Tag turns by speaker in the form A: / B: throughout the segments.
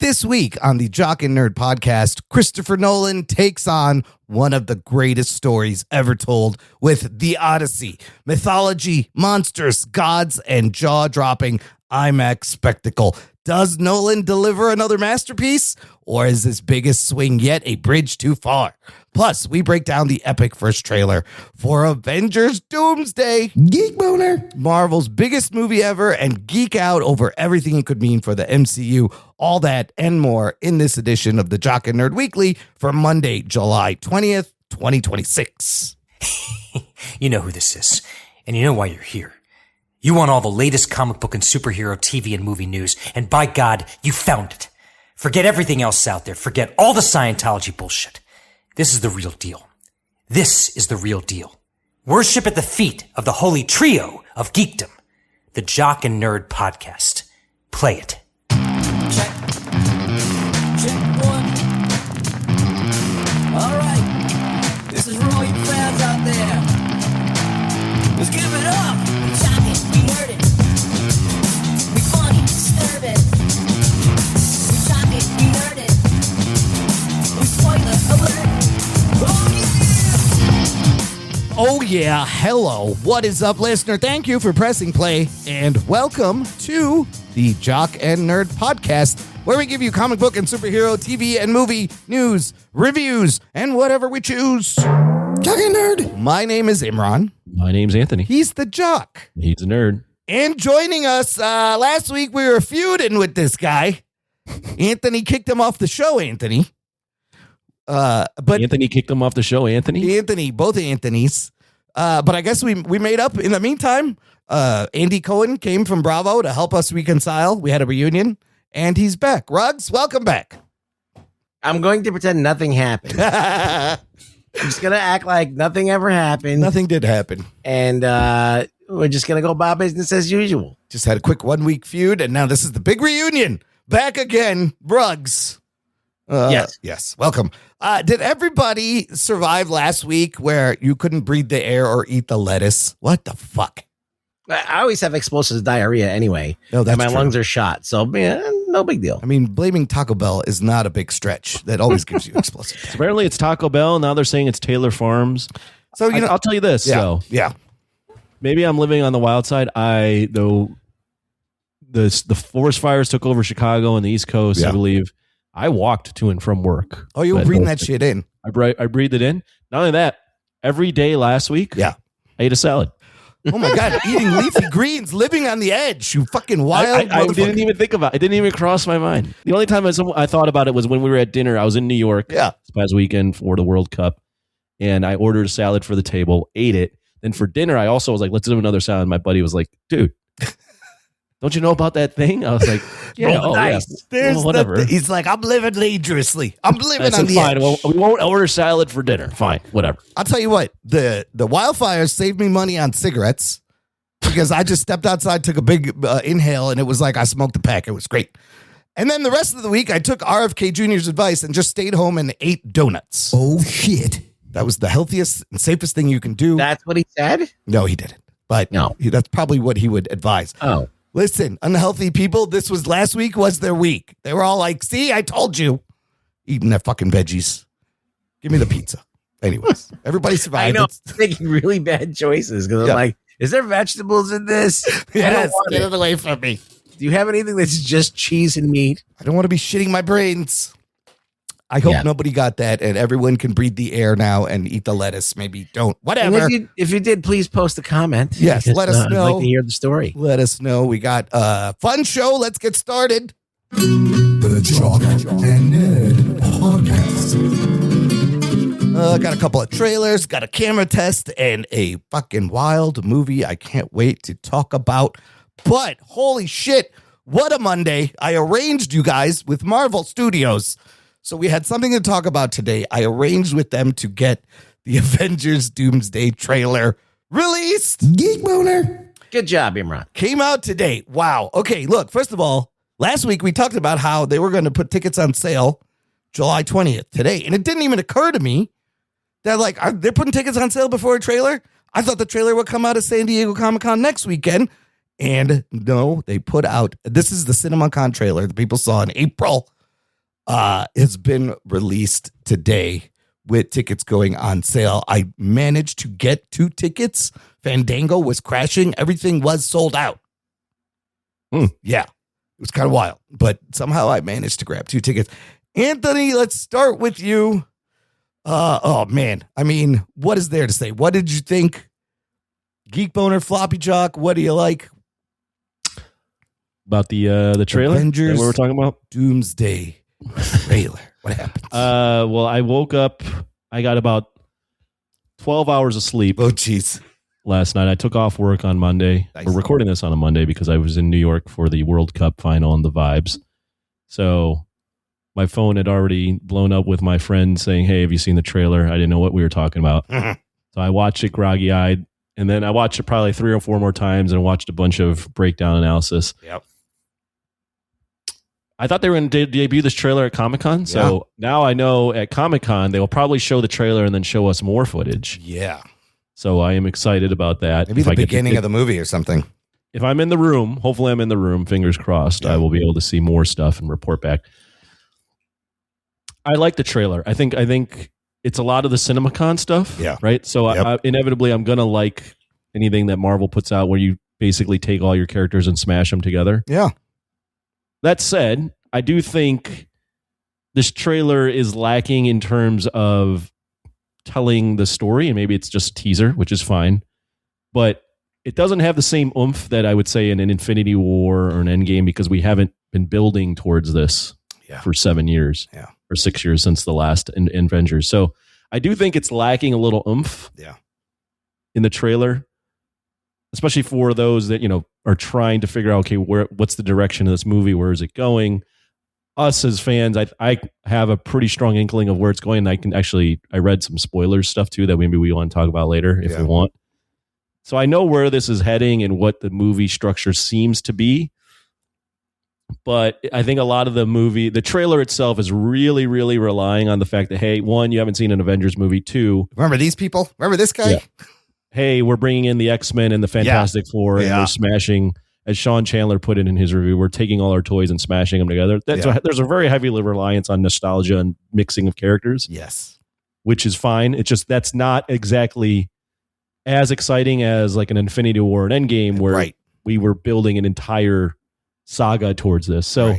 A: This week on the Jock and Nerd Podcast, Christopher Nolan takes on one of the greatest stories ever told with the Odyssey. Mythology, monsters, gods, and jaw-dropping IMAX spectacle. Does Nolan deliver another masterpiece? Or is his biggest swing yet a bridge too far? Plus, we break down the epic first trailer for Avengers Doomsday.
B: Geek boner.
A: Marvel's biggest movie ever, and geek out over everything it could mean for the MCU. All that and more in this edition of the Jock and Nerd Weekly for Monday, July 20th, 2026.
C: You know who this is, and you know why you're here. You want all the latest comic book and superhero TV and movie news, and by God, you found it. Forget everything else out there. Forget all the Scientology bullshit. This is the real deal. This is the real deal. Worship at the feet of the holy trio of geekdom, the Jock and Nerd Podcast. Play it.
D: Check. Check one. All right. This is for all you fans out there. Let's give it up. We shock it. We heard it. We funny. Disturb it. We shock it. We heard it. We spoiler alert.
A: Oh yeah, hello. What is up, listener? Thank you for pressing play, and welcome to the Jock and Nerd Podcast, where we give you comic book and superhero TV and movie news, reviews, and whatever we choose.
B: Jock and Nerd.
A: My name is Imran.
E: My name's Anthony.
A: He's the Jock.
E: He's a nerd.
A: And joining us, last week we were feuding with this guy. Anthony kicked him off the show, Anthony. But
E: Anthony kicked him off the show, Anthony?
A: Both Anthonys. But I guess we made up. In the meantime, Andy Cohen came from Bravo to help us reconcile. We had a reunion, and he's back. Ruggs, welcome back.
B: I'm going to pretend nothing happened. I'm just going to act like nothing ever happened.
A: Nothing did happen.
B: And we're just going to go about business as usual.
A: Just had a quick 1 week feud, and now this is the big reunion. Back again, Ruggs. Yes. Welcome. Did everybody survive last week where you couldn't breathe the air or eat the lettuce? What the fuck?
B: I always have explosive diarrhea anyway.
A: No, that's
B: and my
A: true.
B: lungs are shot. So, no big deal.
A: I mean, blaming Taco Bell is not a big stretch. That always gives you explosive.
E: Apparently it's Taco Bell. Now they're saying it's Taylor Farms.
A: So,
E: I'll tell you this, though.
A: Yeah.
E: Maybe I'm living on the wild side. The forest fires took over Chicago and the East Coast, I believe. I walked to and from work.
A: Oh, you were breathing that shit in.
E: I breathed it in. Not only that, every day last week, I ate a salad.
A: Oh my God, eating leafy greens, living on the edge. You fucking wild
E: I
A: motherfucker.
E: didn't even think about it. It didn't even cross my mind. The only time I thought about it was when we were at dinner. I was in New York this past weekend for the World Cup, and I ordered a salad for the table, ate it. Then for dinner, I also was like, let's do another salad. My buddy was like, dude, don't you know about that thing? I was like,
A: There's
E: whatever.
A: He's like, I'm living dangerously. I'm living on the
E: fine.
A: edge.
E: Well, we won't order salad for dinner. Fine, whatever.
A: I'll tell you what, the wildfires saved me money on cigarettes because I just stepped outside, took a big inhale, and it was like I smoked a pack. It was great. And then the rest of the week, I took RFK Jr.'s advice and just stayed home and ate donuts.
B: Oh, shit.
A: That was the healthiest and safest thing you can do.
B: That's what he said?
A: No, he didn't. But that's probably what he would advise.
B: Oh.
A: Listen, unhealthy people, last week was their week. They were all like, see, I told you. Eating their fucking veggies. Give me the pizza. Anyways, everybody survived.
B: I know, making really bad choices because I'm like, is there vegetables in this?
A: Yes, get it away from me.
B: Do you have anything that's just cheese and meat?
A: I don't want to be shitting my brains. I hope nobody got that and everyone can breathe the air now and eat the lettuce. Maybe don't. Whatever.
B: And if you did, please post a comment.
A: Yes, let us know.
B: I'd like to hear the story.
A: Let us know. We got a fun show. Let's get started.
F: The Jock and Nerd Podcast.
A: Got a couple of trailers, got a camera test, and a fucking wild movie I can't wait to talk about. But holy shit, what a Monday. I arranged you guys with Marvel Studios. So we had something to talk about today. I arranged with them to get the Avengers Doomsday trailer released.
B: Geek boner. Good job, Imran.
A: Came out today. Wow. Okay, look, first of all, last week we talked about how they were going to put tickets on sale July 20th today. And it didn't even occur to me that they're putting tickets on sale before a trailer. I thought the trailer would come out at San Diego Comic-Con next weekend. And no, they put out, this is the CinemaCon trailer that people saw in April. has been released today with tickets going on sale. I managed to get 2 tickets. Fandango was crashing. Everything was sold out. Yeah, it was kind of wild, but somehow I managed to grab 2 tickets. Anthony, let's start with you. Oh, man. I mean, what is there to say? What did you think? Geek Boner, Floppy Jock, what do you like?
E: About the trailer?
A: Avengers,
E: what we're talking about?
A: Doomsday trailer. What happened?
E: Well, I woke up. I got about 12 hours of sleep.
A: Oh, jeez.
E: Last night. I took off work on Monday.
A: Nice.
E: We're recording this on a Monday because I was in New York for the World Cup final and the vibes. So my phone had already blown up with my friend saying, hey, have you seen the trailer? I didn't know what we were talking about. So I watched it groggy-eyed, and then I watched it probably 3 or 4 more times and watched a bunch of breakdown analysis.
A: Yep.
E: I thought they were going to debut this trailer at Comic-Con. So now I know at Comic-Con, they will probably show the trailer and then show us more footage.
A: Yeah.
E: So I am excited about that.
A: Maybe the beginning of the movie or something.
E: If I'm in the room, hopefully I'm in the room, fingers crossed, I will be able to see more stuff and report back. I like the trailer. I think it's a lot of the CinemaCon stuff.
A: Yeah.
E: Right. So inevitably, I'm going to like anything that Marvel puts out where you basically take all your characters and smash them together.
A: Yeah.
E: That said, I do think this trailer is lacking in terms of telling the story, and maybe it's just teaser, which is fine, but it doesn't have the same oomph that I would say in an Infinity War or an Endgame, because we haven't been building towards this for 7 years or 6 years since the last Avengers. So I do think it's lacking a little oomph in the trailer, especially for those that, are trying to figure out, okay, what's the direction of this movie? Where is it going? Us as fans, I have a pretty strong inkling of where it's going. I read some spoilers stuff too that maybe we want to talk about later if we want. So I know where this is heading and what the movie structure seems to be. But I think a lot of the trailer itself is really, really relying on the fact that, hey, 1, you haven't seen an Avengers movie. 2,
A: remember these people? Remember this guy?
E: Yeah. Hey, we're bringing in the X-Men and the Fantastic Four, and we're smashing, as Sean Chandler put it in his review, we're taking all our toys and smashing them together. There's a very heavy reliance on nostalgia and mixing of characters.
A: Yes.
E: Which is fine. It's just that's not exactly as exciting as like an Infinity War and Endgame where we were building an entire saga towards this. So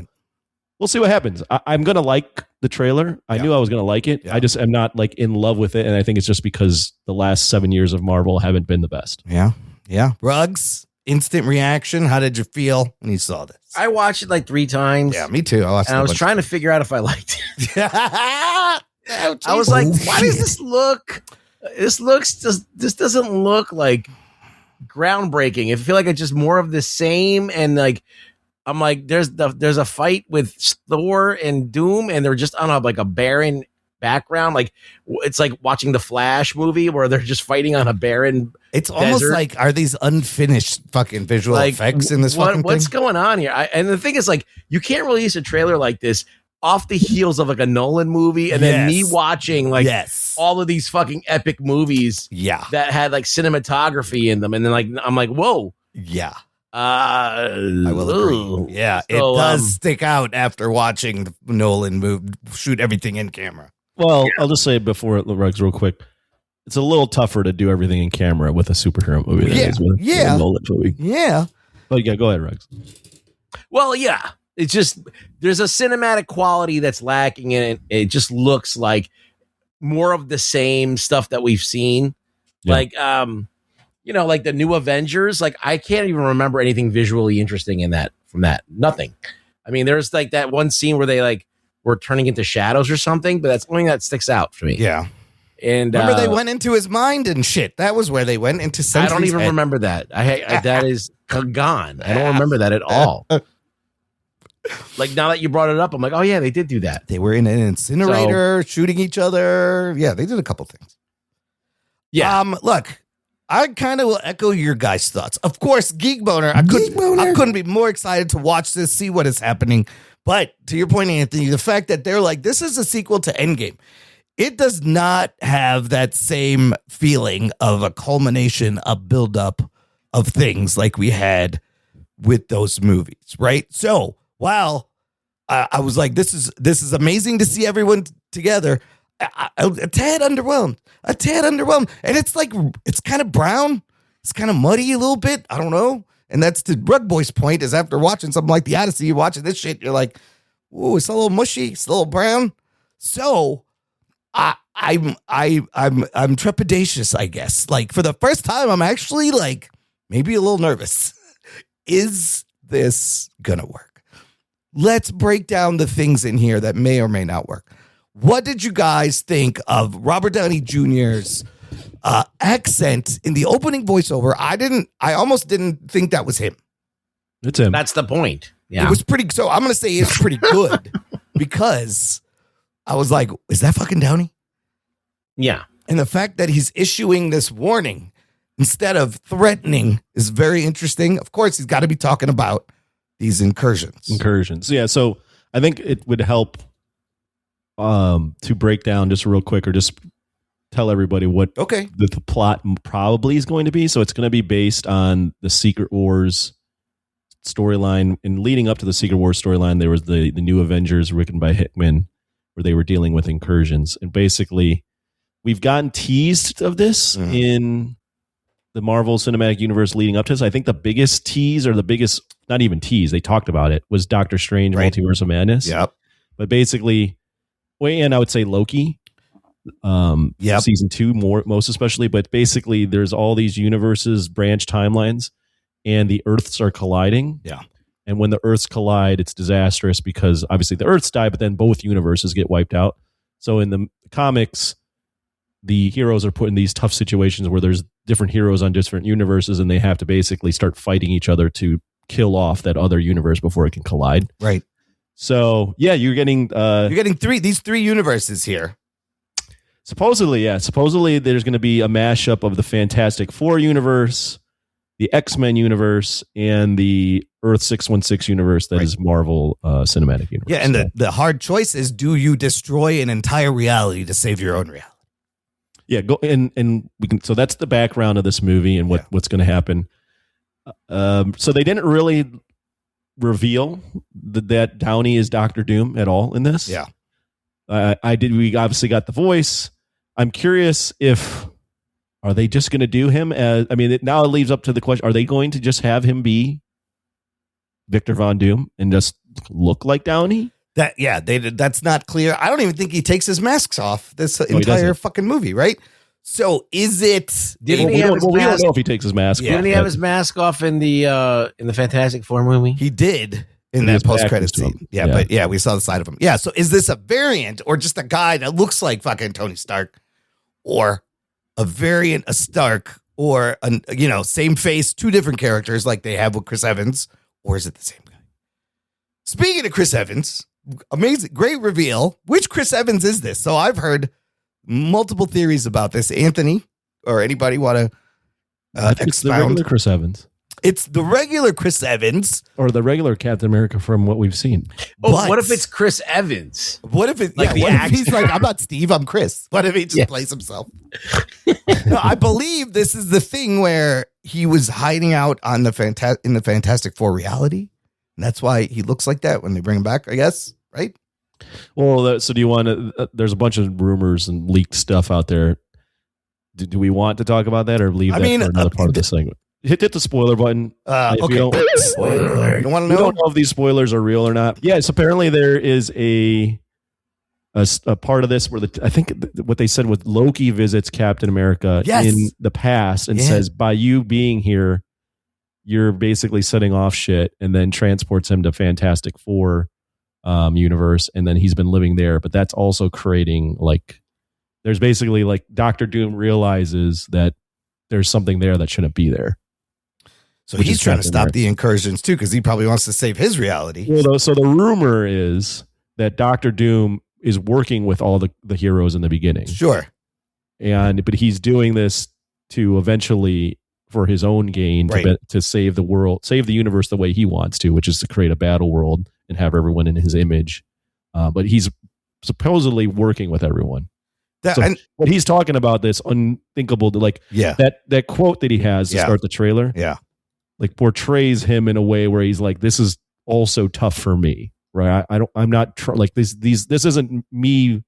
E: we'll see what happens. I'm going to like the trailer. I knew I was going to like it. I just am not like in love with it. And I think it's just because the last 7 years of Marvel haven't been the best.
A: Yeah. Yeah. Rugs, instant reaction. How did you feel when you saw this?
B: I watched it like 3 times.
A: Yeah, me too.
B: I was trying to figure out if I liked it. I was like, why does this look? This doesn't look like groundbreaking. I feel like it's just more of the same. And like, I'm like, there's a fight with Thor and Doom, and they're just on a barren background. Like, it's like watching the Flash movie where they're just fighting on a barren.
A: It's almost
B: desert.
A: like, are these unfinished fucking visual effects in this fucking
B: what's
A: thing?
B: going on here? And the thing is, like, you can't release a trailer like this off the heels of like a Nolan movie, and then me watching like all of these fucking epic movies that had like cinematography in them, and then like I'm like, whoa, I
A: will agree. Yeah, it does stick out after watching the Nolan shoot everything in camera.
E: Well, I'll just say before Rugs real quick, it's a little tougher to do everything in camera with a superhero movie than it is with a Nolan movie.
A: Yeah.
E: But yeah, go ahead, Rugs.
B: Well, yeah. It's just there's a cinematic quality that's lacking in it. It just looks like more of the same stuff that we've seen.
E: Yeah.
B: Like like the new Avengers. Like I can't even remember anything visually interesting in that from that. Nothing. I mean, there's like that one scene where they like were turning into shadows or something, but that's the only thing that sticks out for me.
A: Yeah.
B: And
A: remember they went into his mind and shit. That was where they went into Sentry's
B: I don't even
A: head.
B: remember that. I that is gone. I don't remember that at all. Like now that you brought it up, I'm like, oh yeah, they did do that.
A: They were in an incinerator shooting each other. Yeah, they did a couple things.
B: Yeah.
A: Look, I kind of will echo your guys' thoughts. Of course, Geek Boner. I couldn't be more excited to watch this, see what is happening. But to your point, Anthony, the fact that they're like, this is a sequel to Endgame. It does not have that same feeling of a culmination, a buildup of things like we had with those movies, right? So while I was like, this is amazing to see everyone together. A tad underwhelmed, and it's kind of brown, it's kind of muddy a little bit. I don't know, and that's to Rug Boy's point. Is after watching something like the Odyssey, you're watching this shit, you're like, ooh, it's a little mushy, it's a little brown. So I'm trepidatious, I guess. Like for the first time, I'm actually like maybe a little nervous. Is this gonna work? Let's break down the things in here that may or may not work. What did you guys think of Robert Downey Jr.'s accent in the opening voiceover? I almost didn't think that was him.
E: It's him.
B: That's the point. Yeah.
A: It was pretty. So I'm going to say it's pretty good because I was like, is that fucking Downey?
B: Yeah.
A: And the fact that he's issuing this warning instead of threatening is very interesting. Of course, he's got to be talking about these incursions.
E: Yeah. So I think it would help to break down just real quick or just tell everybody what the plot probably is going to be. So it's going to be based on the Secret Wars storyline. And leading up to the Secret Wars storyline, there was the new Avengers written by Hickman, where they were dealing with incursions. And basically, we've gotten teased of this in the Marvel Cinematic Universe leading up to this. I think the biggest tease, or the biggest, not even tease, they talked about it, was Doctor Strange, Multiverse of Madness.
A: Yep.
E: But basically, and I would say Loki, season 2 most especially. But basically, there's all these universes, branch timelines, and the Earths are colliding.
A: Yeah.
E: And when the Earths collide, it's disastrous because obviously the Earths die, but then both universes get wiped out. So in the comics, the heroes are put in these tough situations where there's different heroes on different universes, and they have to basically start fighting each other to kill off that other universe before it can collide.
A: Right.
E: So yeah, you're getting
A: these three universes here.
E: Supposedly there's going to be a mashup of the Fantastic Four universe, the X-Men universe, and the Earth 616 universe that is Marvel Cinematic Universe.
A: Yeah, and the hard choice is, do you destroy an entire reality to save your own reality?
E: Yeah, go and we can. So that's the background of this movie and what's going to happen. So they didn't really reveal that Downey is Doctor Doom at all in this.
A: Yeah,
E: we obviously got the voice. I'm curious are they just going to do him as? I mean, now it leaves up to the question: are they going to just have him be Victor Von Doom and just look like Downey?
A: That's not clear. I don't even think he takes his masks off this entire fucking movie, right? So is it?
E: We don't know if he takes his mask.
B: Didn't he have his mask off in the Fantastic Four movie?
A: He did in that post-credit scene. But we saw the side of him. Yeah. So is this a variant or just a guy that looks like fucking Tony Stark, or a variant of Stark, or same face, two different characters like they have with Chris Evans, or is it the same guy? Speaking of Chris Evans. Amazing, great reveal. Which Chris Evans is this? So I've heard multiple theories about this. Anthony, or anybody want to expound?
E: It's the regular Chris Evans.
A: It's the regular Chris Evans,
E: or the regular Captain America from what we've seen.
B: What if it's Chris Evans?
A: What if if he's like, I'm not Steve, I'm Chris? What if he just plays himself? No, I believe this is the thing where he was hiding out on in the Fantastic Four reality, and that's why he looks like that when they bring him back, I guess. Right.
E: Well, so do you want to? There's a bunch of rumors and leaked stuff out there. Do we want to talk about that or leave that for another part of the segment? Hit the spoiler button.
A: Okay. Spoiler. You want to know?
E: We don't know if these spoilers are real or not. Yes, apparently there is a part of this where I think what they said was Loki visits Captain America in the past and says, by you being here, you're basically setting off shit, and then transports him to Fantastic Four universe, and then he's been living there. But that's also creating there's basically Doctor Doom realizes that there's something there that shouldn't be there.
A: So he's trying to stop the incursions too, because he probably wants to save his reality.
E: Well, so the rumor is that Doctor Doom is working with all the heroes in the beginning.
A: Sure.
E: But he's doing this to eventually, for his own gain, to save the world, save the universe the way he wants to, which is to create a battle world and have everyone in his image. But he's supposedly working with everyone. What he's talking about, this unthinkable, that quote that he has to start the trailer, portrays him in a way where he's like, this is also tough for me. right? I'm not like this isn't me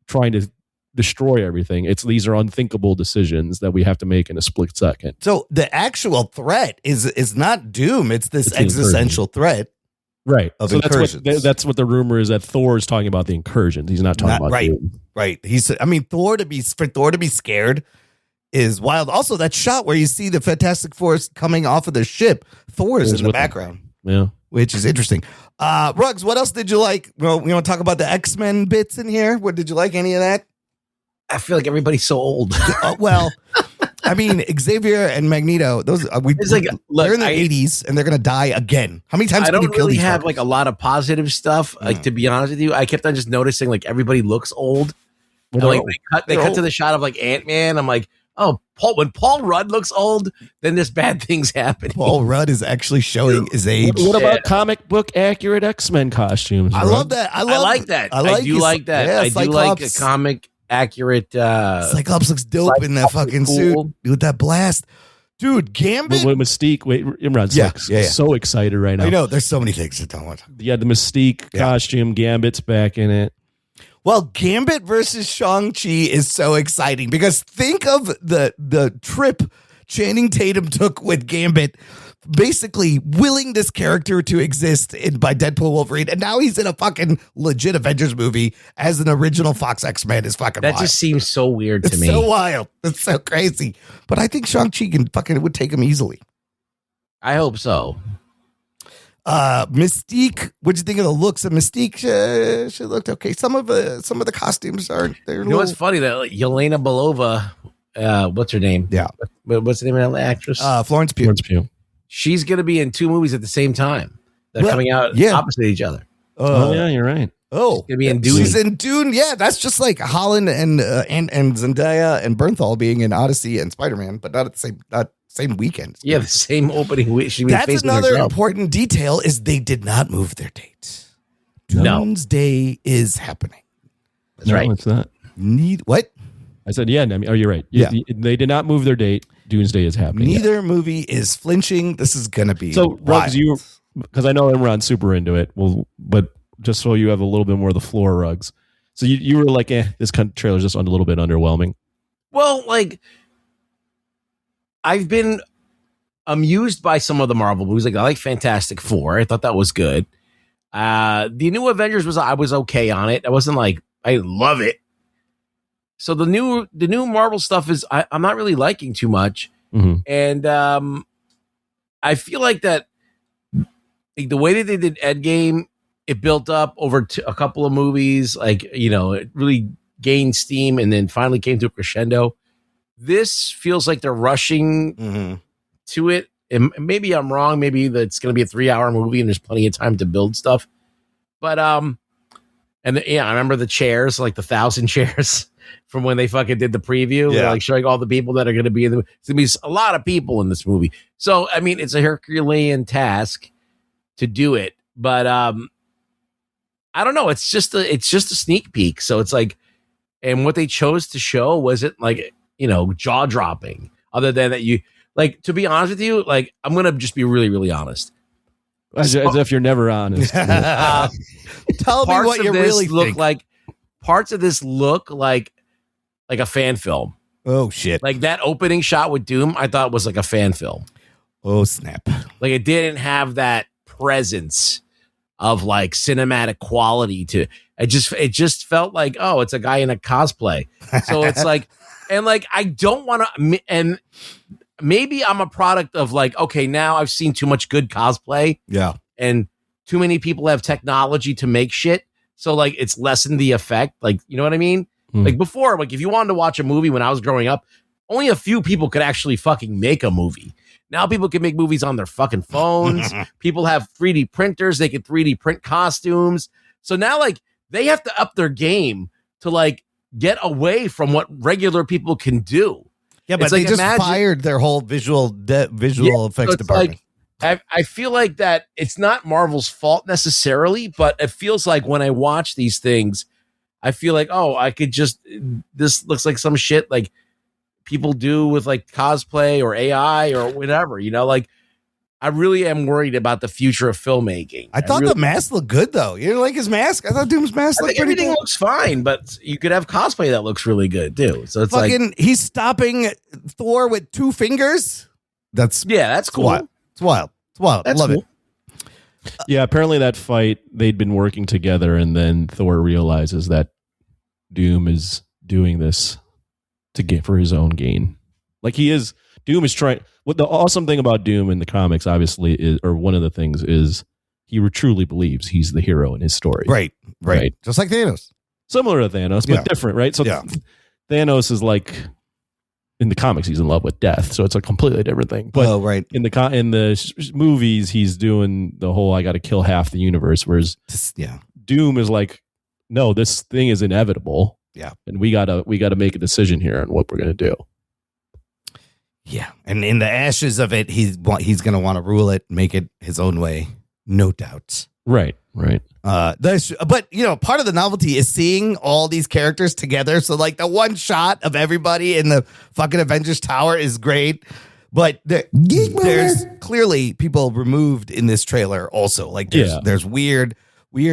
E: trying to destroy everything. These are unthinkable decisions that we have to make in a split second.
A: So the actual threat is not doom. It's this existential threat.
E: Right.
A: Of
E: so
A: incursions.
E: that's what the rumor is, that Thor is talking about the incursions. He's not talking about doom.
A: Right. Thor to be scared is wild. Also, that shot where you see the Fantastic Four coming off of the ship, Thor is in the background.
E: Yeah.
A: Which is interesting. Ruggs, what else did you like? Well, we want to talk about the X-Men bits in here. What did you like? Any of that?
B: I feel like everybody's so old.
A: Xavier and Magneto, they're in the 80s and they're going to die again. How many times
B: I
A: can you
B: don't
A: kill
B: really
A: these
B: have
A: fuckers?
B: like a lot of positive stuff. Like, to be honest with you, I kept on just noticing like everybody looks old. And, like they cut to the shot of like Ant-Man. I'm like, oh, when Paul Rudd looks old, then there's bad things happening.
A: Paul Rudd is actually showing his age.
E: What about comic book accurate X-Men costumes?
A: I love that. I
B: like that. I do like that.
A: Yeah,
B: I do like a comic accurate.
A: Cyclops looks dope in that fucking suit with that blast. Dude, Gambit.
E: With Mystique, Imran's so excited right now.
A: I know, there's so many things to tell.
E: Yeah, the Mystique costume, Gambit's back in it.
A: Well, Gambit versus Shang-Chi is so exciting because think of the trip Channing Tatum took with Gambit, basically willing this character to exist by Deadpool Wolverine, and now he's in a fucking legit Avengers movie as an original Fox X-Men is fucking wild.
B: That just seems so weird to me.
A: It's so wild. It's so crazy. But I think Shang-Chi would take him easily.
B: I hope so.
A: Mystique, what'd you think of the looks of Mystique? She looked okay. Some of the costumes aren't.
B: You know what's funny? That Yelena Belova, what's her name?
A: Yeah.
B: What's the name of that actress?
A: Florence Pugh.
B: She's going to be in 2 movies at the same time. They're coming out opposite each other.
E: Yeah, you're right.
A: Oh,
B: she's going to be in Dune.
A: She's in Dune. Yeah, that's just like Holland and Zendaya and Bernthal being in Odyssey and Spider-Man, but not at the same weekend.
B: Yeah, the same opening week.
A: That's another important detail is they did not move their date. Doomsday is happening.
B: That's right.
E: It's not.
A: What?
E: I said, yeah. You're right.
A: Yeah.
E: They did not move their date. Doomsday is happening.
A: Neither movie is flinching. This is going to be
E: so. Ruggs, because I know Imran's super into it. Well, but just so you have a little bit more of the floor, Ruggs. So you were like, this trailer's just a little bit underwhelming.
B: Well, like, I've been amused by some of the Marvel movies. Like, I like Fantastic Four. I thought that was good. The new Avengers I was okay on it. I wasn't like, I love it. So the new Marvel stuff is I'm not really liking too much.
E: Mm-hmm.
B: And I feel like that the way that they did Endgame, it built up over a couple of movies. Like, it really gained steam and then finally came to a crescendo. This feels like they're rushing to it. And maybe I'm wrong. Maybe it's going to be a 3-hour movie and there's plenty of time to build stuff. But, I remember the chairs, like the 1,000 chairs from when they fucking did the preview.
A: Yeah.
B: Like showing all the people that are going to be in the movie. There's going to be a lot of people in this movie. So, I mean, it's a Herculean task to do it. But, I don't know. It's just a sneak peek. So it's like, and what they chose to show wasn't like, jaw dropping, other than that to be honest with you, like, I'm going to just be really, really honest.
E: As if you're never honest.
A: Tell me what you really think.
B: Parts of this look like a fan film.
A: Oh, shit.
B: Like that opening shot with Doom, I thought was like a fan film.
A: Oh, snap.
B: Like it didn't have that presence of like cinematic quality to it. Just felt like, oh, it's a guy in a cosplay. So it's like, and like, I don't want to, and maybe I'm a product of like, okay, now I've seen too much good cosplay.
A: Yeah.
B: And too many people have technology to make shit. So like it's lessened the effect. Like, you know what I mean? Like before, like if you wanted to watch a movie when I was growing up, only a few people could actually fucking make a movie. Now people can make movies on their fucking phones. People have 3D printers. They can 3D print costumes. So now like they have to up their game to like get away from what regular people can do.
A: Yeah, but they just fired their whole visual effects department.
B: Like, I feel like that it's not Marvel's fault necessarily, but it feels like when I watch these things, I feel like, oh, I could just, this looks like some shit like people do with like cosplay or AI or whatever, like I really am worried about the future of filmmaking.
A: I thought the mask looked good though. You didn't like his mask? I thought Doom's mask
B: I
A: looked
B: think
A: pretty
B: everything
A: cool.
B: looks fine, but you could have cosplay that looks really good too. So it's
A: Fucking, he's stopping Thor with 2 fingers. That's
B: cool.
A: Wild. It's wild. It's wild.
B: That's
A: Love
B: cool.
A: it.
E: Yeah, apparently that fight, they'd been working together, and then Thor realizes that Doom is doing this to get for his own gain. Like Doom is trying. What the awesome thing about Doom in the comics, obviously, is, or one of the things is, he truly believes he's the hero in his story.
A: Right. Just like Thanos.
E: Similar to Thanos, but different, right? So Thanos is like, in the comics, he's in love with death, so it's a completely different thing. But in the movies, he's doing the whole "I got to kill half the universe," whereas Doom is like, no, this thing is inevitable.
A: Yeah,
E: and we gotta make a decision here on what we're gonna do.
A: Yeah, and in the ashes of it, he's gonna want to rule it, make it his own way, no doubt.
E: Right.
A: But part of the novelty is seeing all these characters together. So like the one shot of everybody in the fucking Avengers Tower is great, but there's clearly people removed in this trailer also. Like there's weird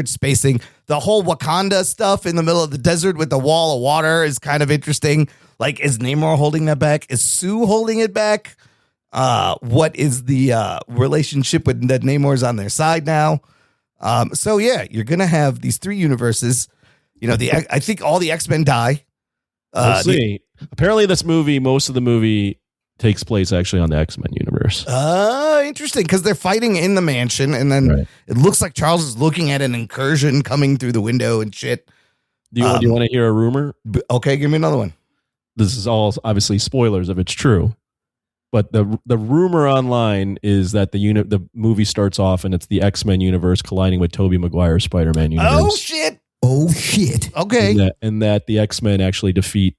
A: spacing. The whole Wakanda stuff in the middle of the desert with the wall of water is kind of interesting. Like, is Namor holding that back? Is Sue holding it back? What is the relationship with that Namor's on their side now? So you're gonna have these 3 universes. I think all the X-Men die.
E: Let's see. Apparently, most of the movie takes place actually on the X-Men universe.
A: Interesting, because they're fighting in the mansion, and then it looks like Charles is looking at an incursion coming through the window and shit.
E: Do you want to hear a rumor?
A: Okay, give me another one.
E: This is all obviously spoilers if it's true. But the rumor online is that the movie starts off and it's the X-Men universe colliding with Tobey Maguire's Spider-Man universe.
A: Oh shit! Okay,
E: and that the X-Men actually defeat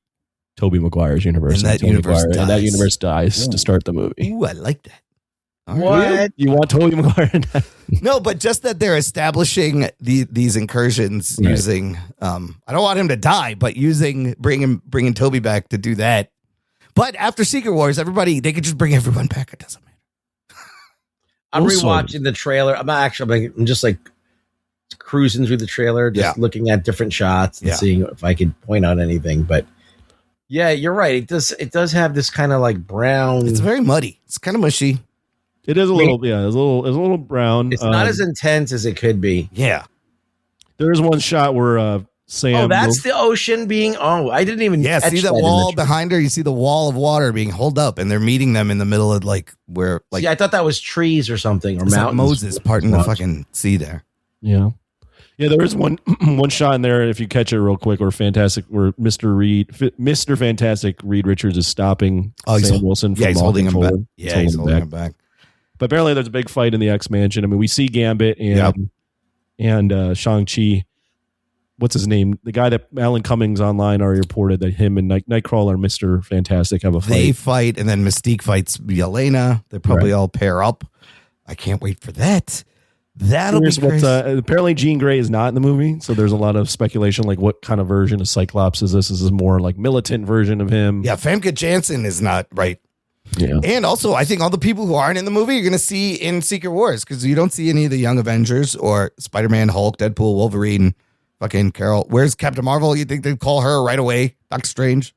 E: Tobey Maguire's universe,
A: and that universe
E: dies to start the movie.
A: Ooh, I like that.
B: What?
E: You want Tobey Maguire?
A: No, but just that they're establishing these incursions using. I don't want him to die, but bringing Tobey back to do that. But after Secret Wars, they could just bring everyone back. It doesn't matter.
B: I'm rewatching the trailer. I'm just like cruising through the trailer, just looking at different shots and seeing if I could point out anything. But yeah, you're right. It does have this kind of like brown.
A: It's very muddy. It's kind of mushy.
E: It is a little, it's a little brown.
B: It's not as intense as it could be.
A: Yeah.
E: There's one shot where Sam.
B: Oh, that's the ocean being. Oh, I didn't even.
A: Yeah, see that wall behind her? You see the wall of water being held up, and they're meeting them in the middle of where.
B: See, I thought that was trees or something or mountains.
A: Moses parting the fucking sea there.
E: Yeah. Yeah, there is one shot in there, if you catch it real quick, where Mr. Fantastic Reed Richards is stopping Sam Wilson from
A: he's holding him back.
E: Yeah, he's holding him back. But apparently there's a big fight in the X-Mansion. I mean, we see Gambit and Shang-Chi. What's his name? The guy that Alan Cummings online already reported that him and Nightcrawler and Mr. Fantastic have a fight.
A: They fight, and then Mystique fights Yelena. They probably all pair up. I can't wait for that. That'll be crazy.
E: Apparently Jean Grey is not in the movie, so there's a lot of speculation, like what kind of version of Cyclops is this? Is this more like militant version of him?
A: Yeah, Famke Janssen is not right.
E: Yeah.
A: And also, I think all the people who aren't in the movie you're going to see in Secret Wars, because you don't see any of the Young Avengers or Spider-Man, Hulk, Deadpool, Wolverine, fucking Carol. Where's Captain Marvel? You think they'd call her right away? Doctor Strange?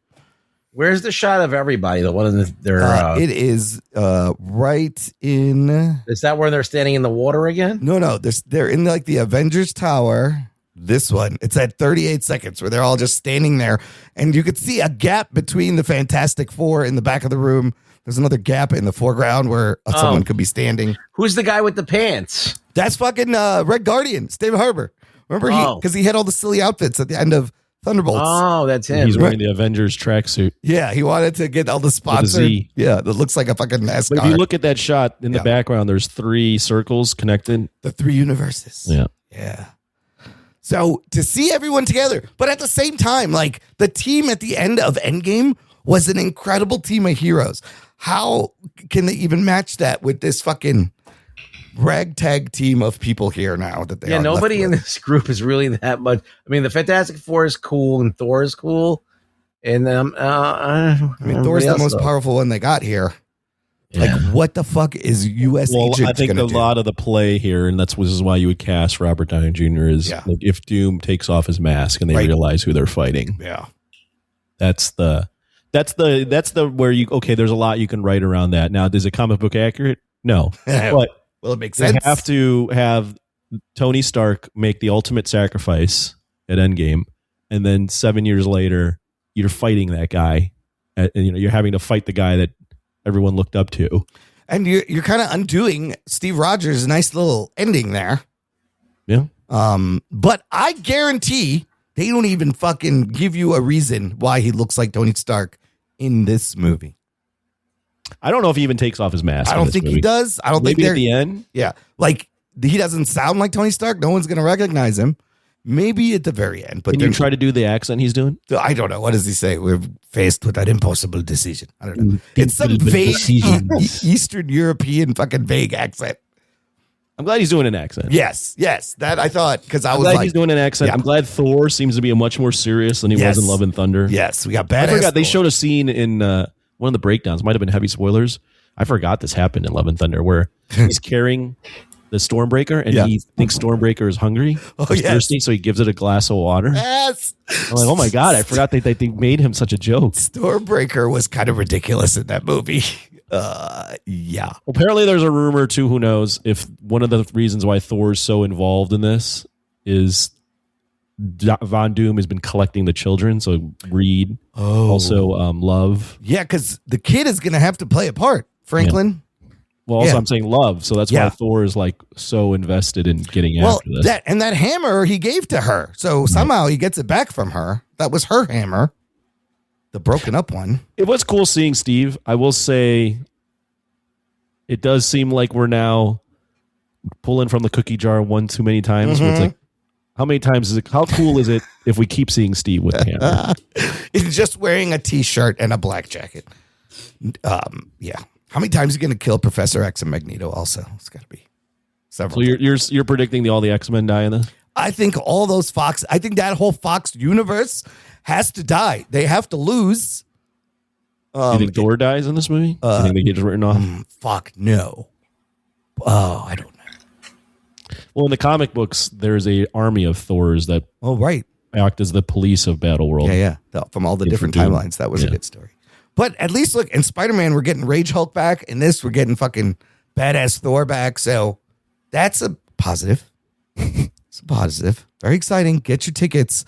B: Where's the shot of everybody? The one in their.
A: It is right in.
B: Is that where they're standing in the water again?
A: No. They're in like the Avengers Tower. This one. It's at 38 seconds where they're all just standing there, and you could see a gap between the Fantastic Four in the back of the room. There's another gap in the foreground where someone could be standing.
B: Who's the guy with the pants?
A: That's fucking Red Guardian, Steve Harbour. Remember because he had all the silly outfits at the end of Thunderbolts.
B: Oh, that's him.
E: He's wearing the Avengers tracksuit.
A: Yeah, he wanted to get all the sponsors. Yeah, that looks like a fucking NASCAR.
E: But if you look at that shot in the background, there's 3 circles connected.
A: The 3 universes. Yeah. So to see everyone together, but at the same time, like the team at the end of Endgame was an incredible team of heroes. How can they even match that with this fucking ragtag team of people here now that they are
B: nobody in this group is really that much. I mean, the Fantastic Four is cool and Thor is cool, and
A: I mean, Thor's the most powerful one they got here. Like, what the fuck is U.S. agent?
E: I think a lot of the play here, and this is why you would cast Robert Downey Jr. is like if Doom takes off his mask and they realize who they're fighting.
A: Yeah,
E: that's the where you there's a lot you can write around that. Now, is it comic book accurate? No, but
A: it makes sense.
E: They have to have Tony Stark make the ultimate sacrifice at Endgame, and then 7 years later, you're fighting that guy. You're having to fight the guy that everyone looked up to,
A: and you're kind of undoing Steve Rogers' nice little ending there.
E: Yeah.
A: But I guarantee they don't even fucking give you a reason why he looks like Tony Stark in this movie.
E: I don't know if he even takes off his mask.
A: I don't think he does. I don't think
E: at the end.
A: Yeah, like he doesn't sound like Tony Stark. No one's gonna recognize him. Maybe at the very end. But
E: can you try to do the accent he's doing?
A: I don't know. What does he say? We're faced with an impossible decision. I don't know. It's some vague Eastern European fucking vague accent.
E: I'm glad he's doing an accent.
A: Yes. That I thought because I was
E: glad
A: like,
E: he's doing an accent. Yeah. I'm glad Thor seems to be a much more serious than he was in Love and Thunder.
A: Yes, we got badass.
E: I forgot they showed a scene in one of the breakdowns. Might have been heavy spoilers. I forgot this happened in Love and Thunder where he's carrying the Stormbreaker and he thinks Stormbreaker is hungry. Thirsty, so he gives it a glass of water.
A: Yes.
E: I'm like, oh my God, I forgot they made him such a joke.
A: Stormbreaker was kind of ridiculous in that movie. Yeah.
E: Apparently there's a rumor too, who knows, if one of the reasons why Thor's so involved in this is Von Doom has been collecting the children. So Reed, also Love.
A: Yeah, because the kid is going to have to play a part, Franklin.
E: Yeah. Well, also I'm saying Love, so that's why Thor is like so invested in getting after this.
A: That hammer he gave to her, so somehow he gets it back from her. That was her hammer, the broken up one.
E: It was cool seeing Steve. I will say, it does seem like we're now pulling from the cookie jar one too many times. Where it's like, how many times is it? How cool is it if we keep seeing Steve with the hammer?
A: He's just wearing a t-shirt and a black jacket. Yeah. How many times are you going to kill Professor X and Magneto also? It's got to be several.
E: So you're predicting all the X-Men die in this?
A: I think all those Fox, I think that whole Fox universe has to die. They have to lose.
E: You think Thor dies in this movie? Do you think they get written off?
A: Fuck, no. Oh, I don't know.
E: Well, in the comic books, there's a army of Thors that act as the police of Battleworld.
A: Yeah. From all the different timelines. That was a good story. But at least look, in Spider-Man, we're getting Rage Hulk back. In this, we're getting fucking badass Thor back. So that's a positive. It's a positive. Very exciting. Get your tickets.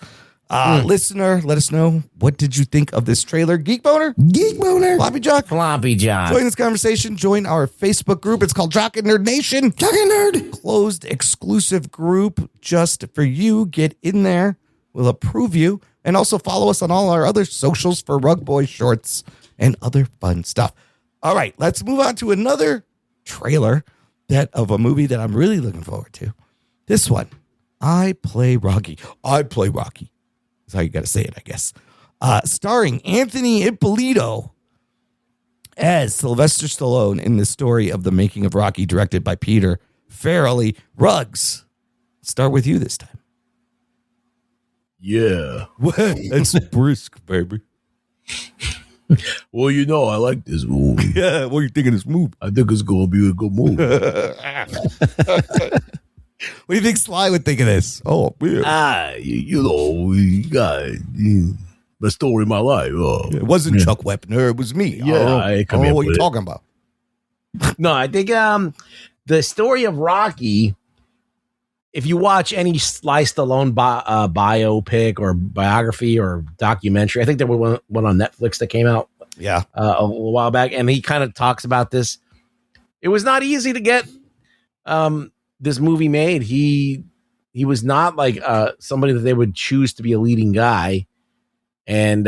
A: Listener, let us know. What did you think of this trailer? Geek Boner?
F: Geek Boner.
A: Floppy Jock?
B: Floppy Jock.
A: Join this conversation. Join our Facebook group. It's called Jock and Nerd Nation.
F: Jock and Nerd.
A: Closed exclusive group just for you. Get in there. We'll approve you. And also follow us on all our other socials for Rug Boy shorts and other fun stuff. All right, let's move on to another trailer of a movie that I'm really looking forward to. This one, I Play Rocky. I Play Rocky. That's how you got to say it, I guess. Starring Anthony Ippolito as Sylvester Stallone in the story of the making of Rocky, directed by Peter Farrelly. Ruggs, start with you this time.
G: Yeah.
A: That's brisk, baby.
G: Well, I like this movie.
A: Yeah, what do you think of this movie?
G: I think it's going to be a good movie.
A: What do you think Sly would think of this? Oh, yeah.
G: You got the story of my life.
A: It wasn't Chuck Wepner. It was me.
G: Yeah,
A: I don't know what you're talking about.
B: No, I think the story of Rocky, if you watch any Sly Stallone biopic or biography or documentary, I think there was one on Netflix that came out a while back, and he kind of talks about this. It was not easy to get this movie made. He was not like somebody that they would choose to be a leading guy, and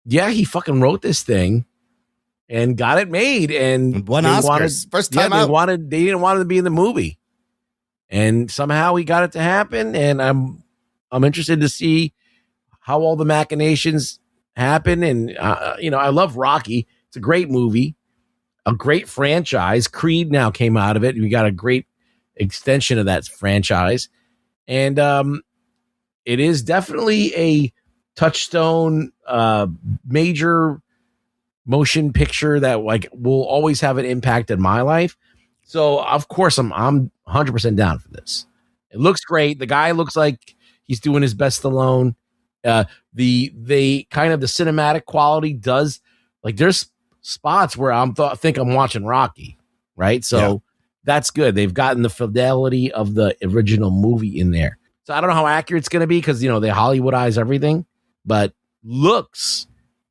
B: he fucking wrote this thing and got it made and
A: won Oscars. First time out.
B: They didn't want it to be in the movie. And somehow he got it to happen, and I'm interested to see how all the machinations happen. And I love Rocky. It's a great movie, a great franchise. Creed now came out of it. We got a great extension of that franchise, and it is definitely a touchstone, major motion picture that like will always have an impact in my life. So of course I'm 100% down for this. It looks great. The guy looks like he's doing his best alone. The kind of the cinematic quality does, like, there's spots where think I'm watching Rocky, right? So that's good. They've gotten the fidelity of the original movie in there. So I don't know how accurate it's going to be because, they Hollywoodize everything, but looks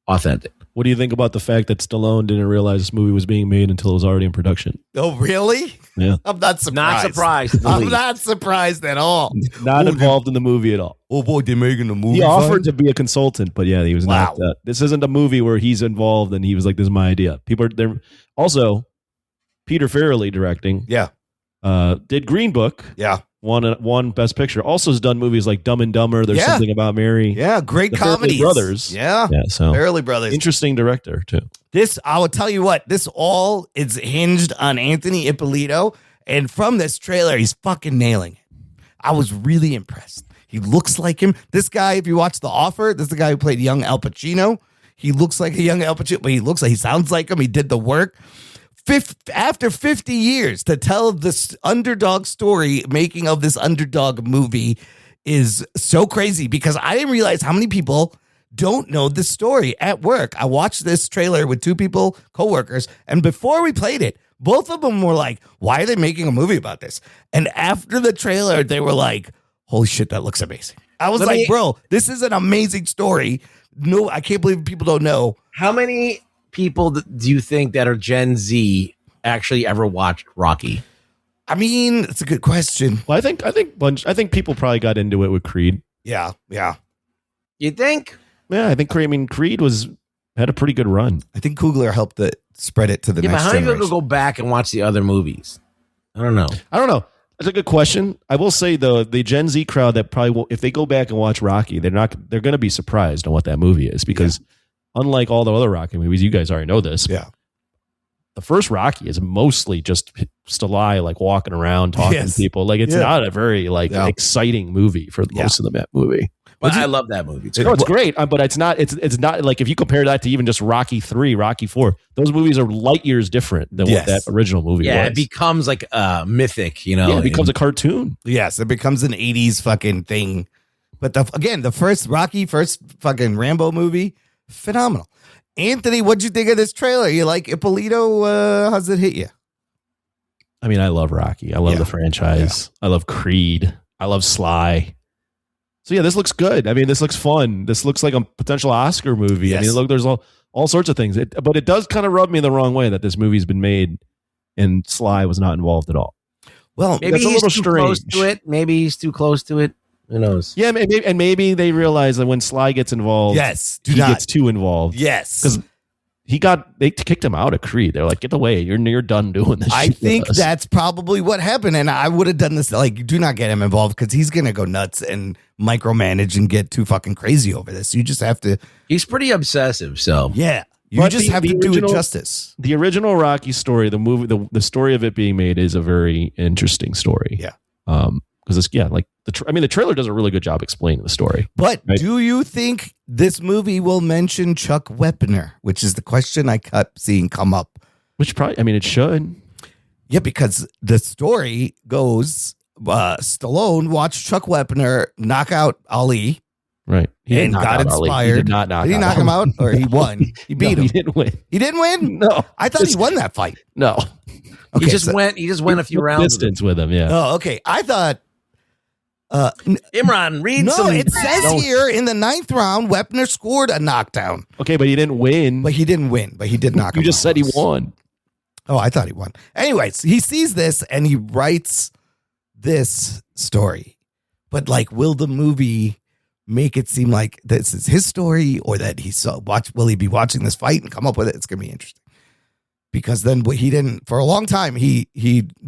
B: authentic.
E: What do you think about the fact that Stallone didn't realize this movie was being made until it was already in production?
A: Oh, really?
E: Yeah.
A: I'm not surprised.
B: Not surprised.
A: I'm not surprised at all.
E: Not involved in the movie at all.
A: Oh, boy, they're making a movie.
E: He offered to be a consultant, but yeah, he was not. This isn't a movie where he's involved and he was like, this is my idea. People are there. Also, Peter Farrelly directing.
A: Yeah.
E: Did Green Book.
A: Yeah.
E: Won Best Picture. Also has done movies like Dumb and Dumber. There's Something About Mary.
A: Yeah, great
E: the
A: comedies.
E: Farrelly Brothers.
A: Yeah.
E: So
A: Farrelly Brothers.
E: Interesting director too.
A: This, I will tell you what, this all is hinged on Anthony Ippolito. And from this trailer, he's fucking nailing it. I was really impressed. He looks like him. This guy, if you watch The Offer, this is the guy who played young Al Pacino. He looks like a young Al Pacino, but he sounds like him. He did the work. After 50 years to tell this underdog story, making of this underdog movie is so crazy because I didn't realize how many people don't know this story at work. I watched this trailer with two people, coworkers, and before we played it, both of them were like, why are they making a movie about this? And after the trailer, they were like, holy shit, that looks amazing. I was bro, this is an amazing story. No, I can't believe people don't know.
B: How many people do you think that are Gen Z actually ever watched Rocky?
A: I mean, it's a good question.
E: Well, I think people probably got into it with Creed.
A: Yeah.
B: You think?
E: Yeah, I think Creed had a pretty good run.
A: I think Coogler helped spread it to the next
B: but how many
A: generation.
B: people go back and watch the other movies? I don't know.
E: That's a good question. I will say though, the Gen Z crowd that probably will, if they go back and watch Rocky, they're going to be surprised on what that movie is because unlike all the other Rocky movies, you guys already know this.
A: Yeah.
E: The first Rocky is mostly just Stallone like walking around talking to people. Like it's not a very exciting movie for most of that movie.
B: But I love that movie too.
E: No, it's great, but it's not like if you compare that to even just Rocky 3, Rocky 4, those movies are light years different than what that original movie was.
B: Yeah, it becomes like mythic, Yeah,
E: it becomes a cartoon.
A: Yes, it becomes an 80s fucking thing. But the first Rocky, first fucking Rambo movie, phenomenal. Anthony, what'd you think of this trailer? You like Ippolito? How's it hit you?
E: I mean, I love Rocky. I love the franchise. I love Creed. I love Sly. So yeah, this looks good. I mean, this looks fun. This looks like a potential Oscar movie. Yes. I mean, look, there's all sorts of things. But it does kind of rub me the wrong way that this movie's been made and Sly was not involved at all.
A: Well,
B: maybe he's too close to it. Maybe he's too close to it. Who knows?
E: Yeah, maybe they realize that when Sly gets involved, he gets too involved.
A: Yes,
E: because they kicked him out of Creed. They're like, get away, you're done doing this.
A: I think that's probably what happened, and I would have done this. Like, do not get him involved because he's gonna go nuts and micromanage and get too fucking crazy over this. You just have to.
B: He's pretty obsessive, so
A: yeah. You just have to do it justice.
E: The original Rocky story, the movie, the story of it being made is a very interesting story.
A: Yeah.
E: Because it's the trailer does a really good job explaining the story.
A: But do you think this movie will mention Chuck Wepner, which is the question I kept seeing come up?
E: Which probably, it should.
A: Yeah, because the story goes, Stallone watched Chuck Wepner knock out Ali.
E: Right.
A: He got inspired.
E: He did not knock
A: Did he knock him out or he won? He beat him.
E: He didn't win.
A: He didn't win?
E: No.
A: I thought he won that fight.
E: No.
B: Okay, he just went a few rounds
E: with him, yeah.
A: Oh, okay. I thought
B: Imran, read some.
A: No, it says here in the 9th round, Wepner scored a knockdown.
E: Okay, but he didn't win.
A: But he didn't win. But he did knock him out.
E: You just said he won.
A: Oh, I thought he won. Anyways, he sees this and he writes this story. But will the movie make it seem like this is his story or that will he be watching this fight and come up with it? It's going to be interesting. Because then he didn't, for a long time, he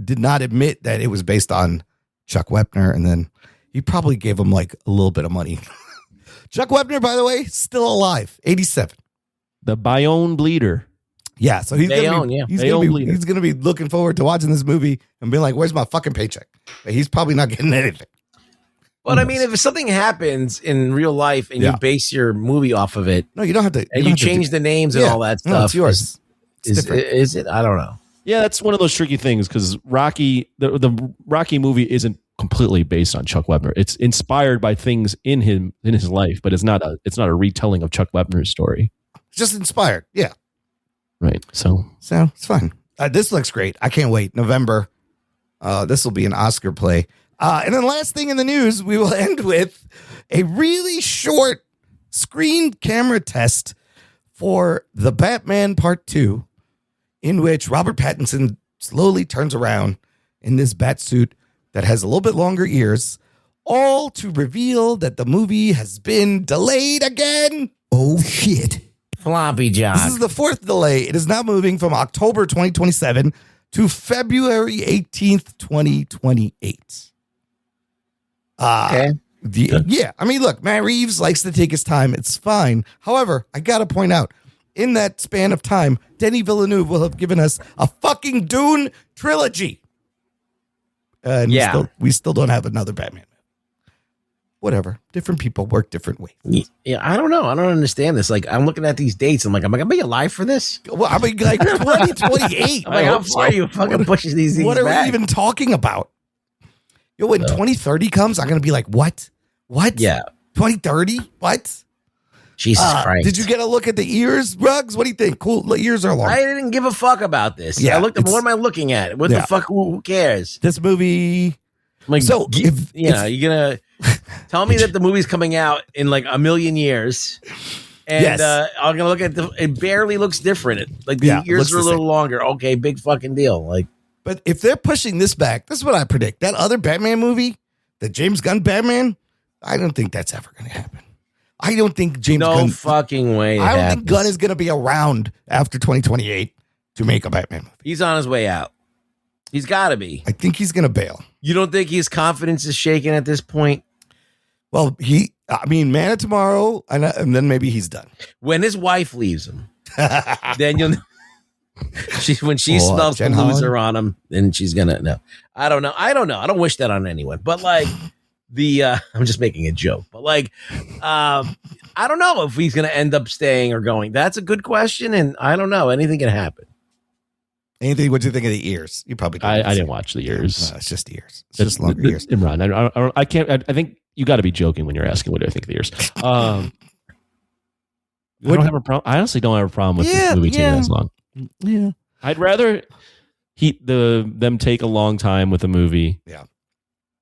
A: did not admit that it was based on Chuck Wepner, and then he probably gave him a little bit of money. Chuck Wepner, by the way, still alive, 87.
E: The Bayonne bleeder.
A: Yeah, so he's going to be looking forward to watching this movie and being like, where's my fucking paycheck? But he's probably not getting anything.
B: But I mean, if something happens in real life and you base your movie off of it,
A: no, you don't have to.
B: And you change the names and all that stuff.
A: No, it's yours.
B: Is it? I don't know.
E: Yeah, that's one of those tricky things because Rocky, the Rocky movie isn't completely based on Chuck Webner. It's inspired by things in his life, but it's not a retelling of Chuck Webner's story.
A: Just inspired. Yeah.
E: Right. So
A: it's fun. This looks great. I can't wait. November. This will be an Oscar play. And then last thing in the news, we will end with a really short screen camera test for The Batman Part 2, in which Robert Pattinson slowly turns around in this bat suit that has a little bit longer ears, all to reveal that the movie has been delayed again.
F: Oh, shit.
B: Floppy Jock.
A: This is the fourth delay. It is now moving from October 2027 to February 18th, 2028.
B: Okay.
A: Yeah. I mean, look, Matt Reeves likes to take his time. It's fine. However, I got to point out, in that span of time, Denis Villeneuve will have given us a fucking Dune trilogy. And we still don't have another Batman. Whatever. Different people work different ways.
B: Yeah, I don't know. I don't understand this. Like, I'm looking at these dates. I'm like, am I going to be alive for this?
A: Well, I mean, like 2028.
B: I'm like, how far are you fucking pushing these things
A: What are
B: back?
A: we even talking about? Yo, when 2030 comes, I'm going to be like, what? What?
B: Yeah.
A: 2030? What?
B: Jesus Christ.
A: Did you get a look at the ears, Rugs? What do you think? Cool. The ears are long.
B: I didn't give a fuck about this.
A: Yeah,
B: I looked at what am I looking at? What the fuck? Who cares?
A: This movie.
B: I'm like,
A: so,
B: you're going to tell me that the movie's coming out in like a million years. And I'm going to look at it barely looks different. Like the ears are a little longer. Okay, big fucking deal. Like,
A: but if they're pushing this back, this is what I predict. That other Batman movie, the James Gunn Batman, I don't think that's ever going to happen. I don't think James Gunn.
B: No fucking way.
A: I don't think Gunn is going to be around after 2028 to make a Batman movie.
B: He's on his way out. He's got to be.
A: I think he's going to bail.
B: You don't think his confidence is shaken at this point?
A: Well, Man of Tomorrow, and then maybe he's done.
B: When his wife leaves him, then you'll. When she smells the loser on him, then she's gonna know. I don't know. I don't wish that on anyone. But like I'm just making a joke. But like, I don't know if he's gonna end up staying or going. That's a good question, and I don't know. Anything can happen.
A: Anything? What do you think of the ears? You probably.
E: I didn't watch the ears.
A: It's just the ears. It's just longer ears.
E: Imran, I can't. I think you got to be joking when you're asking what do I think of the ears. I don't have a problem. I honestly don't have a problem with this movie taking as long.
A: Yeah,
E: I'd rather them take a long time with a movie.
A: Yeah.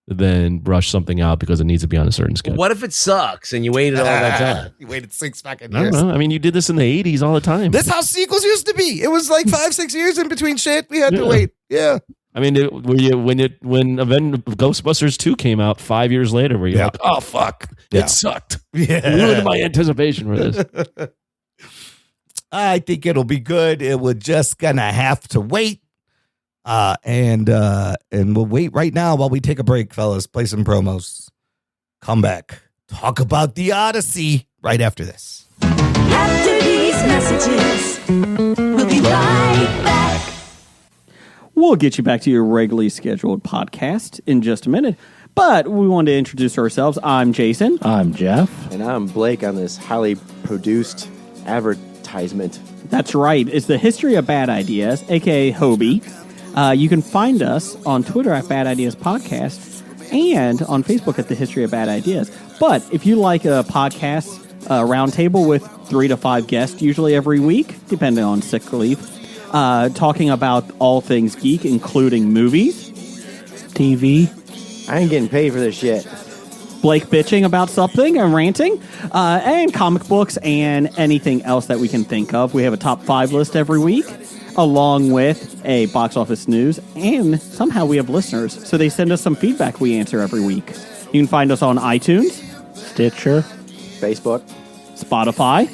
E: Than rush something out because it needs to be on a certain schedule.
B: What if it sucks and you waited all that time?
A: You waited 6 fucking
E: years. I don't know. I mean, you did this in the 80s all the time.
A: This is how sequels used to be. It was like 5-6 years in between shit. We had to wait. Yeah.
E: I mean, when Ghostbusters 2 came out 5 years later, where you're like, oh fuck, it sucked.
A: Yeah.
E: Ruined my anticipation for this.
A: I think it'll be good. It we're just gonna have to wait. And we'll wait right now while we take a break, fellas. Play some promos. Come back. Talk about the Odyssey right after this.
D: After these messages, we'll be right back.
H: We'll get you back to your regularly scheduled podcast in just a minute. But we wanted to introduce ourselves. I'm Jason.
I: I'm Jeff. And I'm Blake on this highly produced advertisement.
H: That's right. It's the History of Bad Ideas, a.k.a. Hobie. You can find us on Twitter at Bad Ideas Podcast and on Facebook at The History of Bad Ideas. But if you like a podcast roundtable with 3 to 5 guests, usually every week, depending on sick leave, talking about all things geek, including movies, TV.
I: I ain't getting paid for this shit.
H: Blake bitching about something and ranting, and comic books and anything else that we can think of. We have a top 5 list every week, along with a box office news, and somehow we have listeners, so they send us some feedback we answer every week. You can find us on iTunes,
I: Stitcher, Facebook,
H: Spotify,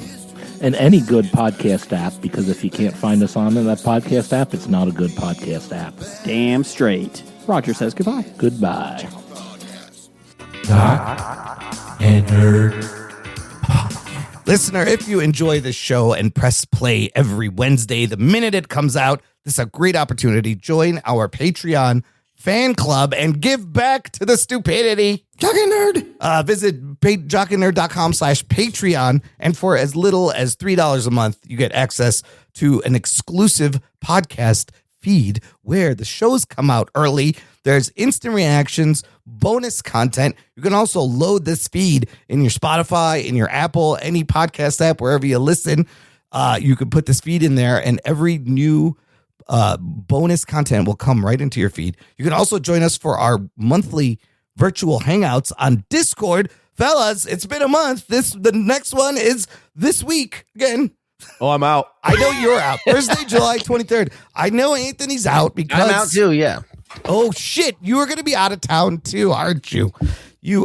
J: and any good podcast app, because if you can't find us on that podcast app, it's not a good podcast app.
H: Damn straight. Roger says goodbye.
J: Goodbye.
F: Jock and Nerd.
A: Listener, if you enjoy the show and press play every Wednesday, the minute it comes out, this is a great opportunity. Join our Patreon fan club and give back to the stupidity. Jock and Nerd. Visit jockandnerd.com/Patreon. And for as little as $3 a month, you get access to an exclusive podcast feed where the shows come out early. There's instant reactions, bonus content. You can also load this feed in your Spotify, in your Apple, any podcast app, wherever you listen. You can put this feed in there, and every new bonus content will come right into your feed. You can also join us for our monthly virtual hangouts on Discord. Fellas, it's been a month. The next one is this week. Again.
E: Oh, I'm out.
A: I know you're out. Thursday, July 23rd. I know Anthony's out because
B: I'm out too, yeah.
A: Oh, shit. You are going to be out of town too, aren't you?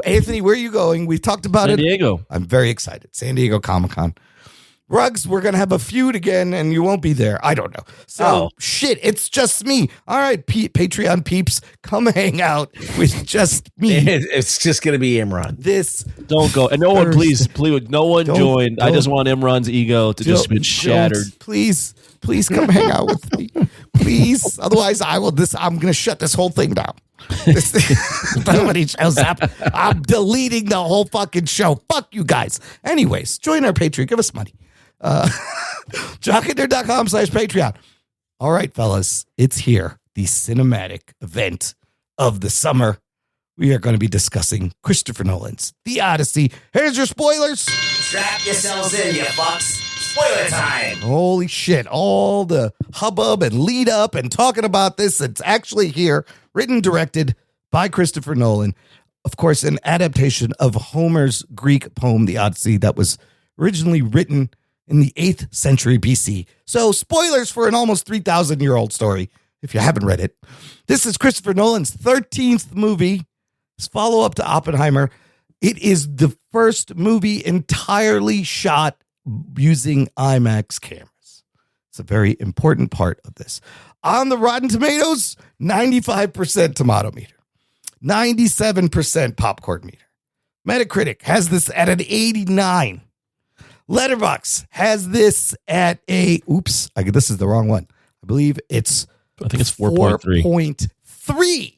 A: Anthony, where are you going? We've talked about
E: San Diego.
A: I'm very excited. San Diego Comic-Con. Rugs, we're going to have a feud again, and you won't be there. I don't know. So, shit, it's just me. All right, Patreon peeps, come hang out with just me.
B: It's just going to be Imran.
E: Don't go. And no one, please, no one join. I just want Imran's ego to just be shattered.
A: Please come hang out with me. Please. Otherwise, I'm going to shut this whole thing down. Somebody shows up. I'm deleting the whole fucking show. Fuck you guys. Anyways, join our Patreon. Give us money. jockandnerd.com/Patreon. All right, fellas, it's here. The cinematic event of the summer. We are going to be discussing Christopher Nolan's The Odyssey. Here's your spoilers.
D: Strap yourselves in, you fucks. Spoiler time.
A: Holy shit. All the hubbub and lead up and talking about this. It's actually here. Written, directed by Christopher Nolan. Of course, an adaptation of Homer's Greek poem, The Odyssey, that was originally written in the 8th century BC. So spoilers for an almost 3,000-year-old story, if you haven't read it. This is Christopher Nolan's 13th movie, his follow-up to Oppenheimer. It is the first movie entirely shot using IMAX cameras. It's a very important part of this. On the Rotten Tomatoes, 95% tomato meter, 97% popcorn meter. Metacritic has this at an 89. Letterboxd has this at a, this is the wrong one. I believe I think it's 4.3.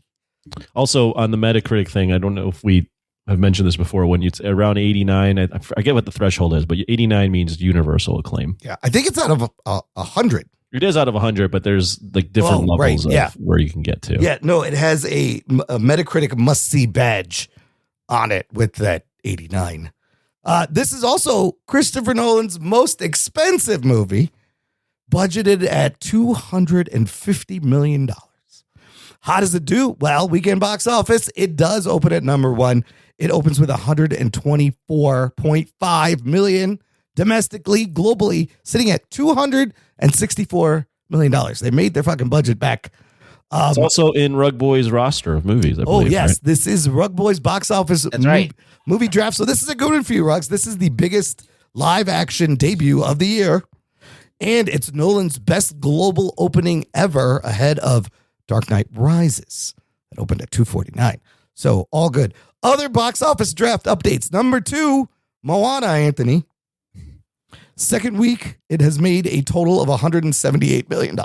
E: Also, on the Metacritic thing, I don't know if we have mentioned this before. When it's around 89, I forget what the threshold is, but 89 means universal acclaim.
A: Yeah, I think it's out of 100.
E: It is out of 100, but there's like different levels of where you can get to.
A: Yeah, no, it has a Metacritic must-see badge on it with that 89. This is also Christopher Nolan's most expensive movie, budgeted at $250 million. How does it do? Well, weekend box office, it does open at number one. It opens with $124.5 million domestically, globally, sitting at $264 million. They made their fucking budget back.
E: It's also in Rug Boy's roster of movies, I believe.
A: Yes.
E: Right?
A: This is Rug Boy's box office movie draft. So this is a good one for you, Rugs. This is the biggest live action debut of the year. And it's Nolan's best global opening ever, ahead of Dark Knight Rises. That opened at 249. So all good. Other box office draft updates. Number 2, Moana, Anthony. Second week, it has made a total of $178 million.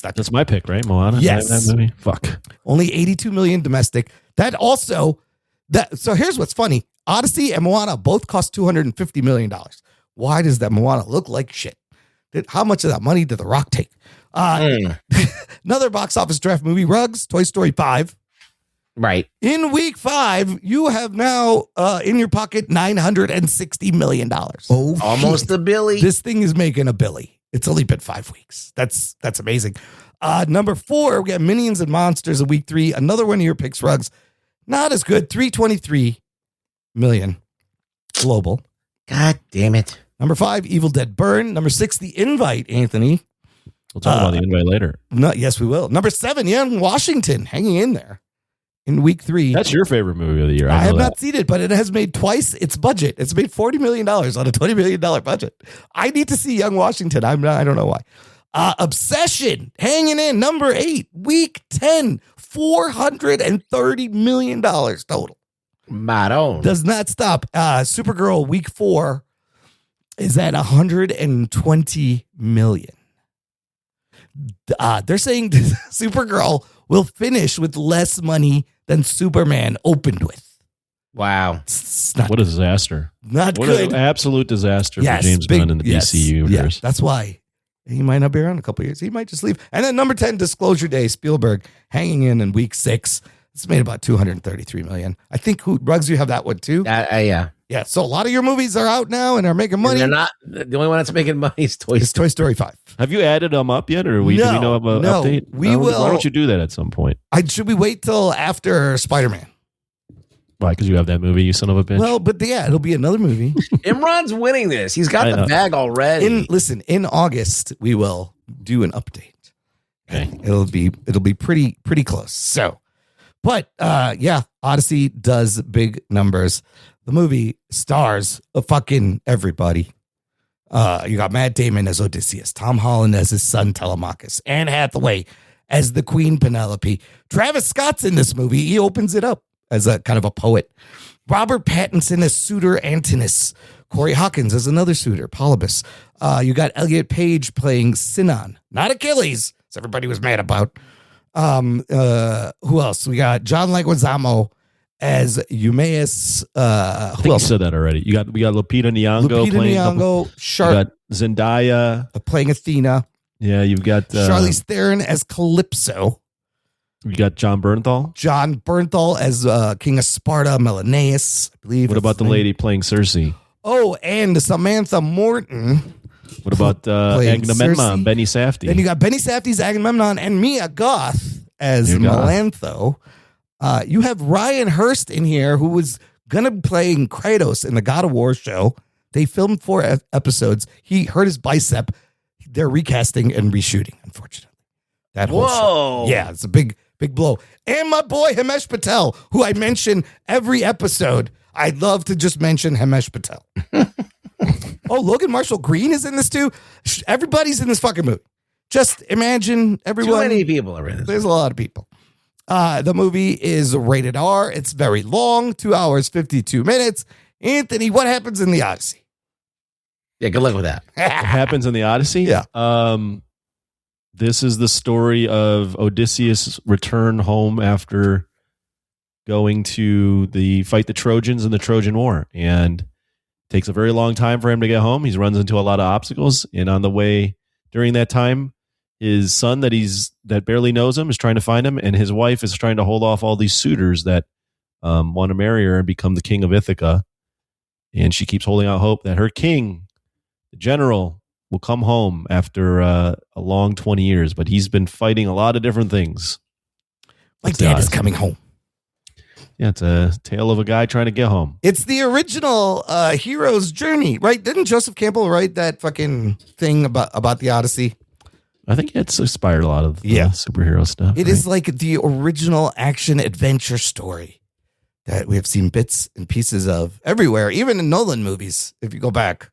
E: That's my pick, right? Moana?
A: Yes.
E: That movie? Fuck.
A: Only $82 million domestic. So here's what's funny. Odyssey and Moana both cost $250 million. Why does that Moana look like shit? How much of that money did The Rock take? Another box office draft movie, Rugs, Toy Story 5.
B: Right.
A: In week 5, you have now in your pocket $960 million.
B: Oh, almost a billy.
A: This thing is making a billy. It's only been 5 weeks. That's amazing. Number 4, we got Minions and Monsters in week 3. Another one of your picks, Rugs. Not as good. $323 million global.
B: God damn it.
A: Number 5, Evil Dead Burn. Number 6, The Invite, Anthony.
E: We'll talk about The Invite later.
A: Yes, we will. Number 7, Young Washington, hanging in there in week 3.
E: That's your favorite movie of the year.
A: I have not seen it, but it has made twice its budget. It's made $40 million on a $20 million budget. I need to see Young Washington. I don't know why. Obsession, hanging in, number 8, week 10, $430 million total.
B: Maron.
A: Does not stop. Supergirl, week 4, is at $120 million. They're saying Supergirl will finish with less money than Superman opened with.
B: Wow.
E: What a disaster.
A: Not
E: what
A: good.
E: An absolute disaster
A: Yes,
E: for James Gunn in the DC universe.
A: Yeah, that's why he might not be around in a couple of years. He might just leave. And then number 10, Disclosure Day, Spielberg, hanging in week 6. It's made about $233 million. I think, Ruggs, you have that one too?
B: Yeah.
A: Yeah, so a lot of your movies are out now and are making money.
B: And they're not. The only one that's making money is Toy
A: Story 5.
E: Have you added them up yet, or do we know of an update?
A: We will.
E: Why don't you do that at some point?
A: Should we wait till after Spider-Man?
E: Why? Because you have that movie, you son of a bitch.
A: Well, but it'll be another movie.
B: Imran's winning this. He's got the bag already.
A: In August, we will do an update.
E: Okay.
A: It'll be pretty close. So, but Odyssey does big numbers. The movie stars fucking everybody. You got Matt Damon as Odysseus, Tom Holland as his son Telemachus, Anne Hathaway as the Queen Penelope. Travis Scott's in this movie. He opens it up as a kind of a poet. Robert Pattinson as suitor Antinous. Corey Hawkins as another suitor, Polybus. You got Elliot Page playing Sinon, not Achilles, as everybody was mad about. Who else? We got John Leguizamo as Eumaeus.
E: I think you said that already. We got Lupita Nyong'o playing.
A: Sharp.
E: You got Zendaya
A: playing Athena.
E: Yeah, you've got
A: Charlize Theron as Calypso.
E: You got John
A: Bernthal as King of Sparta, Menelaus, I believe.
E: What about the lady playing Cersei?
A: Oh, and Samantha Morton.
E: What about Agamemnon, Benny Safdie?
A: Then you got Benny Safdie's Agamemnon and Mia Goth as Melantho. You have Ryan Hurst in here, who was going to be playing Kratos in the God of War show. They filmed 4 episodes. He hurt his bicep. They're recasting and reshooting, unfortunately. That whole show. Yeah, it's a big blow. And my boy Himesh Patel, who I mention every episode. I'd love to just mention Himesh Patel. Oh, Logan Marshall Green is in this too. Everybody's in this fucking movie. Just imagine everyone.
B: Too many people are in this.
A: There's a lot of people. The movie is rated R. It's very long, 2 hours, 52 minutes. Anthony, what happens in the Odyssey?
B: Yeah, good luck with that.
E: What happens in the Odyssey?
A: Yeah.
E: This is the story of Odysseus' return home after going to fight the Trojans in the Trojan War. And it takes a very long time for him to get home. He runs into a lot of obstacles. And on the way during that time, his son that barely knows him is trying to find him. And his wife is trying to hold off all these suitors that want to marry her and become the king of Ithaca. And she keeps holding out hope that her king, the general, will come home after a long 20 years, but he's been fighting a lot of different things.
A: My dad is coming home.
E: Yeah, it's a tale of a guy trying to get home.
A: It's the original hero's journey, right? Didn't Joseph Campbell write that fucking thing about the Odyssey?
E: I think it's inspired a lot of superhero stuff.
A: It is like the original action adventure story that we have seen bits and pieces of everywhere, even in Nolan movies, if you go back.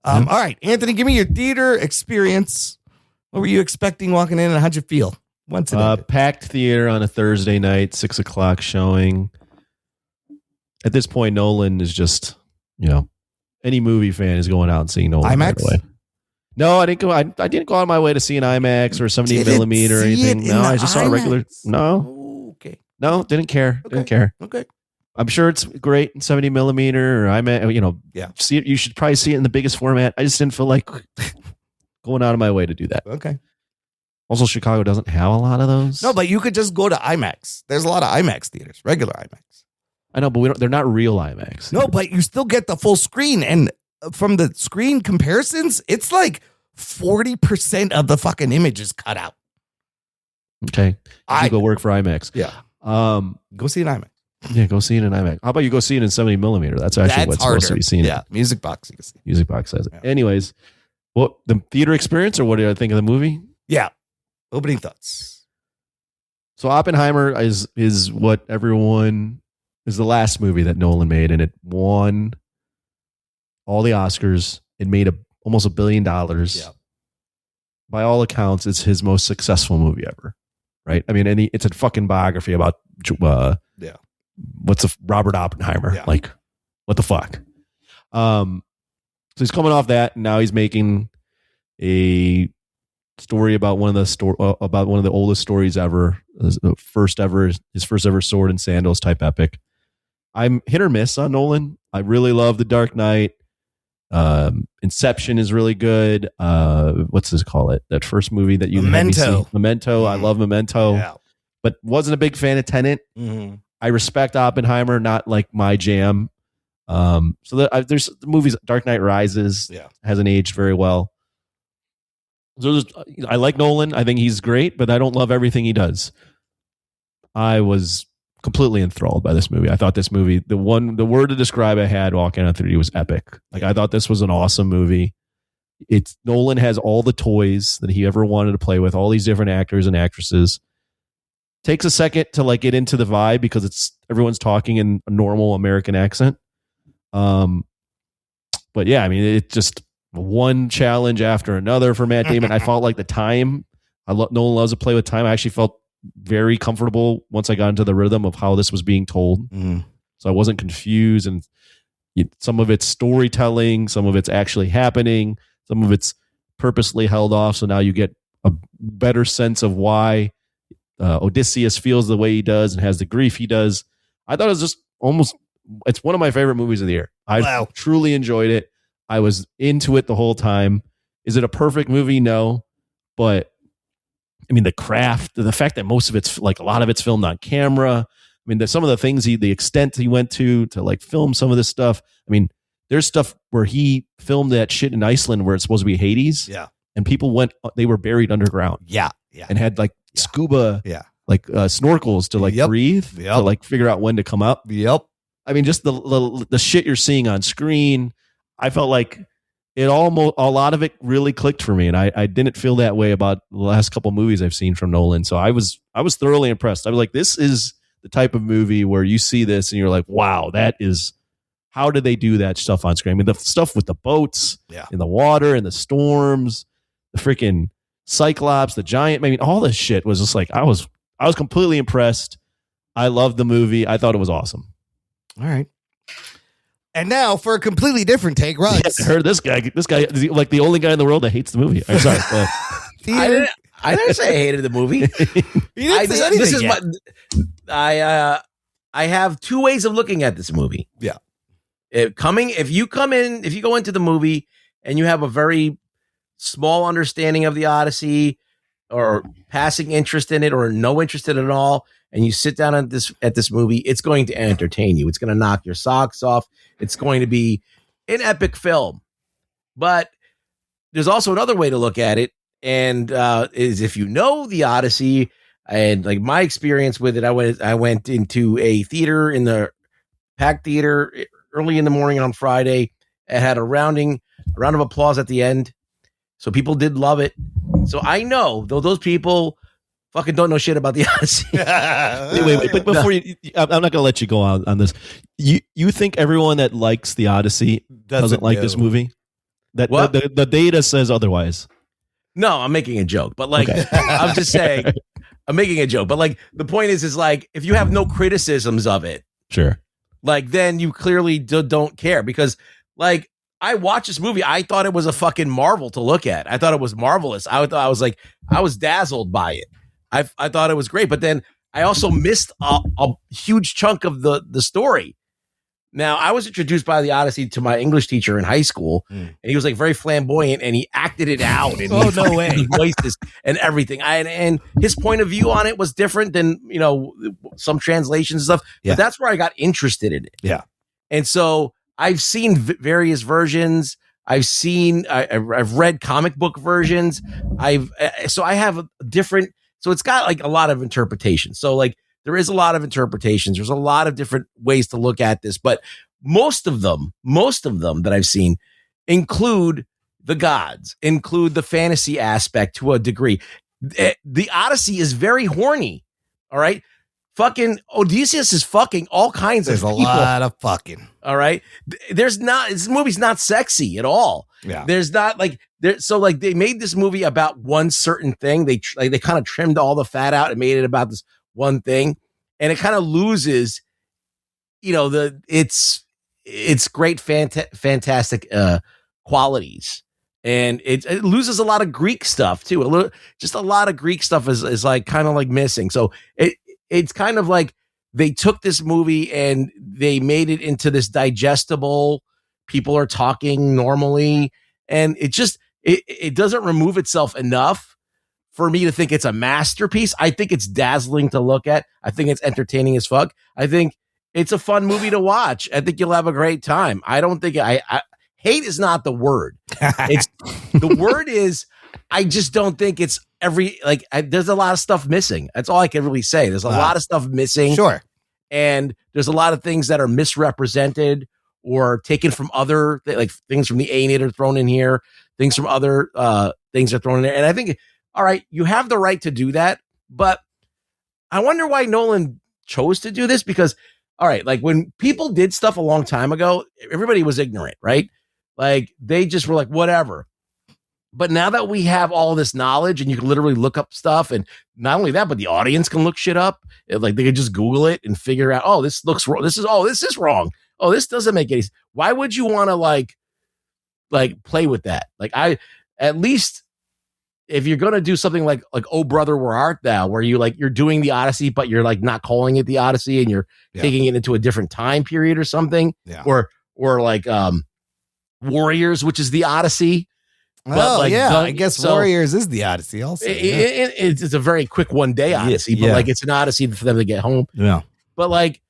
A: All right, Anthony, give me your theater experience. What were you expecting walking in, and how'd you feel? Once
E: packed theater on a Thursday night, 6:00 showing. At this point, Nolan is just, any movie fan is going out and seeing Nolan.
A: IMAX?
E: Right away. No, I didn't go. I didn't go on my way to see an IMAX or 70 millimeter or anything. No, I just saw a regular. No,
A: okay.
E: No, didn't care.
A: Okay.
E: Didn't care.
A: Okay.
E: I'm sure it's great in 70 millimeter or IMAX. See it. You should probably see it in the biggest format. I just didn't feel like going out of my way to do that.
A: Okay.
E: Also, Chicago doesn't have a lot of those.
A: No, but you could just go to IMAX. There's a lot of IMAX theaters, regular IMAX.
E: I know, but they're not real IMAX.
A: No, but you still get the full screen. And from the screen comparisons, it's like 40% of the fucking image is cut out.
E: Okay. You go work for IMAX.
A: Yeah. Go see an IMAX.
E: Yeah, go see it in IMAX. How about you go see it in 70 millimeter? That's actually what's supposed to be seen.
A: Yeah, Music Box. You can see.
E: Music Box says it. Yeah. Anyways, what the theater experience, or what did I think of the movie?
A: Yeah. Opening thoughts.
E: So Oppenheimer is what everyone is the last movie that Nolan made, and it won all the Oscars. It made almost $1 billion.
A: Yeah.
E: By all accounts, it's his most successful movie ever. Right? I mean, it's a fucking biography about what's Robert Oppenheimer.
A: Yeah.
E: Like, what the fuck? So he's coming off that, and now he's making a story about one of the oldest stories ever. His first ever sword and sandals type epic. I'm hit or miss on Nolan. I really love The Dark Knight. Inception is really good. What's this call it? That first movie that you
A: Memento.
E: Memento. I love Memento,
A: Yeah.
E: but wasn't a big fan of Tenet.
A: Mm-hmm.
E: I respect Oppenheimer, not like my jam. So there's the movies. Dark Knight Rises hasn't aged very well. So I like Nolan. I think he's great, but I don't love everything he does. I was completely enthralled by this movie. I thought this movie, the word to describe I had walking out 3D was epic. Like I thought this was an awesome movie. Nolan has all the toys that he ever wanted to play with, all these different actors and actresses. Takes a second to like get into the vibe because everyone's talking in a normal American accent. But yeah, I mean, it's just one challenge after another for Matt Damon. I felt like the time, Nolan loves to play with time. I actually felt very comfortable once I got into the rhythm of how this was being told. So I wasn't confused, and some of it's storytelling, some of it's actually happening, some of it's purposely held off. So now you get a better sense of why Odysseus feels the way he does and has the grief he does. I thought it was just it's one of my favorite movies of the year. I truly enjoyed it. I was into it the whole time. Is it a perfect movie? No. But I mean, the craft, the fact that most of it's like a lot of it's filmed on camera. I mean, some of the things the extent he went to like film some of this stuff. I mean, there's stuff where he filmed that shit in Iceland where it's supposed to be Hades.
A: Yeah.
E: And people they were buried underground.
A: Yeah. Yeah.
E: And had like scuba, like snorkels to like breathe, to like figure out when to come up.
A: Yep.
E: I mean, just the shit you're seeing on screen. I felt like a lot of it really clicked for me, and I didn't feel that way about the last couple movies I've seen from Nolan. So I was thoroughly impressed. I was like, this is the type of movie where you see this and you're like, wow, how did they do that stuff on screen? I mean, the stuff with the boats in the water and the storms, the freaking Cyclops, the giant. I mean, all this shit was just like I was completely impressed. I loved the movie. I thought it was awesome.
A: All right. And now for a completely different take, Rugs.
E: I heard this guy is like the only guy in the world that hates the movie. I'm sorry.
B: I didn't say I hated the movie. I have two ways of looking at this movie.
A: Yeah.
B: If you go into the movie and you have a very small understanding of the Odyssey or passing interest in it or no interest in it at all, and you sit down at this movie, it's going to entertain you. It's going to knock your socks off. It's going to be an epic film. But there's also another way to look at it, and is if you know the Odyssey, and like my experience with it, I went into a theater in the packed theater early in the morning on Friday. It had a round of applause at the end, so people did love it. So I know though those people fucking don't know shit about the Odyssey.
E: wait, but before I'm not going to let you go on this. You think everyone that likes the Odyssey doesn't like this movie? That what? The data says otherwise.
B: No, I'm making a joke, but like okay. I'm just saying, I'm making a joke. But like the point is like if you have no criticisms of it,
E: sure,
B: like then you clearly don't care because like. I watched this movie. I thought it was a fucking marvel to look at. I thought it was marvelous. I was dazzled by it. I thought it was great, but then I also missed a huge chunk of the story. Now, I was introduced by the Odyssey to my English teacher in high school, and he was like very flamboyant, and he acted it out. And
A: no way,
B: voices and everything. And his point of view on it was different than some translations and stuff. Yeah. But that's where I got interested in it.
A: Yeah,
B: and so. I've seen various versions. I've read comic book versions. So I have so it's got like a lot of interpretations. So like there is a lot of interpretations. There's a lot of different ways to look at this, but most of them that I've seen include the gods, include the fantasy aspect to a degree. The Odyssey is very horny. All right. Fucking Odysseus is fucking all kinds of people.
A: There's a lot of fucking.
B: All right. This movie's not sexy at all.
A: Yeah.
B: There's not like so like they made this movie about one certain thing. They kind of trimmed all the fat out and made it about this one thing. And it kind of loses, it's great, fantastic qualities. and it loses a lot of Greek stuff too. Just a lot of Greek stuff is like kind of like missing. So it's kind of like they took this movie and they made it into this digestible. People are talking normally, and it doesn't remove itself enough for me to think it's a masterpiece. I think it's dazzling to look at. I think it's entertaining as fuck. I think it's a fun movie to watch. I think you'll have a great time. I don't think hate is not the word. It's the word is, I just don't think it's there's a lot of stuff missing. That's all I can really say. There's a lot of stuff missing.
A: Sure.
B: And there's a lot of things that are misrepresented or taken from other, like things from the Aeneid are thrown in here, things from other things are thrown in there. And I think, all right, you have the right to do that, but I wonder why Nolan chose to do this, because, all right, like when people did stuff a long time ago, everybody was ignorant, right? Like they just were like, whatever. But now that we have all this knowledge and you can literally look up stuff, and not only that, but the audience can look shit up. Like they could just Google it and figure out, oh, this looks wrong. This is wrong. Oh, this doesn't make any sense. Why would you want to like play with that? Like at least if you're going to do something like, Oh Brother, Where Art Thou, where you're doing the Odyssey, but you're like not calling it the Odyssey and you're taking it into a different time period or something, or like Warriors, which is the Odyssey.
A: But I guess Warriors is the Odyssey also.
B: It's a very quick one-day Odyssey, but like it's an Odyssey for them to get home.
A: Yeah.
B: But like,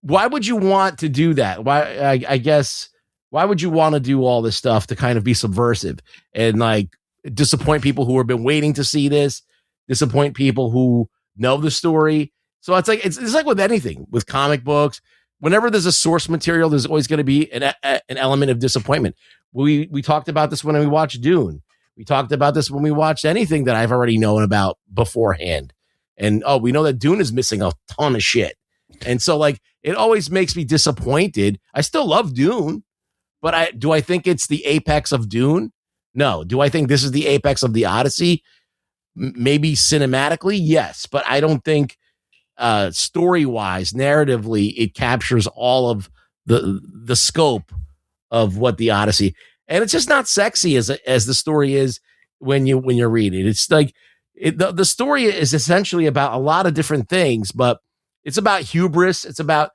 B: why would you want to do that? Why, I guess, why would you want to do all this stuff to kind of be subversive and like disappoint people who have been waiting to see this, disappoint people who know the story? So it's like, it's like with anything, with comic books, whenever there's a source material, there's always going to be an element of disappointment. We talked about this when we watched Dune. We talked about this when we watched anything that I've already known about beforehand. And, we know that Dune is missing a ton of shit. And so like, it always makes me disappointed. I still love Dune, but do I think it's the apex of Dune? No. Do I think this is the apex of the Odyssey? Maybe cinematically, yes, but I don't think story-wise, narratively, it captures all of the scope of what the Odyssey, and it's just not sexy as the story is when you're reading. It's like the story is essentially about a lot of different things, but it's about hubris. It's about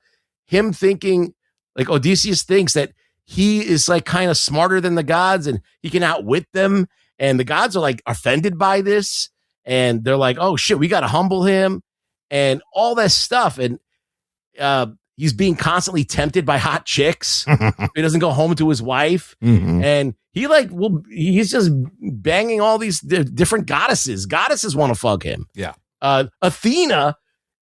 B: him thinking, like Odysseus thinks that he is like kind of smarter than the gods and he can outwit them, and the gods are like offended by this, and they're like, oh shit, we got to humble him and all that stuff, and he's being constantly tempted by hot chicks. He doesn't go home to his wife. Mm-hmm. And he's just banging all these different goddesses. Goddesses want to fuck him.
A: Yeah.
B: Athena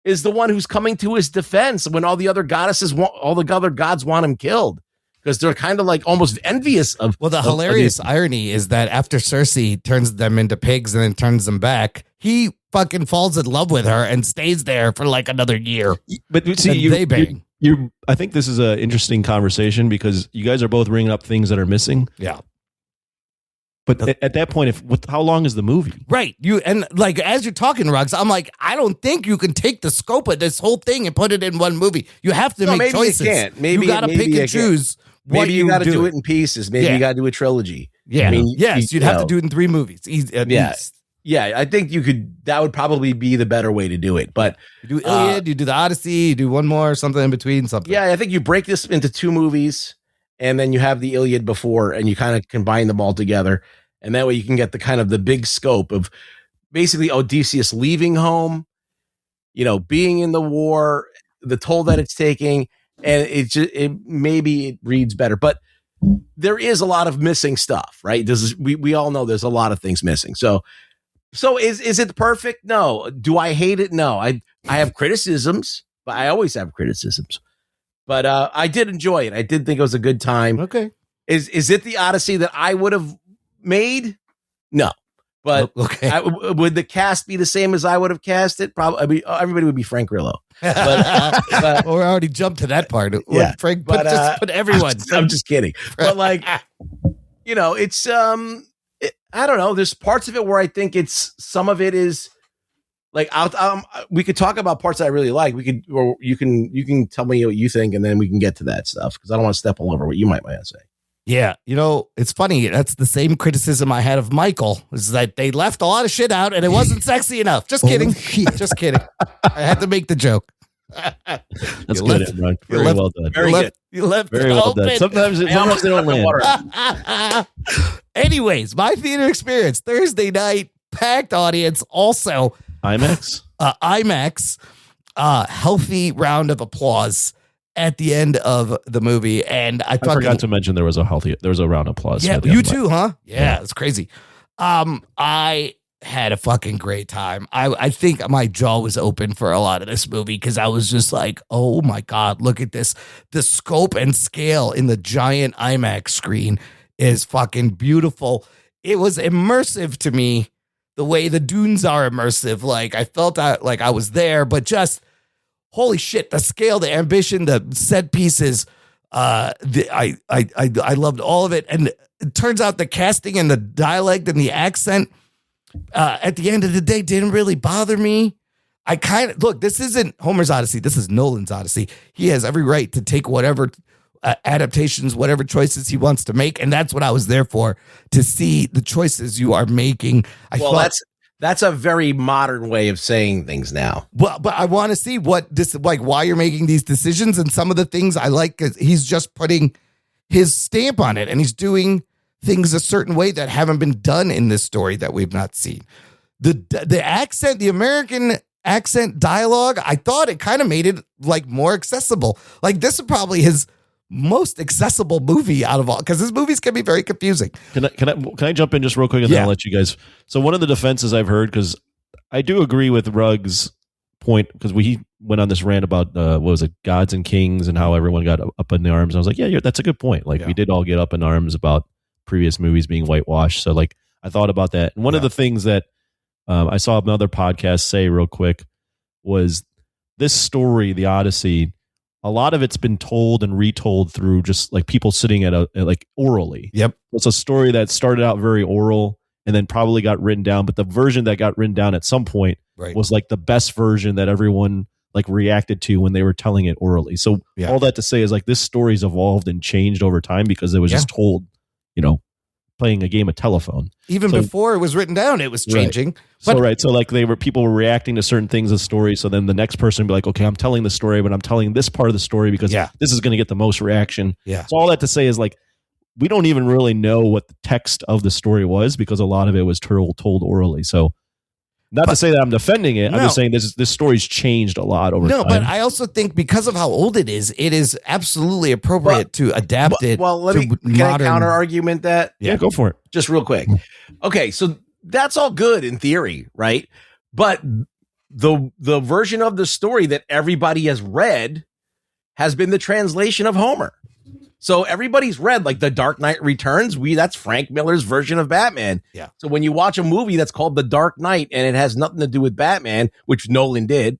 B: is the one who's coming to his defense when all the other goddesses all the other gods want him killed, because they're kind of like almost envious of.
A: Well, the hilarious irony is that after Cersei turns them into pigs and then turns them back, he fucking falls in love with her and stays there for like another year.
E: But see, they bang. I think this is an interesting conversation because you guys are both bringing up things that are missing.
A: Yeah.
E: But at that point, how long is the movie?
A: Right. And like as you're talking, Ruggs, I'm like, I don't think you can take the scope of this whole thing and put it in one movie. You have to make choices.
B: You can't. Maybe
A: you got to pick and choose.
B: Maybe you got to do it in pieces. Maybe you got to do a trilogy.
A: Yeah. I mean, you'd have to do it in 3 movies. At least.
B: Yeah, I think that would probably be the better way to do it. But
A: you do Iliad, you do the Odyssey, you do one more, something in between, something.
B: Yeah, I think you break this into 2 movies, and then you have the Iliad before, and you kind of combine them all together. And that way you can get the kind of the big scope of basically Odysseus leaving home, being in the war, the toll that it's taking, and maybe it reads better. But there is a lot of missing stuff, right? We all know there's a lot of things missing. So is it perfect? No. Do I hate it? No. I have criticisms, but I always have criticisms. But I did enjoy it. I did think it was a good time.
A: Okay.
B: Is it the Odyssey that I would have made? No. But
A: okay.
B: Would the cast be the same as I would have cast it? Probably. I mean, everybody would be Frank Grillo. But
A: well, we already jumped to that part.
B: Yeah.
A: Frank, put everyone.
B: I'm just kidding. But like, it's I don't know. There's parts of it where I think some of it is like we could talk about parts that I really like. You can tell me what you think, and then we can get to that stuff because I don't want to step all over what you might want to say.
A: Yeah, it's funny. That's the same criticism I had of Michael, is that they left a lot of shit out and it wasn't sexy enough. Just kidding. Just kidding. I had to make the joke.
E: That's good, Imran. Very well done.
B: Very good.
A: You left
E: Very
A: it
E: well
A: open.
E: done. Sometimes they don't land.
A: Anyways, my theater experience, Thursday night, packed audience, also
E: IMAX?
A: IMAX, healthy round of applause at the end of the movie. And I
E: forgot to mention there was a round of applause.
A: Yeah, you too, huh? Yeah, it's crazy. I had a fucking great time. I think my jaw was open for a lot of this movie because I was just like, oh my God, look at this. The scope and scale in the giant IMAX screen is fucking beautiful. It was immersive to me the way the dunes are immersive. Like I felt like I was there, but just holy shit, the scale, the ambition, the set pieces. I loved all of it. And it turns out the casting and the dialect and the accent at the end of the day didn't really bother me. Look, this isn't Homer's Odyssey. This is Nolan's Odyssey. He has every right to take whatever adaptations, whatever choices he wants to make. And that's what I was there for, to see the choices you are making.
B: That's a very modern way of saying things now.
A: Well, but I want to see why you're making these decisions, and some of the things I like, because he's just putting his stamp on it, and he's doing things a certain way that haven't been done in this story that we've not seen. The accent, the American accent dialogue, I thought it kind of made it like more accessible. Like this is probably his most accessible movie out of all, because his movies can be very confusing.
E: Can I jump in just real quick and then I'll let you guys. So one of the defenses I've heard, because I do agree with Rugg's point, because we went on this rant about what was it, Gods and Kings, and how everyone got up in arms. And I was like, yeah, that's a good point. Like we did all get up in arms about previous movies being whitewashed. So like I thought about that. And one of the things that I saw another podcast say real quick was this story, the Odyssey, a lot of it's been told and retold through just like people sitting at like orally.
A: Yep.
E: It's a story that started out very oral and then probably got written down. But the version that got written down at some point was like the best version that everyone like reacted to when they were telling it orally. So all that to say is like this story's evolved and changed over time because it was just told, playing a game of telephone.
A: Even before it was written down, it was changing.
E: Right. So like people were reacting to certain things of story. So then the next person would be like, okay, I'm telling the story, but I'm telling this part of the story because this is going to get the most reaction.
A: Yeah.
E: So all that to say is like, we don't even really know what the text of the story was because a lot of it was told orally. So not to say that I'm defending it. I'm just saying this story's changed a lot over time.
A: No, but I also think because of how old it is absolutely appropriate to adapt it.
B: Well,
A: can
B: I counter argument that?
E: Yeah, go for it.
B: Just real quick. Okay, so that's all good in theory, right? But the version of the story that everybody has read has been the translation of Homer. So everybody's read like The Dark Knight Returns. That's Frank Miller's version of Batman.
A: Yeah.
B: So when you watch a movie that's called The Dark Knight and it has nothing to do with Batman, which Nolan did,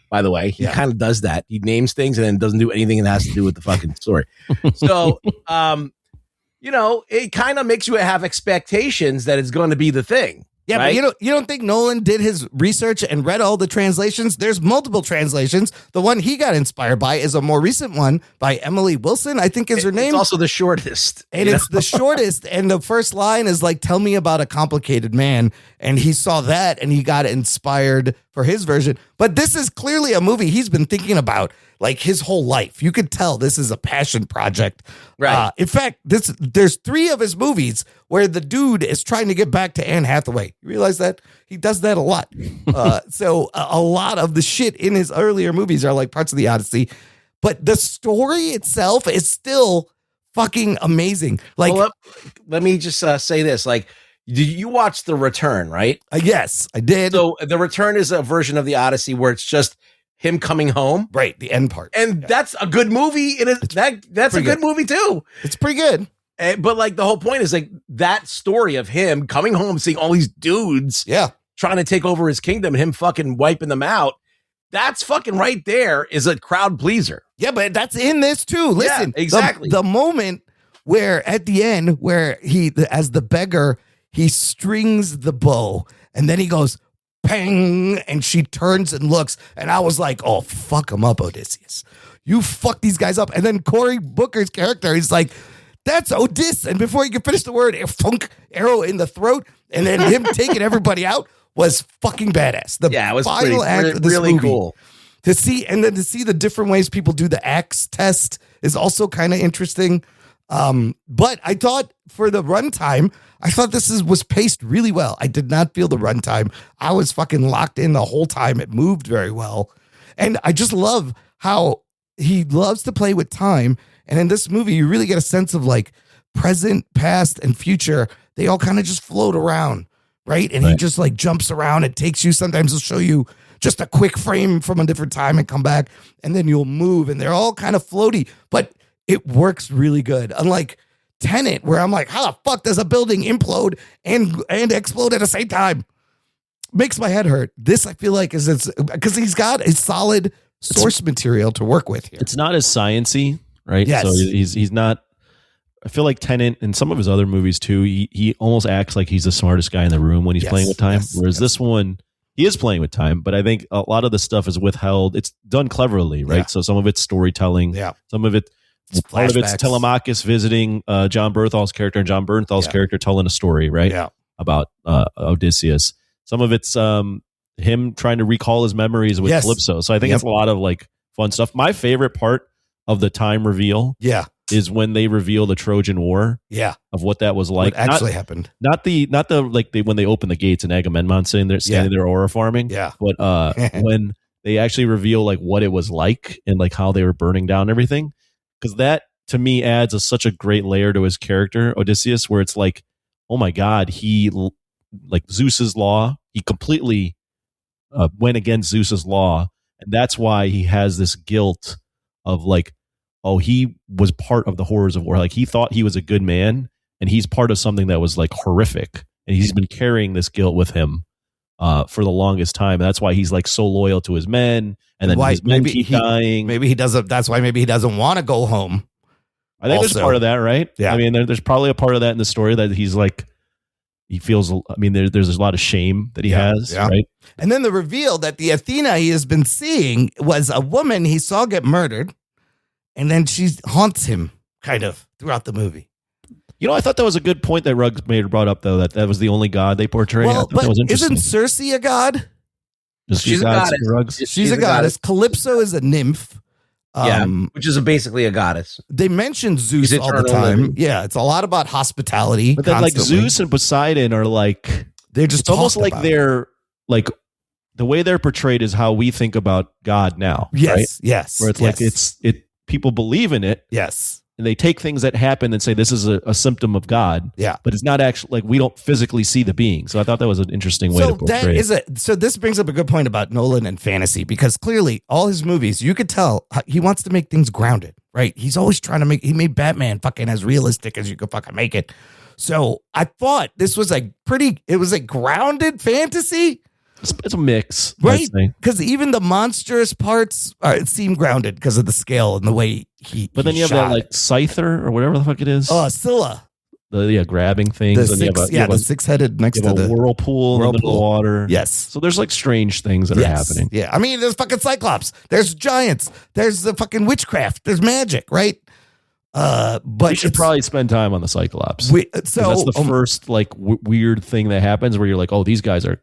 B: by the way, he kind of does that. He names things and then doesn't do anything that has to do with the fucking story. So, it kind of makes you have expectations that it's going to be the thing.
A: Yeah,
B: right?
A: But you don't think Nolan did his research and read all the translations? There's multiple translations. The one he got inspired by is a more recent one by Emily Wilson, I think is her name.
B: It's also the shortest.
A: And it's the shortest. And the first line is like, tell me about a complicated man. And he saw that and he got inspired for his version. But this is clearly a movie he's been thinking about like his whole life. You could tell this is a passion project.
B: Right.
A: In fact, there's 3 of his movies where the dude is trying to get back to Anne Hathaway. You realize that? He does that a lot. So a lot of the shit in his earlier movies are like parts of the Odyssey. But the story itself is still fucking amazing. Like,
B: well, let me just say this. Like, did you watch The Return, right?
A: Yes, I did.
B: So The Return is a version of the Odyssey where it's just him coming home.
A: Right, the end part.
B: And that's a good movie. That's a good movie too.
A: It's pretty good.
B: But like the whole point is like that story of him coming home, seeing all these dudes trying to take over his kingdom and him fucking wiping them out. That's fucking right there is a crowd pleaser.
A: Yeah, but that's in this too. Listen,
B: exactly.
A: The moment where at the end where he, as the beggar, he strings the bow and then he goes, pang, and she turns and looks, and I was like, oh, fuck him up, Odysseus. You fuck these guys up. And then Cory Booker's character is like, that's Odysseus. And before you can finish the word, funk, arrow in the throat, and then him taking everybody out was fucking badass.
B: It was really cool.
A: To see the different ways people do the axe test is also kind of interesting. But I thought for the runtime, I thought this was paced really well. I did not feel the runtime. I was fucking locked in the whole time. It moved very well. And I just love how he loves to play with time. And in this movie, you really get a sense of like present, past, and future. They all kind of just float around, right? And he just like jumps around. It takes you, sometimes he'll show you just a quick frame from a different time and come back, and then you'll move. And they're all kind of floaty, but it works really good. Unlike Tenet, where I'm like, how the fuck does a building implode and explode at the same time? Makes my head hurt. This, I feel like, is because he's got a solid source material to work with here.
E: It's not as science-y, right?
A: Yes.
E: So he's not. I feel like Tenet and some of his other movies too, he almost acts like he's the smartest guy in the room when he's playing with time. Whereas this one, he is playing with time, but I think a lot of the stuff is withheld. It's done cleverly, right?
A: Yeah.
E: So some of it's storytelling.
A: Yeah.
E: Some of it, part of it's Telemachus visiting John Bernthal's character and John Bernthal's character telling a story, right?
A: Yeah.
E: About Odysseus. Some of it's him trying to recall his memories with Calypso. So I think it's a lot of like fun stuff. My favorite part of the time reveal is when they reveal the Trojan War of what that was like.
A: What actually happened.
E: Not the when they open the gates and Agamemnon standing there aura farming.
A: Yeah.
E: But when they actually reveal like what it was like and like how they were burning down everything. Because that to me adds such a great layer to his character, Odysseus, where it's like, oh my God, he like Zeus's law, he completely went against Zeus's law. And that's why he has this guilt of like, oh, he was part of the horrors of war. Like he thought he was a good man and he's part of something that was like horrific. And he's been carrying this guilt with him for the longest time. And that's why he's like so loyal to his men. And then his men keep dying.
A: Maybe he doesn't. That's why maybe he doesn't want to go home.
E: I think there's part of that, right?
A: Yeah.
E: I mean, there's probably a part of that in the story that he's like, he feels, I mean, there's a lot of shame that he has, right?
A: And then the reveal that the Athena he has been seeing was a woman he saw get murdered. And then she haunts him kind of throughout the movie.
E: You know, I thought that was a good point that Ruggs brought up, though, that was the only god they portray.
A: Well, but
E: that was interesting.
A: Isn't Circe a god?
E: She's a goddess.
A: She's a goddess. Calypso is a nymph.
B: Which is basically a goddess.
A: They mention Zeus all the time. Yeah, it's a lot about hospitality.
E: But then, like Zeus and Poseidon are like
A: they're just
E: almost like they're like the way they're portrayed is how we think about God now.
A: Yes,
E: right?
A: yes.
E: Where it's like it people believe in it.
A: Yes.
E: And they take things that happen and say this is a symptom of God.
A: Yeah.
E: But it's not actually like we don't physically see the being. So I thought that was an interesting way to portray it.
A: So this brings up a good point about Nolan and fantasy, because clearly all his movies, you could tell he wants to make things grounded, right? He's always trying to he made Batman fucking as realistic as you could fucking make it. So I thought this was it was a grounded fantasy.
E: It's a mix,
A: right? Because even the monstrous parts seem grounded because of the scale and the way he.
E: But then you have that like Scyther or whatever the fuck it is.
A: Oh, Scylla.
E: The grabbing things.
A: The six-headed next to the
E: whirlpool in the middle of the water.
A: Yes.
E: So there's like strange things that are happening.
A: Yeah, I mean, there's fucking Cyclops. There's giants. There's the fucking witchcraft. There's magic, right? But
E: we should probably spend time on the Cyclops.
A: So
E: that's the first like weird thing that happens where you're like, oh, these guys are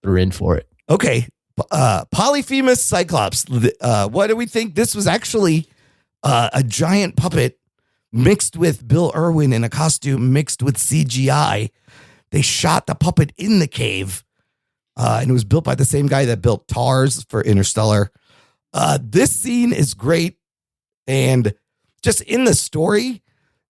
E: they're in for it.
A: Okay. Polyphemus Cyclops. What do we think? This was actually a giant puppet mixed with Bill Irwin in a costume mixed with CGI. They shot the puppet in the cave. And it was built by the same guy that built TARS for Interstellar. This scene is great. And just in the story,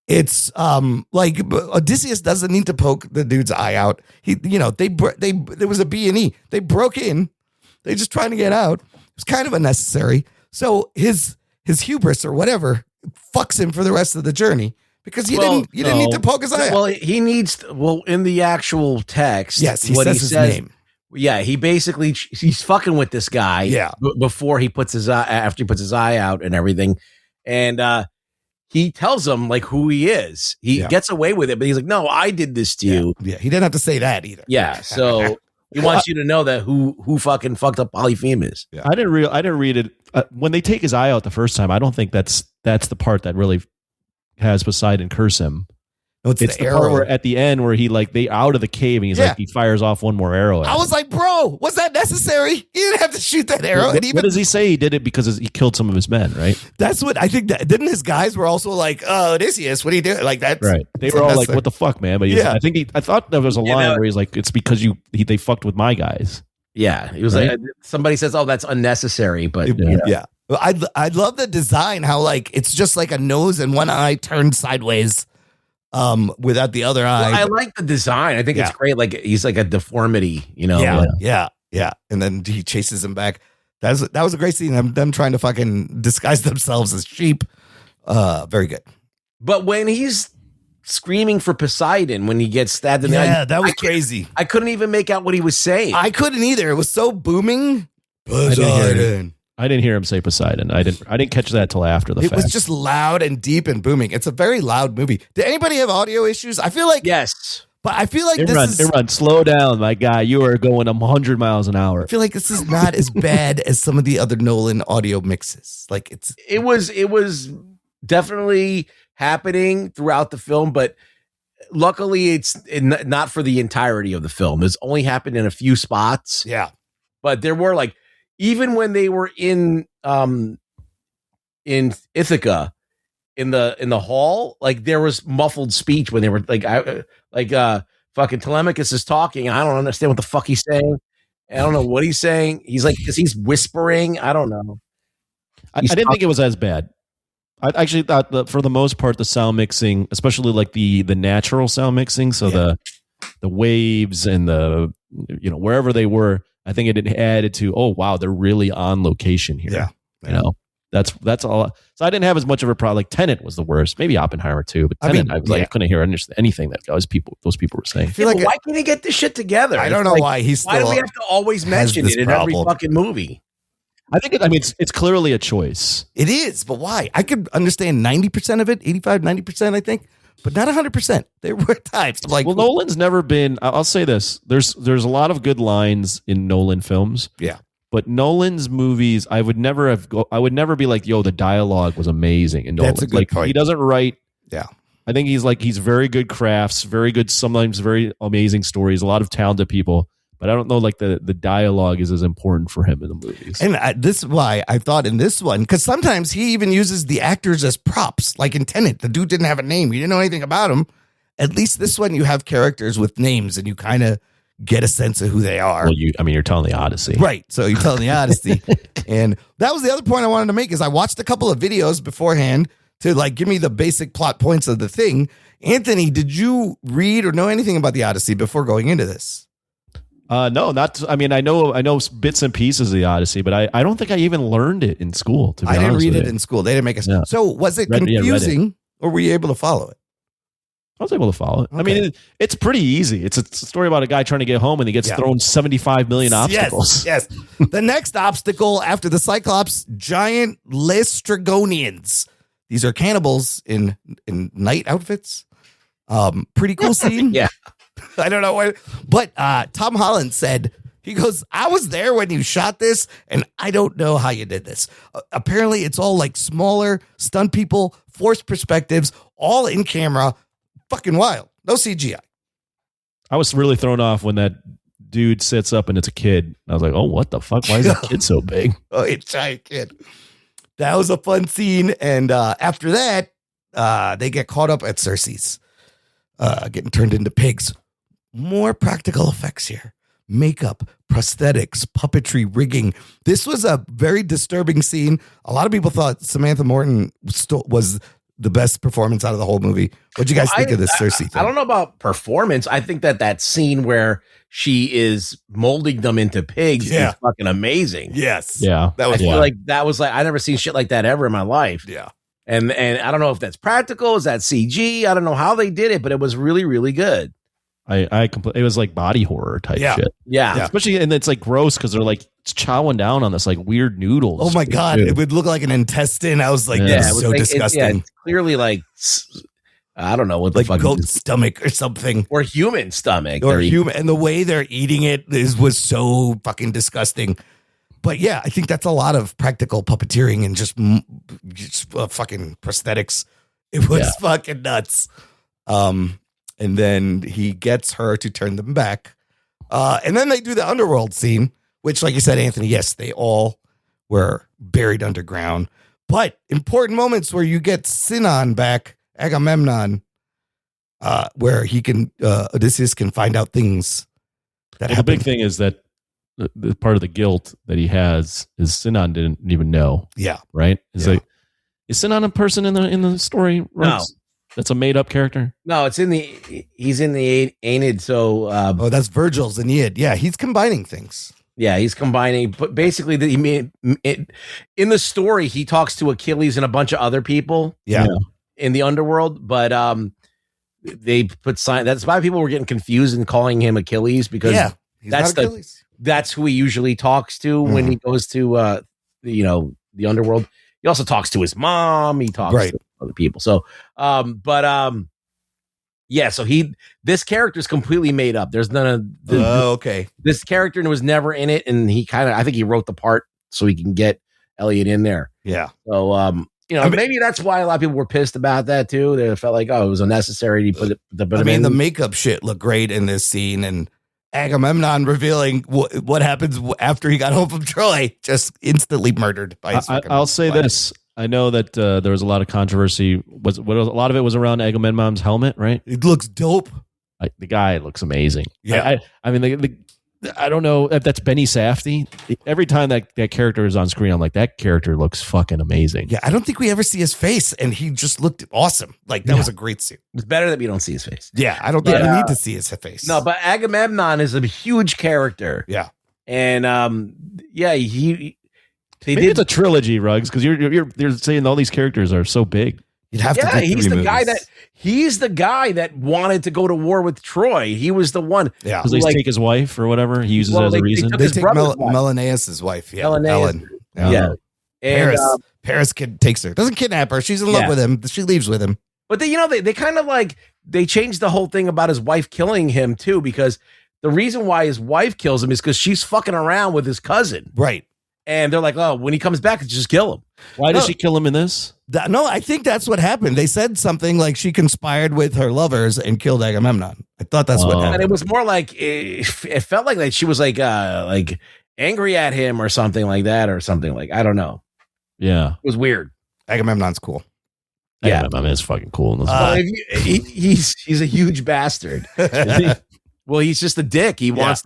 A: it's like Odysseus doesn't need to poke the dude's eye out. There was a B&E. They broke in. They just trying to get out. It was kind of unnecessary. So his hubris or whatever fucks him for the rest of the journey because you didn't need to poke his eye out.
B: Well, he needs in the actual text.
A: Yes, he says his name.
B: Yeah, he's fucking with this guy.
A: Yeah,
B: before he puts his eye after he puts his eye out and everything, and he tells him like who he is. He gets away with it, but he's like, "No, I did this to you."
A: Yeah, he didn't have to say that either.
B: Yeah, so he wants you to know that who fucking fucked up Polyphemus.
A: Yeah.
E: I didn't read it when they take his eye out the first time. I don't think that's the part that really has Poseidon curse him.
A: No, it's
E: It's
A: the
E: the
A: arrow.
E: part where at the end where he like they out of the cave and he's
A: Yeah.
E: like he fires off one more arrow. At
A: I was
E: him.
A: like, bro, was that necessary? He didn't have to shoot that arrow.
E: What,
A: And even
E: what does he say? He did it because he killed some of his men, right?
A: that's what I think. Didn't his guys were also like, "Oh, Odysseus, what are you doing?" Like that's
E: Right. They
A: it's
E: were all like,
A: unnecessary.
E: "What the fuck, man?" But
A: Yeah.
E: I thought there was a line
B: know-
E: where he's like, "It's because they fucked with my guys."
B: Yeah, he was
E: Right?
B: like, somebody says, "Oh, that's unnecessary," but
A: Yeah. Well, I love the design. How like it's just like a nose and one eye turned sideways, without the other eye.
B: I like the design. I think
A: Yeah.
B: it's great. Like he's like a deformity, you know.
A: Yeah,
B: like-
A: yeah. And then he chases him back. That was a great scene. Them trying to fucking disguise themselves as sheep. Very good.
B: But when he's screaming for Poseidon when he gets stabbed in the eye,
A: Yeah, that was crazy.
B: I couldn't even make out what he was saying.
A: I couldn't either. It was so booming.
E: I didn't hear him say Poseidon. I didn't catch that till after the
A: It
E: fact.
A: was just loud and deep and booming. It's a very loud movie. Did anybody have audio issues? I feel like
B: yes,
A: but I feel like
E: Imran, slow down, my guy. You are going 100 miles an hour.
A: I feel like this is not as bad as some of the other Nolan audio mixes. Like
B: it was definitely happening throughout the film, but luckily it's not for the entirety of the film. It's only happened in a few spots.
A: Yeah.
B: But there were like, even when they were in Ithaca in the hall, like there was muffled speech when they were fucking Telemachus is talking. I don't understand what the fuck he's saying. I don't know what he's saying. He's like, because he's whispering. I don't know.
E: I didn't think it was as bad. I actually thought that for the most part, the sound mixing, especially like the natural sound mixing, so the waves and the wherever they were, I think it added to, oh wow, they're really on location here.
A: Yeah.
E: You know, that's all. So I didn't have as much of a problem. Like Tenet was the worst, maybe Oppenheimer too, but Tenet, I was like, I couldn't hear anything that those people were saying.
A: I feel like
B: why can't he get this shit together?
A: I don't know why he's
B: why do we have to always mention it in every fucking movie?
E: I think it's clearly a choice.
A: It is, but why? I could understand 90% of it, 85, 90%, I think, but not 100%. There were times I'm like,
E: well, Nolan's never been. I'll say this: there's a lot of good lines in Nolan films.
A: Yeah,
E: but Nolan's movies, I would never be like, yo, the dialogue was amazing in Nolan.
A: That's a good point.
E: He doesn't write.
A: Yeah,
E: I think he's very good crafts, very good, sometimes very amazing stories, a lot of talented people. But I don't know, like the dialogue is as important for him in the movies.
A: and this is why I thought in this one, because sometimes he even uses the actors as props, like in Tenet. The dude didn't have a name. You didn't know anything about him. At least this one, you have characters with names, and you kind of get a sense of who they are.
E: Well, you're telling the Odyssey.
A: Right. So you're telling the Odyssey. And that was the other point I wanted to make is I watched a couple of videos beforehand to like give me the basic plot points of the thing. Anthony, did you read or know anything about the Odyssey before going into this?
E: No, not. I mean, I know bits and pieces of the Odyssey, but I don't think I even learned it in school. To be honest,
A: I didn't read
E: with
A: it
E: you.
A: in school. They didn't make us.
E: Yeah.
A: So was it
E: Read it.
A: confusing, or were you able to follow it?
E: I was able to follow it. I
A: Okay.
E: mean, it's pretty easy. It's a story about a guy trying to get home and he gets thrown 75 million obstacles.
A: Yes. The next obstacle after the Cyclops, giant Laestrygonians. These are cannibals in night outfits. Pretty cool scene.
B: Yeah.
A: I don't know what, but Tom Holland said, he goes, I was there when you shot this, and I don't know how you did this. Apparently, it's all like smaller stunt people, forced perspectives, all in camera. Fucking wild. No CGI.
E: I was really thrown off when that dude sits up and it's a kid. I was like, oh, what the fuck? Why is that kid so big?
A: Oh, it's a giant kid. That was a fun scene. And after that, they get caught up at Cersei's, getting turned into pigs. More practical effects here. Makeup, prosthetics, puppetry, rigging. This was a very disturbing scene. A lot of people thought Samantha Morton was the best performance out of the whole movie. What'd you guys think of this Cersei thing?
B: I don't know about performance. I think that scene where she is molding them into pigs is fucking amazing.
A: Yes.
E: Yeah.
A: That
B: feel like I never seen shit like that ever in my life.
A: Yeah.
B: And I don't know if that's practical. Is that CG? I don't know how they did it, but it was really, really good.
E: It was like body horror type shit.
B: Yeah.
E: Especially, and it's like gross because they're like chowing down on this like weird noodles.
A: Oh my God. It would look like an intestine. I was like, this is so disgusting.
B: It's clearly like, I don't know what the
A: like
B: fuck.
A: goat stomach or something.
B: Or human stomach.
A: Or human. And the way they're eating it was so fucking disgusting. But yeah, I think that's a lot of practical puppeteering and just fucking prosthetics. It was fucking nuts. And then he gets her to turn them back. And then they do the underworld scene, which, like you said, Anthony, yes, they all were buried underground. But important moments where you get Sinon back, Agamemnon, where he can, Odysseus can find out things that happen.
E: The big thing is that the part of the guilt that he has is Sinon didn't even know.
A: Yeah.
E: Right? Is Sinon a person in the story?
B: No.
E: That's a made up character?
B: No, he's in the Aeneid. So,
A: that's Virgil's Aeneid. Yeah, he's combining things.
B: Yeah, he's combining, but basically, in the story, he talks to Achilles and a bunch of other people.
A: Yeah.
B: In the underworld, but they put sign. That's why people were getting confused and calling him Achilles because that's who he usually talks to when he goes to the underworld. He also talks to his mom. He talks to other people. So, so this character is completely made up. There's none of
A: okay.
B: This character was never in it, and I think he wrote the part so he can get Elliot in there.
A: Yeah.
B: So, maybe that's why a lot of people were pissed about that too. They felt like, it was unnecessary to put it.
A: The makeup shit looked great in this scene, and Agamemnon revealing what happens after he got home from Troy, just instantly murdered by his
E: I'll say this. I know that there was a lot of controversy. A lot of it was around Agamemnon's helmet, right?
A: It looks dope.
E: The guy looks amazing.
A: Yeah.
E: I mean, I don't know if that's Benny Safdie. Every time that character is on screen, I'm like, that character looks fucking amazing.
A: Yeah, I don't think we ever see his face, and he just looked awesome. Like, that was a great scene.
B: It's better that we don't see his face.
A: Yeah, I don't think we need to see his face.
B: No, but Agamemnon is a huge character.
A: Yeah.
B: And,
E: Maybe it's a trilogy, Ruggs, because you're saying all these characters are so big.
A: You'd have to.
B: He's the guy that wanted to go to war with Troy. He was the one.
A: Yeah,
E: because they take his wife or whatever. He uses it as a reason.
A: They take Menelaus' wife. Yeah, Ellen.
B: Yeah,
A: and, Paris takes her. Doesn't kidnap her. She's in love with him. She leaves with him.
B: But they kind of they changed the whole thing about his wife killing him too, because the reason why his wife kills him is because she's fucking around with his cousin.
A: Right.
B: And they're like, when he comes back, just kill him.
E: Why does she kill him in this?
A: No, I think that's what happened. They said something like she conspired with her lovers and killed Agamemnon. I thought that's what happened.
B: And it was more like, it felt like she was like angry at him or something like that, or something like, I don't know.
E: Yeah.
B: It was weird.
A: Agamemnon's cool.
E: Yeah. Agamemnon is fucking cool.
B: He's a huge bastard. Well, he's just a dick. He wants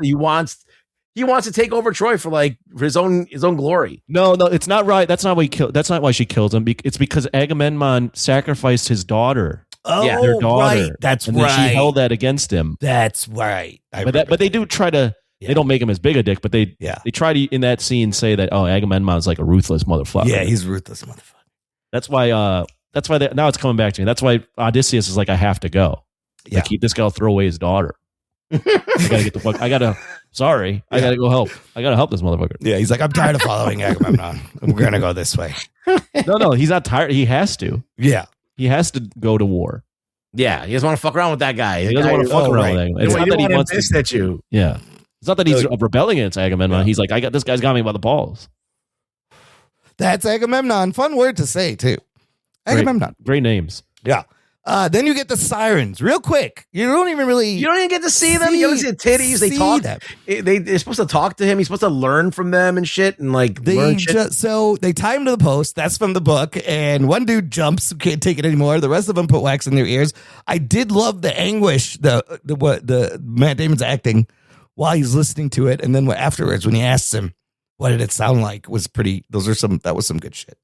B: to take over Troy for his own glory.
E: No, it's not right. That's not why that's not why she killed him. It's because Agamemnon sacrificed his daughter.
A: Oh,
E: their daughter.
A: Right. That's
E: and
A: right.
E: Then she held that against him.
A: That's right.
E: But they do try to. Yeah. They don't make him as big a dick, but they try to in that scene say that Agamemnon's like a ruthless motherfucker.
A: Yeah, he's a ruthless motherfucker.
E: That's why. Now it's coming back to me. That's why Odysseus is like, I have to go. Yeah, this guy will throw away his daughter. I gotta get the fuck. I gotta go help. I gotta help this motherfucker.
A: Yeah, he's like, I'm tired of following Agamemnon. We're gonna go this way.
E: No, he's not tired. He has to.
A: Yeah,
E: he has to go to war.
B: Yeah, he doesn't want to fuck around with that guy.
E: He doesn't want to fuck around with Agamemnon. It's not that he wants
B: to at you.
E: Yeah, it's not that he's rebelling against Agamemnon. He's like, this guy's got me by the balls.
A: That's Agamemnon. Fun word to say too. Agamemnon.
E: Great names.
A: Yeah. Then you get the sirens real quick. You don't even
B: get to see them. You don't see the titties. They talk. They're supposed to talk to him. He's supposed to learn from them and shit. And learn shit.
A: So they tie him to the post. That's from the book. And one dude jumps, can't take it anymore. The rest of them put wax in their ears. I did love the anguish, the Matt Damon's acting while he's listening to it. And then afterwards, when he asks him, what did it sound like? Was pretty. That was some good shit.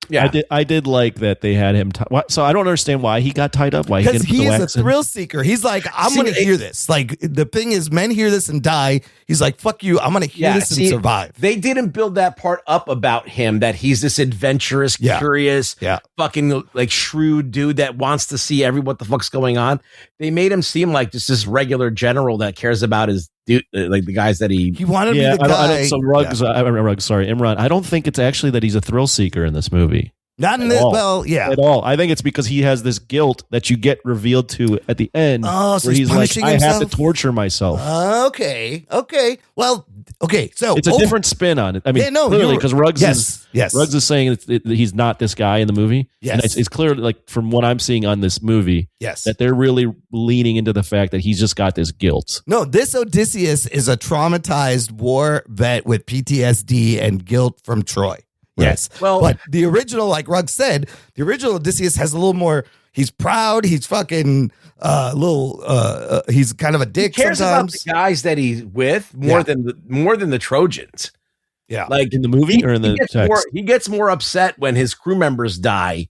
B: Yeah,
E: I did like that they had him. So I don't understand why he got tied up. Why
A: because he is a thrill seeker. He's like, I'm going to hear this. Like the thing is, men hear this and die. He's like, fuck you. I'm going to hear this and survive.
B: They didn't build that part up about him that he's this adventurous, curious, fucking shrewd dude that wants to see what the fuck's going on. They made him seem like just this regular general that cares about his dude, like the guys that he
A: wanted to be the guy.
E: Imran, I don't think it's actually that he's a thrill seeker in this movie.
A: Not in this. Well, yeah.
E: At all. I think it's because he has this guilt that you get revealed to at the end.
A: Oh, so
E: where he's like,
A: punishing himself?
E: I have to torture myself.
A: Okay. Well, okay. So
E: it's a different spin on it. I mean, clearly, because Ruggs is saying he's not this guy in the movie.
A: Yes.
E: And it's clear, like from what I'm seeing on this movie, that they're really leaning into the fact that he's just got this guilt.
A: No, this Odysseus is a traumatized war vet with PTSD and guilt from Troy. Yes.
B: Well,
A: but the original, like Ruggs said, the original Odysseus has a little more. He's proud. He's fucking he's kind of a dick.
B: He cares
A: sometimes.
B: about the guys that he's with more than the Trojans.
A: Yeah.
E: Like in the movie or in the text?
B: He gets more upset when his crew members die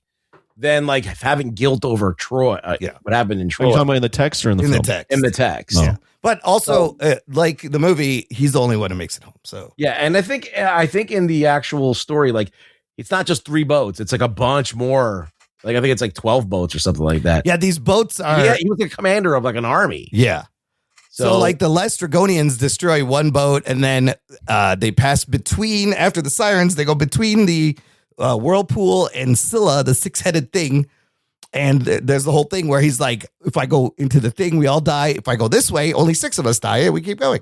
B: than like having guilt over Troy. What happened in Troy?
E: Are you talking about in the text or in the film?
B: In the text.
E: No.
B: Yeah.
A: But also, like the movie, he's the only one who makes it home. So
B: yeah, and I think in the actual story, like it's not just 3 boats; it's like a bunch more. Like I think it's like 12 boats or something like that.
A: Yeah, these boats are.
B: Yeah, he was the commander of like an army.
A: Yeah. So like the Laestrygonians destroy one boat, and then they pass between after the sirens. They go between the whirlpool and Scylla, the 6-headed thing. And there's the whole thing where he's like, if I go into the thing, we all die. If I go this way, only 6 of us die, and we keep going.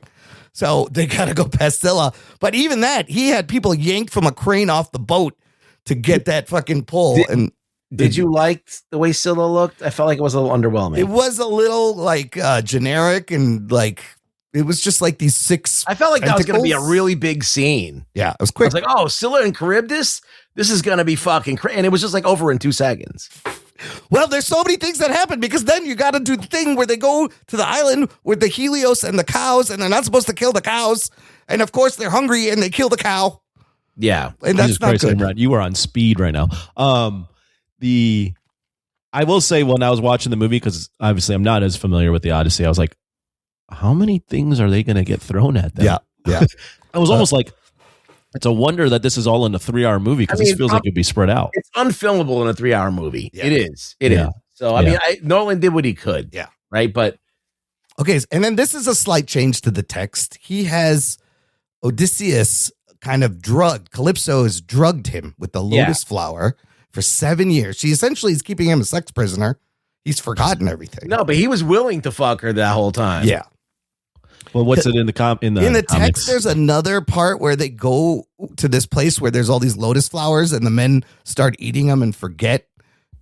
A: So they got to go past Scylla. But even that, he had people yanked from a crane off the boat to get that fucking pull.
B: Did you like the way Scylla looked? I felt like it was a little underwhelming.
A: It was a little like generic and like, it was just like these 6.
B: I felt like that was going to be a really big scene.
A: Yeah, it was quick.
B: I was like, oh, Scylla and Charybdis? This is going to be fucking crazy. And it was just like over in 2 seconds.
A: Well, there's so many things that happen because then you got to do the thing where they go to the island with the Helios and the cows, and they're not supposed to kill the cows. And of course, they're hungry and they kill the cow.
B: Yeah.
A: And that's not good.
E: Imran, you are on speed right now. I will say when I was watching the movie, because obviously I'm not as familiar with the Odyssey, I was like, how many things are they going to get thrown at them?
A: Yeah.
E: I was almost like, it's a wonder that this is all in a 3-hour movie because this feels like it'd be spread out.
B: It's unfilmable in a 3-hour movie.
A: Yeah.
B: It is. It is. So, I mean, Nolan did what he could.
A: Yeah.
B: Right. But.
A: Okay. And then this is a slight change to the text. He has Odysseus kind of drugged. Calypso has drugged him with the lotus flower for 7 years. She essentially is keeping him a sex prisoner. He's forgotten everything.
B: No, but he was willing to fuck her that whole time.
A: Yeah.
E: Well, what's it in the
A: text?
E: comics?
A: There's another part where they go to this place where there's all these lotus flowers, and the men start eating them and forget,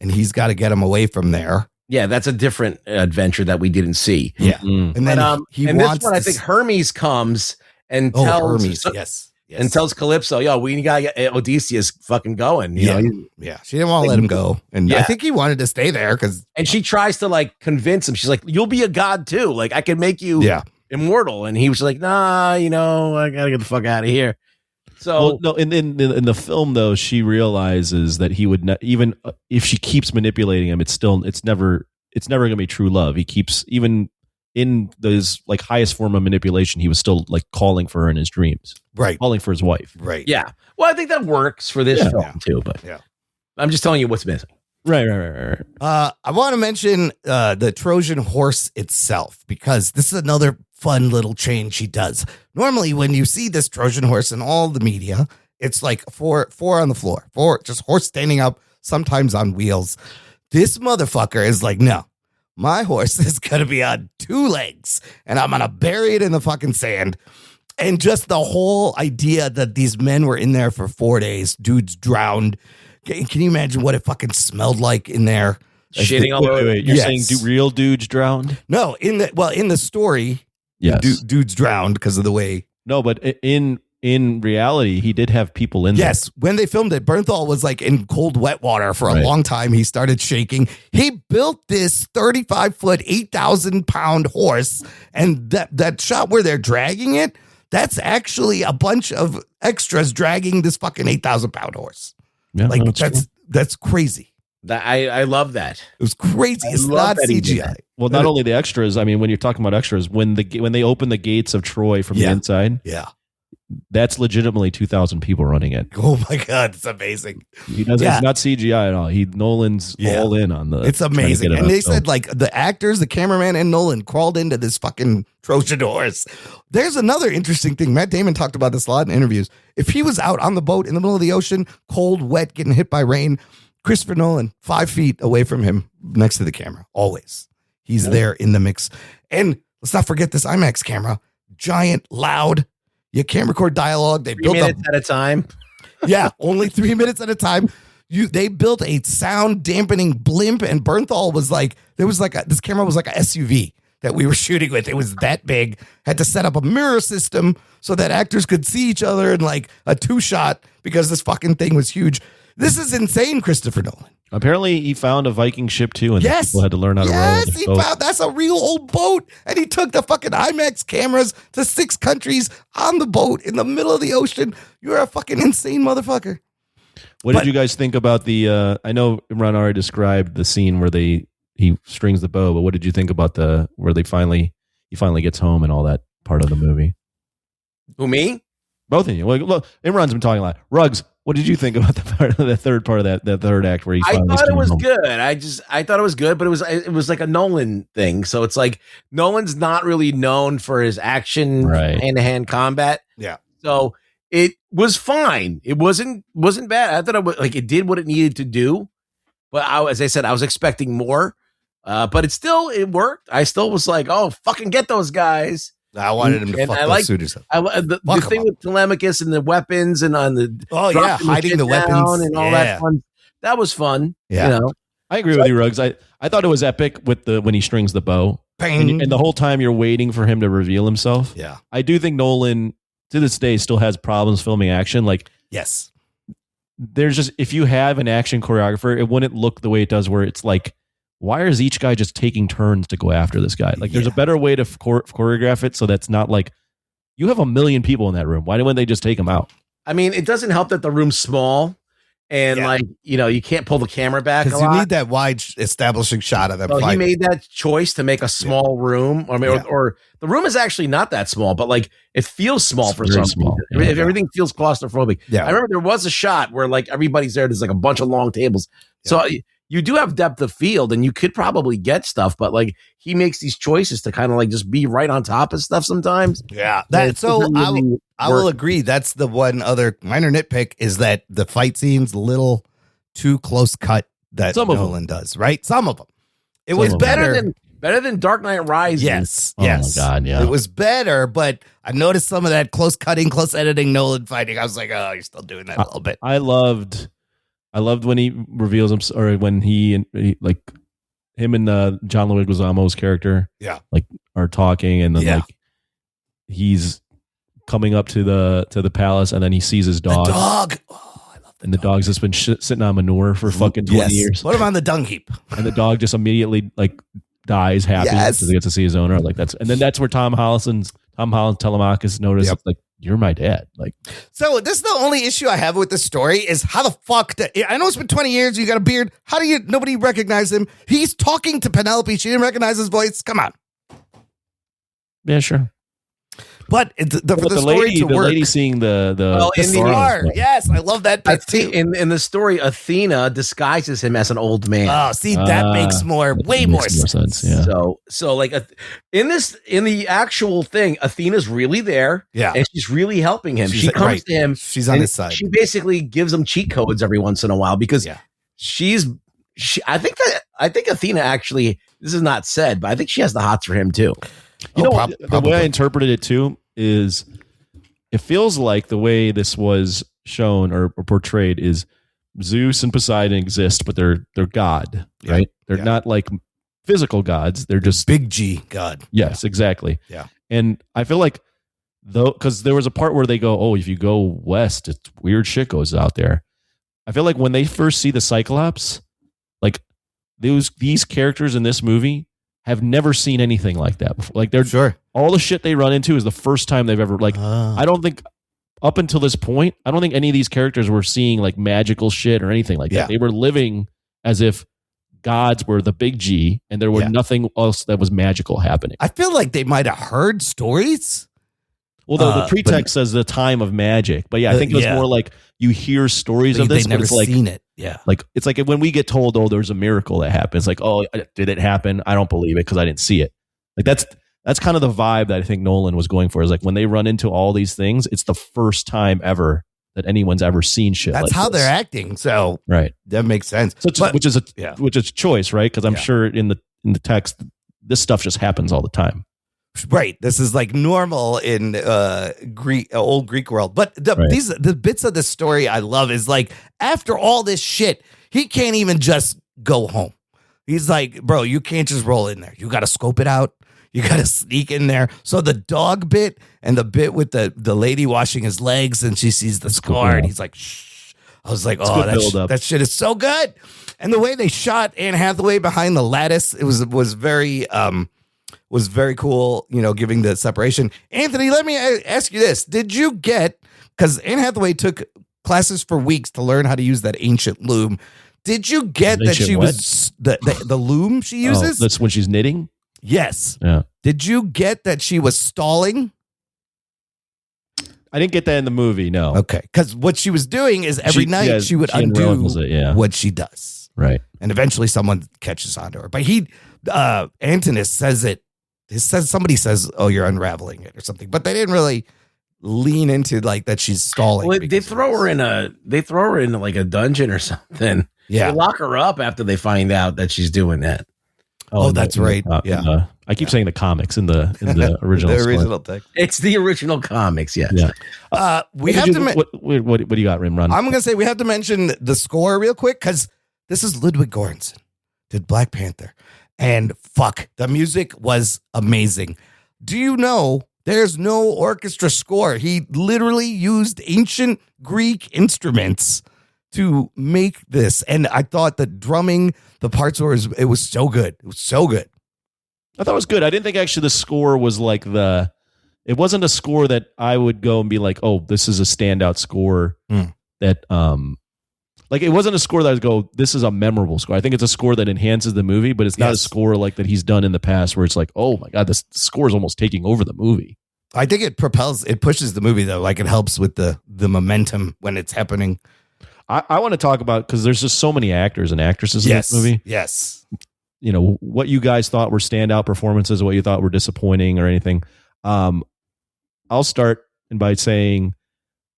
A: and he's got to get them away from there.
B: Yeah, that's a different adventure that we didn't see.
A: Yeah, and then he wants.
B: This one, I think Hermes comes and tells
A: Hermes, yes,
B: and tells Calypso, "Yo, we got to get Odysseus fucking going." You know?
A: She didn't want to let him go, and I think he wanted to stay there
B: and she tries to like convince him. She's like, "You'll be a god too. Like I can make you." Immortal, and he was like, nah, I gotta get the fuck out of here. So
E: no, in the film though, she realizes that he would even if she keeps manipulating him, it's never gonna be true love. He keeps, even in his like highest form of manipulation, he was still like calling for her in his dreams,
A: right?
E: Calling for his wife,
A: right?
B: Yeah. Well, I think that works for this film too, but I'm just telling you what's missing.
E: Right.
A: I want to mention the Trojan horse itself, because this is another fun little change she does. Normally, when you see this Trojan horse in all the media, it's like four on the floor, just horse standing up, sometimes on wheels. This motherfucker is like, no, my horse is going to be on 2 legs, and I'm going to bury it in the fucking sand. And just the whole idea that these men were in there for 4 days, dudes drowned. Can you imagine what it fucking smelled like in there?
B: Shitting all over.
E: Wait. You're saying real dudes drowned?
A: No, in the story, dudes drowned because of the way.
E: No, but in reality, he did have people in there.
A: Yes, when they filmed it, Bernthal was like in cold, wet water for a long time. He started shaking. He built this 35-foot, 8,000-pound horse, and that shot where they're dragging it, that's actually a bunch of extras dragging this fucking 8,000-pound horse.
E: Yeah,
A: like that's crazy.
B: I love that.
A: It was crazy. It's not CGI.
E: Well, not only the extras. I mean, when you're talking about extras, when they open the gates of Troy from the inside, that's legitimately 2,000 people running it.
A: Oh my God, it's amazing.
E: He doesn't. It's not CGI at all. Nolan's all in on the.
A: It's amazing. And they said like the actors, the cameraman, and Nolan crawled into this fucking Trojan horse. There's another interesting thing. Matt Damon talked about this a lot in interviews. If he was out on the boat in the middle of the ocean, cold, wet, getting hit by rain, Christopher Nolan 5 feet away from him, next to the camera, always. He's there in the mix. And let's not forget this IMAX camera, giant, loud. You can't record dialogue. They
B: 3
A: built
B: minutes at a time.
A: Yeah, only 3 minutes at a time. They built a sound dampening blimp, and Bernthal was like, this camera was like a SUV that we were shooting with. It was that big. Had to set up a mirror system so that actors could see each other in like a 2-shot because this fucking thing was huge. This is insane, Christopher Nolan.
E: Apparently, he found a Viking ship too, and
A: yes,
E: people had to learn how to row.
A: Yes, he found that's a real old boat, and he took the fucking IMAX cameras to 6 countries on the boat in the middle of the ocean. You're a fucking insane motherfucker.
E: What did you guys think about the? I know Imran already described the scene where he strings the bow, but what did you think about where he finally gets home and all that part of the movie?
B: Who, me?
E: Both of you. Well, look, Imran's been talking a lot. Ruggs, what did you think about the third part of that third act where he?
B: I thought it was good. I thought it was good, but it was like a Nolan thing. So it's like Nolan's not really known for his action hand-to-hand combat.
A: Yeah.
B: So it was fine. It wasn't bad. I thought it did what it needed to do. But as I said, I was expecting more. But it worked. I still was like, oh, fucking get those guys.
A: I wanted him to fuck those suitors up.
B: The thing with Telemachus and the weapons and on the
A: hiding the weapons
B: and all that fun. That was fun.
A: Yeah.
B: You know?
E: I agree with you, Ruggs. I thought it was epic with when he strings the bow. And the whole time you're waiting for him to reveal himself.
A: Yeah.
E: I do think Nolan to this day still has problems filming action. Like,
A: yes.
E: There's just, if you have an action choreographer, it wouldn't look the way it does where it's like, why is each guy just taking turns to go after this guy? Like, there's a better way to choreograph it so that's not like, you have 1 million people in that room. Why wouldn't they just take him out?
B: I mean, it doesn't help that the room's small and you can't pull the camera back
A: because you need that wide establishing shot of them.
B: So he made that choice to make a small room. I mean, or the room is actually not that small, but like it feels small for some reason. If everything feels claustrophobic. Yeah. I remember there was a shot where like everybody's there. There's like a bunch of long tables. Yeah. So you do have depth of field and you could probably get stuff, but like he makes these choices to kind of like just be right on top of stuff sometimes.
A: Yeah. I will agree. That's the one other minor nitpick is that the fight scenes a little too close cut that Nolan does, right? Some of them. It was better
B: than Dark Knight Rises.
A: Yes.
E: Oh my God, yeah.
A: It was better, but I noticed some of that close cutting, close editing Nolan fighting. I was like, oh, you're still doing that a little bit.
E: I loved when he reveals him, or when he like him and John Leguizamo's character, like are talking, and then like he's coming up to the palace, and then he sees his dog.
A: The dog. Oh, I love that.
E: And the dog's just been sitting on manure for fucking 20 years.
A: Put him on the dung heap.
E: And the dog just immediately like dies happy because he gets to see his owner. Like that's where Tom Holland Telemachus noticed like, you're my dad. Like,
A: so this is the only issue I have with this story is how the fuck I know it's been 20 years. You got a beard. How do nobody recognize him? He's talking to Penelope. She didn't recognize his voice. Come on.
E: Yeah, sure.
A: But for the story to work,
E: the lady seeing the
A: star. Yes, I love that bit too.
B: In the story, Athena disguises him as an old man.
A: Oh, see, that makes way more sense.
E: Yeah.
B: So like in the actual thing, Athena's really there.
A: Yeah,
B: and she's really helping him. She comes to him.
A: She's on his side.
B: She basically gives him cheat codes every once in a while because I think Athena actually. This is not said, but I think she has the hots for him too.
E: You know, the way I interpreted it too is it feels like the way this was shown or portrayed is Zeus and Poseidon exist, but they're God, right? They're not like physical gods. They're just
A: big G God.
E: Yes, exactly.
A: Yeah.
E: And I feel like because there was a part where they go, oh, if you go west, it's weird shit goes out there. I feel like when they first see the Cyclops, like these characters in this movie have never seen anything like that before. Like they're all the shit they run into is the first time they've ever I don't think up until this point, I don't think any of these characters were seeing like magical shit or anything like that. They were living as if gods were the big G and there were nothing else that was magical happening.
A: I feel like they might have heard stories
E: Well, the pretext says the time of magic, but yeah, I think it was more like you hear stories of this,
A: they've never seen it. Yeah,
E: like it's like when we get told, "Oh, there's a miracle that happens." Like, "Oh, did it happen?" I don't believe it because I didn't see it. Like that's kind of the vibe that I think Nolan was going for. Is like when they run into all these things, it's the first time ever that anyone's ever seen shit.
A: That's
E: like
A: how
E: this.
A: they're acting. So
E: right,
A: that makes sense.
E: So which is a choice, right? Because I'm sure in the text, this stuff just happens all the time.
A: Right. This is like normal in old Greek world. But the bits of the story I love is like after all this shit, he can't even just go home. He's like, bro, you can't just roll in there. You got to scope it out. You got to sneak in there. So the dog bit and the bit with the lady washing his legs and she sees the scar and he's like, shh. I was like, that shit is so good. And the way they shot Anne Hathaway behind the lattice, it was very cool, giving the separation. Anthony, let me ask you this. Did you because Anne Hathaway took classes for weeks to learn how to use that ancient loom. Did you get that she was the loom she uses?
E: That's when she's knitting?
A: Yes.
E: Yeah.
A: Did you get that she was stalling?
E: I didn't get that in the movie, no.
A: Okay. Because what she was doing is every night she would undo what she does.
E: Right.
A: And eventually someone catches onto her. But Antinous says it. Somebody says, "Oh, you're unraveling it" or something, but they didn't really lean into like that she's stalling.
B: Well, they throw her in like a dungeon or something.
A: Yeah,
B: they lock her up after they find out that she's doing that.
A: Oh, that's right. Yeah,
E: I keep saying the comics in the original.
A: The original text.
B: It's the original comics. Yes.
E: Yeah.
A: We have to.
E: What do you got, Rimrun?
A: I'm gonna say we have to mention the score real quick because this is Ludwig Göransson, did Black Panther. And fuck, the music was amazing. Do you know there's no orchestra score? He literally used ancient Greek instruments to make this. And I thought the drumming, the parts it was so good. It was so good.
E: I thought it was good. I didn't think actually the score was like it wasn't a score that I would go and be like, oh, this is a standout score that, like it wasn't a score that I would go, this is a memorable score. I think it's a score that enhances the movie, but it's not a score like that he's done in the past where it's like, oh my God, this score is almost taking over the movie.
A: I think it pushes the movie though. Like it helps with the momentum when it's happening.
E: I want to talk about, because there's just so many actors and actresses in this movie.
A: Yes.
E: What you guys thought were standout performances, what you thought were disappointing or anything. I'll start by saying,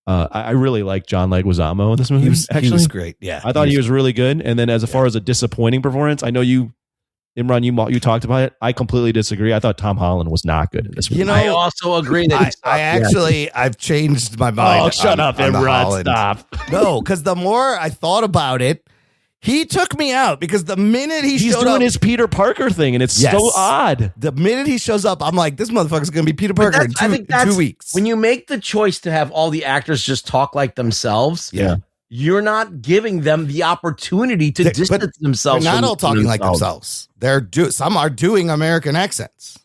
E: I really like John Leguizamo in this movie.
A: He was great. Yeah,
E: I thought he was really good. And then, as far as a disappointing performance, I know Imran, you talked about it. I completely disagree. I thought Tom Holland was not good in this movie.
B: I also agree that
A: I've changed my mind.
E: Oh, shut up, Imran! Stop.
A: No, because the more I thought about it, he took me out because the minute he's
E: doing his Peter Parker thing, and it's so odd.
A: The minute he shows up, I'm like, this motherfucker's going to be Peter Parker in 2 weeks.
B: When you make the choice to have all the actors just talk like themselves, you're not giving them the opportunity to distance themselves.
A: They're not all talking like themselves. Some are doing American accents.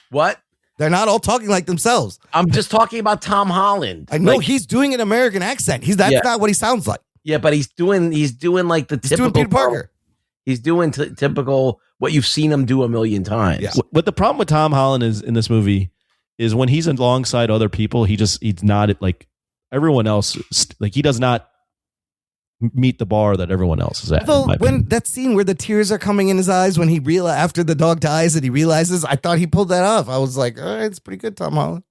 B: What?
A: They're not all talking like themselves.
B: I'm just talking about Tom Holland.
A: I know he's doing an American accent. That's not what he sounds like.
B: Yeah, but he's doing like the typical
A: Peter Parker.
B: He's doing typical what you've seen him do a million times.
E: Yeah. But the problem with Tom Holland is in this movie is when he's alongside other people, he's not like everyone else. Like he does not meet the bar that everyone else is at.
A: Although when that scene where the tears are coming in his eyes when he after the dog dies and he realizes, I thought he pulled that off. I was like, all right, it's pretty good, Tom Holland.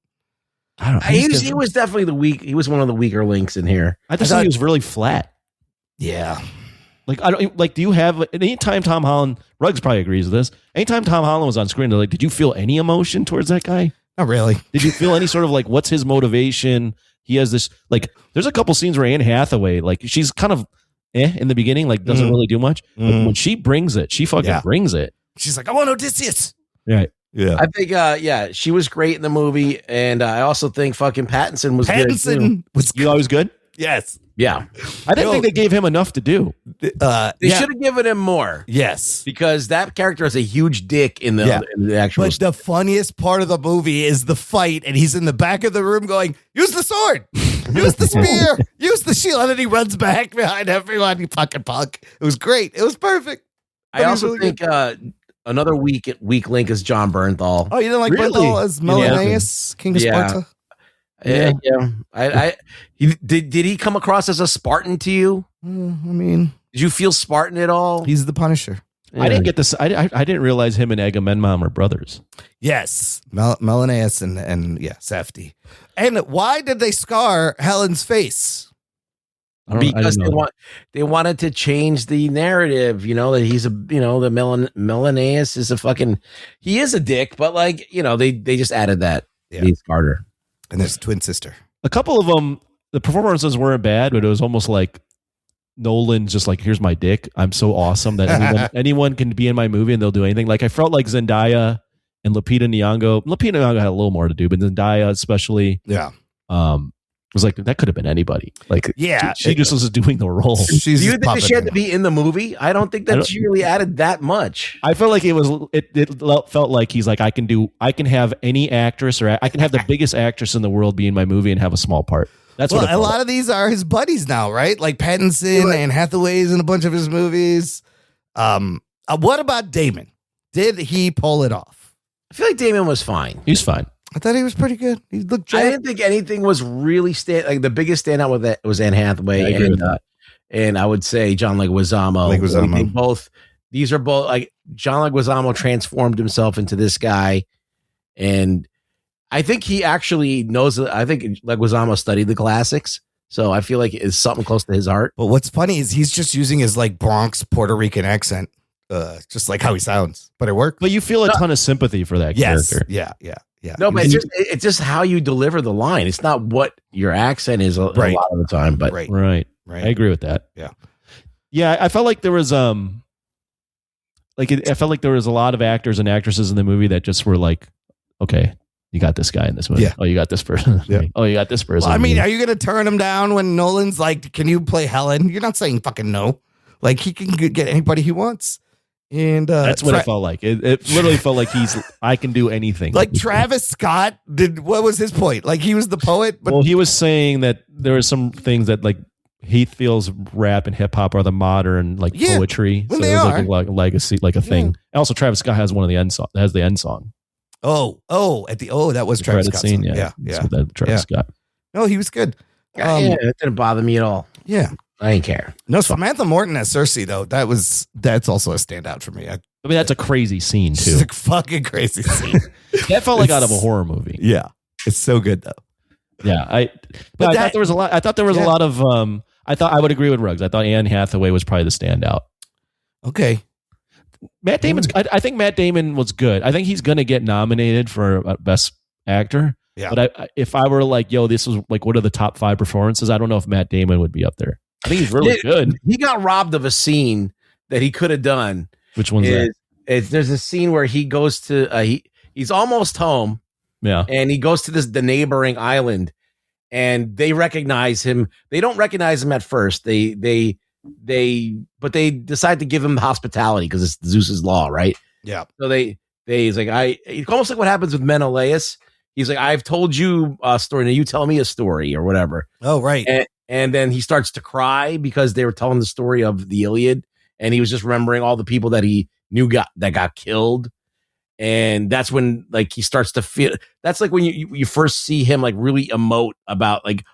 E: I don't know.
B: He was definitely he was one of the weaker links in here.
E: I thought he was really flat.
A: Yeah.
E: Like, I don't like, do you have anytime Tom Holland, Ruggs probably agrees with this. Anytime Tom Holland was on screen, they're like, did you feel any emotion towards that guy?
A: Not really.
E: Did you feel any sort of like, what's his motivation? He has this, like, there's a couple scenes where Anne Hathaway, like, she's kind of in the beginning, like, doesn't really do much. But when she brings it, she fucking brings it.
A: She's like, I want Odysseus.
E: Right.
A: Yeah.
B: I think, she was great in the movie. And I also think fucking Pattinson was good.
E: You thought he was good?
A: Yes.
B: Yeah.
E: I didn't think they gave him enough to do.
B: They should have given him more.
A: Yes.
B: Because that character has a huge dick in the actual.
A: But the funniest part of the movie is the fight, and he's in the back of the room going, use the sword, use the spear, use the shield. And then he runs back behind everyone. You fucking punk. It was great. It was perfect.
B: I also think another weak link is John Bernthal.
A: Oh, you didn't like Bernthal as Menelaus, King of Sparta?
B: Yeah. Did he come across as a Spartan to you?
A: I mean,
B: did you feel Spartan at all?
A: He's the Punisher.
E: I didn't get this. I didn't realize him and Agamemnon were brothers.
A: Yes, Menelaus and Safety. And why did they scar Helen's face?
B: Because they wanted to change the narrative, that he's the Menelaus is a fucking, he is a dick, but they just added that.
A: Yeah.
B: He's Carter.
A: And there's a twin sister.
E: A couple of them, the performances weren't bad, but it was almost like Nolan's just like, here's my dick. I'm so awesome that anyone can be in my movie and they'll do anything. Like I felt like Zendaya and Lupita Nyong'o. Lupita Nyong'o had a little more to do, but Zendaya especially.
A: Yeah.
E: Was like, that could have been anybody. Like,
A: yeah,
E: she just was doing the role.
B: Do you think she had to be in the movie? I don't think that she really added that much.
E: I felt like it felt like he's like, I can have any actress, or I can have the biggest actress in the world be in my movie and have a small part. That's what
A: a lot of these are his buddies now, right? Like Pattinson and Hathaway's in a bunch of his movies. What about Damon? Did he pull it off?
B: I feel like Damon was fine.
E: He's fine.
A: I thought he was pretty good. He looked jacked.
B: I didn't think anything was really the biggest standout with that was Anne Hathaway and I would say John Leguizamo. These are both like John Leguizamo transformed himself into this guy, and I think he actually knows. I think Leguizamo studied the classics, so I feel like it's something close to his heart.
A: But what's funny is he's just using his like Bronx Puerto Rican accent, just like how he sounds, but it worked.
E: But you feel a ton of sympathy for that character.
A: Yeah.
B: No, but it's just how you deliver the line. It's not what your accent is a lot of the time. But
E: right. I agree with that. Yeah. I felt like there was I felt like there was a lot of actors and actresses in the movie that just were like, okay, you got this guy in this movie.
A: Yeah.
E: Oh, you got this person.
A: Yeah.
E: Oh, you got this person.
A: Well, I mean, are you going to turn him down when Nolan's like, can you play Helen? You're not saying fucking no. Like he can get anybody he wants. And
E: that's what it felt like. It literally felt like I can do anything.
A: Like Travis Scott what was his point? Like he was the poet, but
E: he was saying that there are some things that like he feels rap and hip hop are the modern poetry.
A: When
E: so
A: they
E: it was
A: are.
E: like a legacy, like a thing. Also, Travis Scott has one of the end song. Has the end song.
A: That was
E: The
A: Travis
E: credit
A: Scott.
E: scene. Yeah. Travis Scott.
A: No, he was good.
B: It didn't bother me at all.
A: Yeah.
B: I didn't care.
A: No, Samantha Morton as Cersei though, that's also a standout for me. I
E: mean, that's a crazy scene too.
A: It's a fucking crazy scene.
E: That felt like out of a horror movie.
A: Yeah, it's so good though.
E: Yeah, I thought there was a lot. I thought there was a lot of. I thought I would agree with Ruggs. I thought Anne Hathaway was probably the standout.
A: Okay,
E: Matt Damon's. I think Matt Damon was good. I think he's going to get nominated for Best Actor.
A: Yeah.
E: But if I were like, yo, this was like, what are the top 5 performances? I don't know if Matt Damon would be up there. I think he's really good.
B: He got robbed of a scene that he could have done.
E: Which one's that?
B: There's a scene where he goes to he's almost home.
E: Yeah.
B: And he goes to the neighboring island, and they recognize him. They don't recognize him at first. But they decide to give him the hospitality because it's Zeus's law, right?
A: Yeah.
B: So he's like, it's almost like what happens with Menelaus. He's like, I've told you a story, now you tell me a story or whatever.
A: Oh, right.
B: And then he starts to cry because they were telling the story of the Iliad, and he was just remembering all the people that he knew that got killed. And that's when like he starts to feel. That's like when you first see him like really emote about like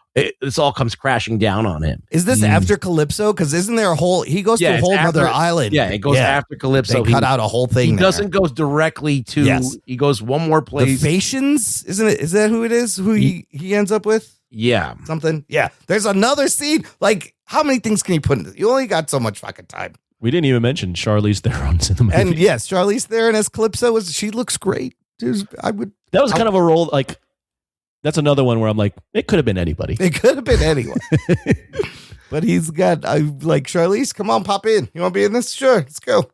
B: this all comes crashing down on him.
A: Is this after Calypso? Because isn't there he goes to a whole other island?
B: Yeah, it goes after Calypso.
A: They cut out a whole thing.
B: He doesn't go directly to.
A: Yes.
B: He goes one more place.
A: The Phaeacians, isn't it? Is that who it is? Who he ends up with?
B: Yeah,
A: something. Yeah, there's another scene. Like, how many things can you put in? You only got so much fucking time.
E: We didn't even mention Charlize Theron's in the movie.
A: And yes, Charlize Theron as Calypso she looks great.
E: That was kind of a role like. That's another one where I'm like, it could have been anybody.
A: It could have been anyone. But he's got, like, Charlize, come on, pop in. You want to be in this? Sure, let's go.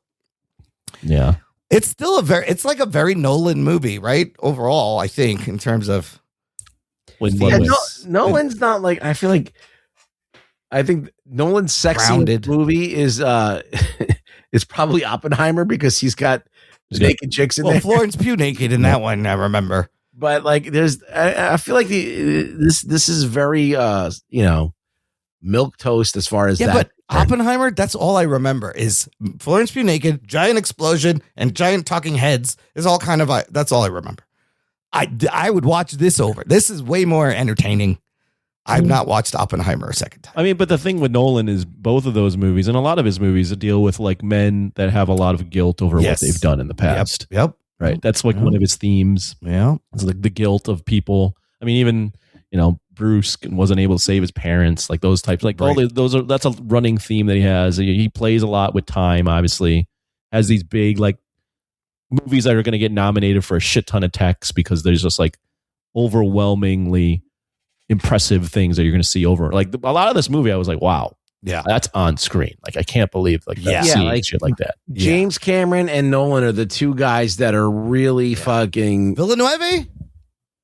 E: Yeah.
A: It's still it's like a very Nolan movie, right? Overall, I think, in terms of.
B: Nolan's not like, I think Nolan's sexy movie is probably Oppenheimer because he's got naked chicks in there.
A: Florence Pugh naked in that one, I remember.
B: But like, I feel like this is very milk toast as far as that.
A: But Oppenheimer, that's all I remember is Florence Pugh naked, giant explosion, and giant talking heads is all kind of that's all I remember. I would watch this over. This is way more entertaining. I've not watched Oppenheimer a second time.
E: I mean, but the thing with Nolan is both of those movies and a lot of his movies deal with like men that have a lot of guilt over what they've done in the past.
A: Yep.
E: Right. That's like one of his themes.
A: Yeah.
E: It's like the guilt of people. I mean, even, Bruce wasn't able to save his parents, like those types. Like all that's a running theme that he has. He plays a lot with time, obviously. Has these big like movies that are going to get nominated for a shit ton of texts because there's just like overwhelmingly impressive things that you're going to see over. Like a lot of this movie, I was like, wow.
A: Yeah,
E: that's on screen. Like I can't believe like like shit like that.
B: James Cameron and Nolan are the two guys that are really fucking.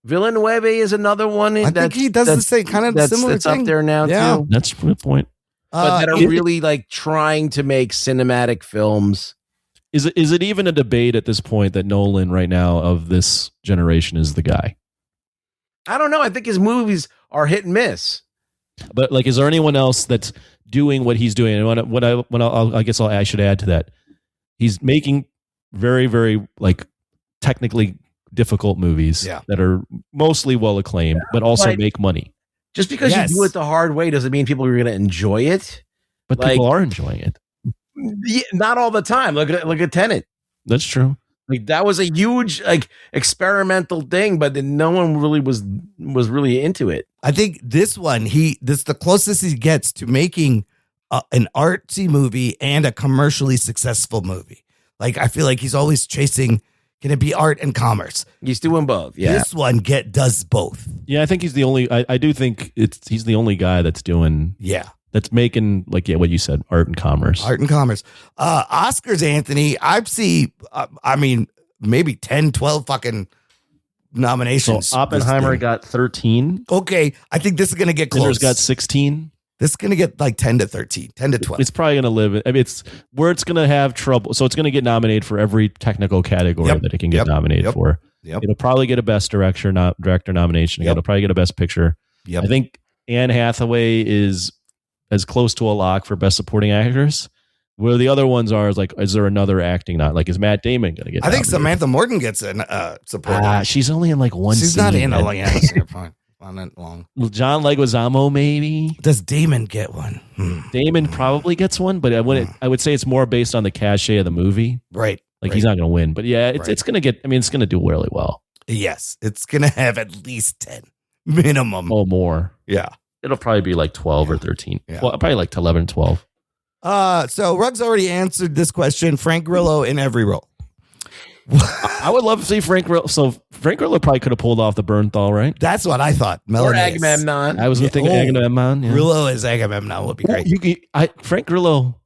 B: Villeneuve is another one.
A: I think he does the same kind of similar
B: that's
A: thing.
B: Up there now too.
E: That's a good point.
B: But that are really like trying to make cinematic films.
E: Is it even a debate at this point that Nolan right now of this generation is the guy?
B: I don't know. I think his movies are hit and miss.
E: But like, is there anyone else that's doing what he's doing? And I should add to that. He's making very, very like technically difficult movies that are mostly well acclaimed, but also make money.
B: Just because you do it the hard way doesn't mean people are going to enjoy it.
E: But people are enjoying it.
B: Yeah, not all the time. Look at Tenet.
E: That's true.
B: Like that was a huge like experimental thing, but then no one really was really into it.
A: I think this one, this the closest he gets to making an artsy movie and a commercially successful movie. Like I feel like he's always chasing, can it be art and commerce?
B: He's doing both. Yeah,
A: this one does both.
E: Yeah, I think he's the only. I do think he's the only guy that's doing.
A: Yeah.
E: That's making what you said, art and commerce.
A: Oscars, Anthony, I've seen, maybe 10, 12 fucking nominations.
E: So Oppenheimer got 13.
A: Okay. I think this is going to get close.
E: Dinner's got 16.
A: This is going to get like 10 to 13, 10 to 12.
E: It's probably going to live. I mean, it's where it's going to have trouble. So it's going to get nominated for every technical category that it can get nominated for.
A: Yep.
E: It'll probably get a best director nomination. It'll probably get a best picture.
A: Yep.
E: I think Anne Hathaway is as close to a lock for best supporting actress. Where the other ones are is like, is there another acting not? Like, is Matt Damon going to get?
A: I think Samantha Morton gets a supporting.
E: She's only in like one.
A: She's
E: scene,
A: not in a on that long.
E: John Leguizamo maybe.
A: Does Damon get one?
E: Damon probably gets one, but I would say it's more based on the cachet of the movie.
A: Right.
E: Like he's not going to win, but yeah, it's going to get. I mean, it's going to do really well.
A: Yes, it's going to have at least 10 minimum.
E: Oh, more.
A: Yeah.
E: It'll probably be like 12 or 13. Yeah. Well, probably like 11, 12.
A: So Ruggs already answered this question. Frank Grillo in every role.
E: I would love to see Frank Grillo. So Frank Grillo probably could have pulled off the Bernthal, right?
A: That's what I thought.
B: Or Agamemnon.
E: I was thinking Agamemnon. Yeah.
A: Grillo as Agamemnon would be great.
E: Frank Grillo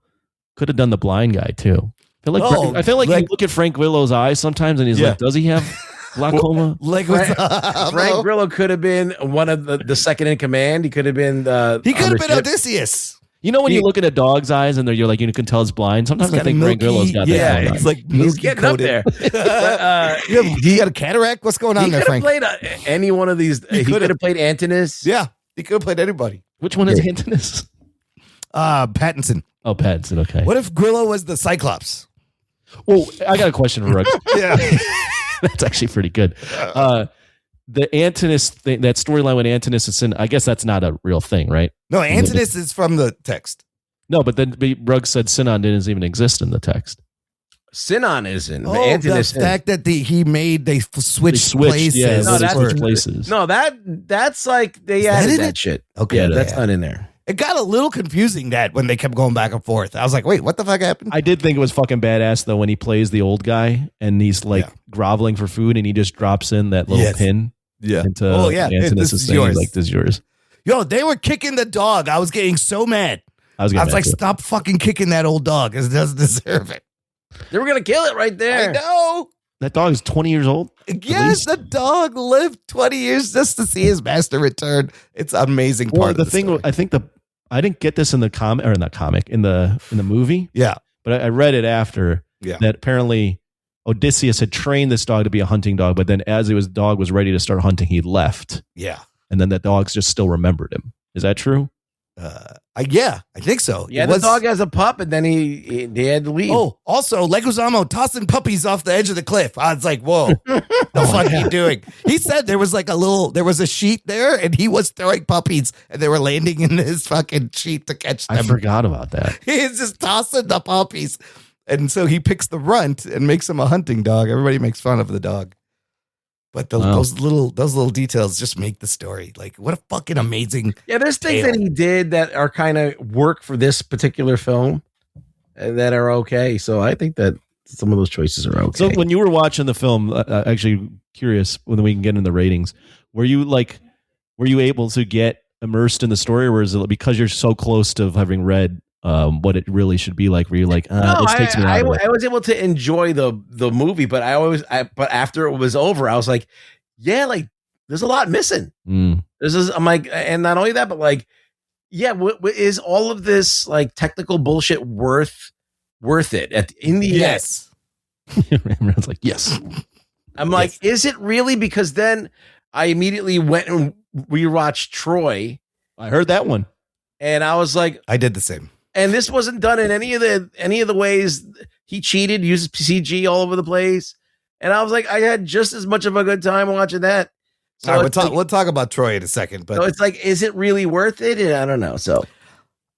E: could have done the blind guy too. I feel like you look at Frank Grillo's eyes sometimes, and he's like, "Does he have glaucoma?"
B: Frank Grillo could have been one of the second in command. He could have been
A: Odysseus.
E: You know when you look at a dog's eyes and you're like, you can tell it's blind. Sometimes I think Frank Grillo's got that.
A: Yeah, it's like
B: he's getting up there.
A: He got a cataract. What's going on there, Frank?
B: He could have played any one of these. He could have played Antinous.
A: Yeah, he could have played anybody.
E: Which one is Antinous?
A: Pattinson.
E: Oh, Pattinson. Okay.
A: What if Grillo was the Cyclops?
E: Well, I got a question for Rick.
A: Yeah,
E: that's actually pretty good. The Antinous thing, that storyline with Antinous and Sin, I guess that's not a real thing, right?
A: No, Antinous is from the text.
E: No, but then Ruggs said Sinon didn't even exist in the text.
B: Sinon isn't.
A: The fact that they switched places.
E: Yeah, switched places.
B: No, that's like they added that shit.
A: Okay,
B: yeah, that's not in there.
A: It got a little confusing that when they kept going back and forth. I was like, wait, what the fuck happened?
E: I did think it was fucking badass though when he plays the old guy and he's like groveling for food and he just drops in that little pin into Antinous' thing. Yours. Like, this is yours.
A: Yo, they were kicking the dog. I was getting so mad. I was like, stop fucking kicking that old dog. It doesn't deserve it.
B: They were going to kill it right there.
A: I know.
E: That dog is 20 years old.
A: Yes, the dog lived 20 years just to see his master return. It's an amazing part of the thing. Story.
E: I think I didn't get this in the comic or in the comic in the movie.
A: Yeah,
E: but I read it after that apparently Odysseus had trained this dog to be a hunting dog, but then as dog was ready to start hunting, he left.
A: Yeah,
E: and then the dogs just still remembered him. Is that true?
A: Yeah, I think so.
B: Yeah, the dog has a pup, and then he had to leave.
A: Oh, also Leguizamo tossing puppies off the edge of the cliff. I was like, whoa, the fuck are you doing? He said there was a sheet there, and he was throwing puppies, and they were landing in his fucking sheet to catch them.
E: I forgot about that.
A: He's just tossing the puppies. And so he picks the runt and makes him a hunting dog. Everybody makes fun of the dog. But those little details just make the story. Like, what a fucking amazing.
B: Yeah, there's things that he did that are kind of work for this particular film that are okay. So I think that some of those choices are okay.
E: So when you were watching the film, actually curious when we can get into the ratings, were you able to get immersed in the story, or is it because you're so close to having read what it really should be like? Were you like, this takes me out of it?
B: I was able to enjoy the movie, but but after it was over, I was like, yeah, like there's a lot missing. I'm like, and not only that, but like, yeah, is all of this like technical bullshit worth it in the
A: yes.
E: Everyone's like, yes.
B: I'm like, is it really? Because then I immediately went and rewatched Troy.
E: I heard that one,
B: and I was like,
A: I did the same.
B: And this wasn't done in any of the ways. He cheated, uses CG all over the place, and I was like, I had just as much of a good time watching that. So
A: all right, we'll talk about Troy in a second, but
B: so it's like, is it really worth it? And I don't know. So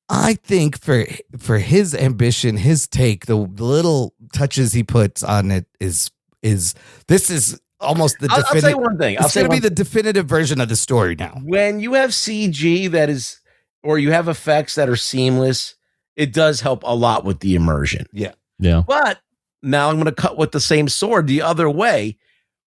A: I think for his ambition, his take, the little touches he puts on it is almost the definitive. I'll say one thing. It's going to be the definitive version of the story now.
B: When you have CG that is, or you have effects that are seamless, it does help a lot with the immersion.
A: Yeah.
B: But now I'm going to cut with the same sword the other way.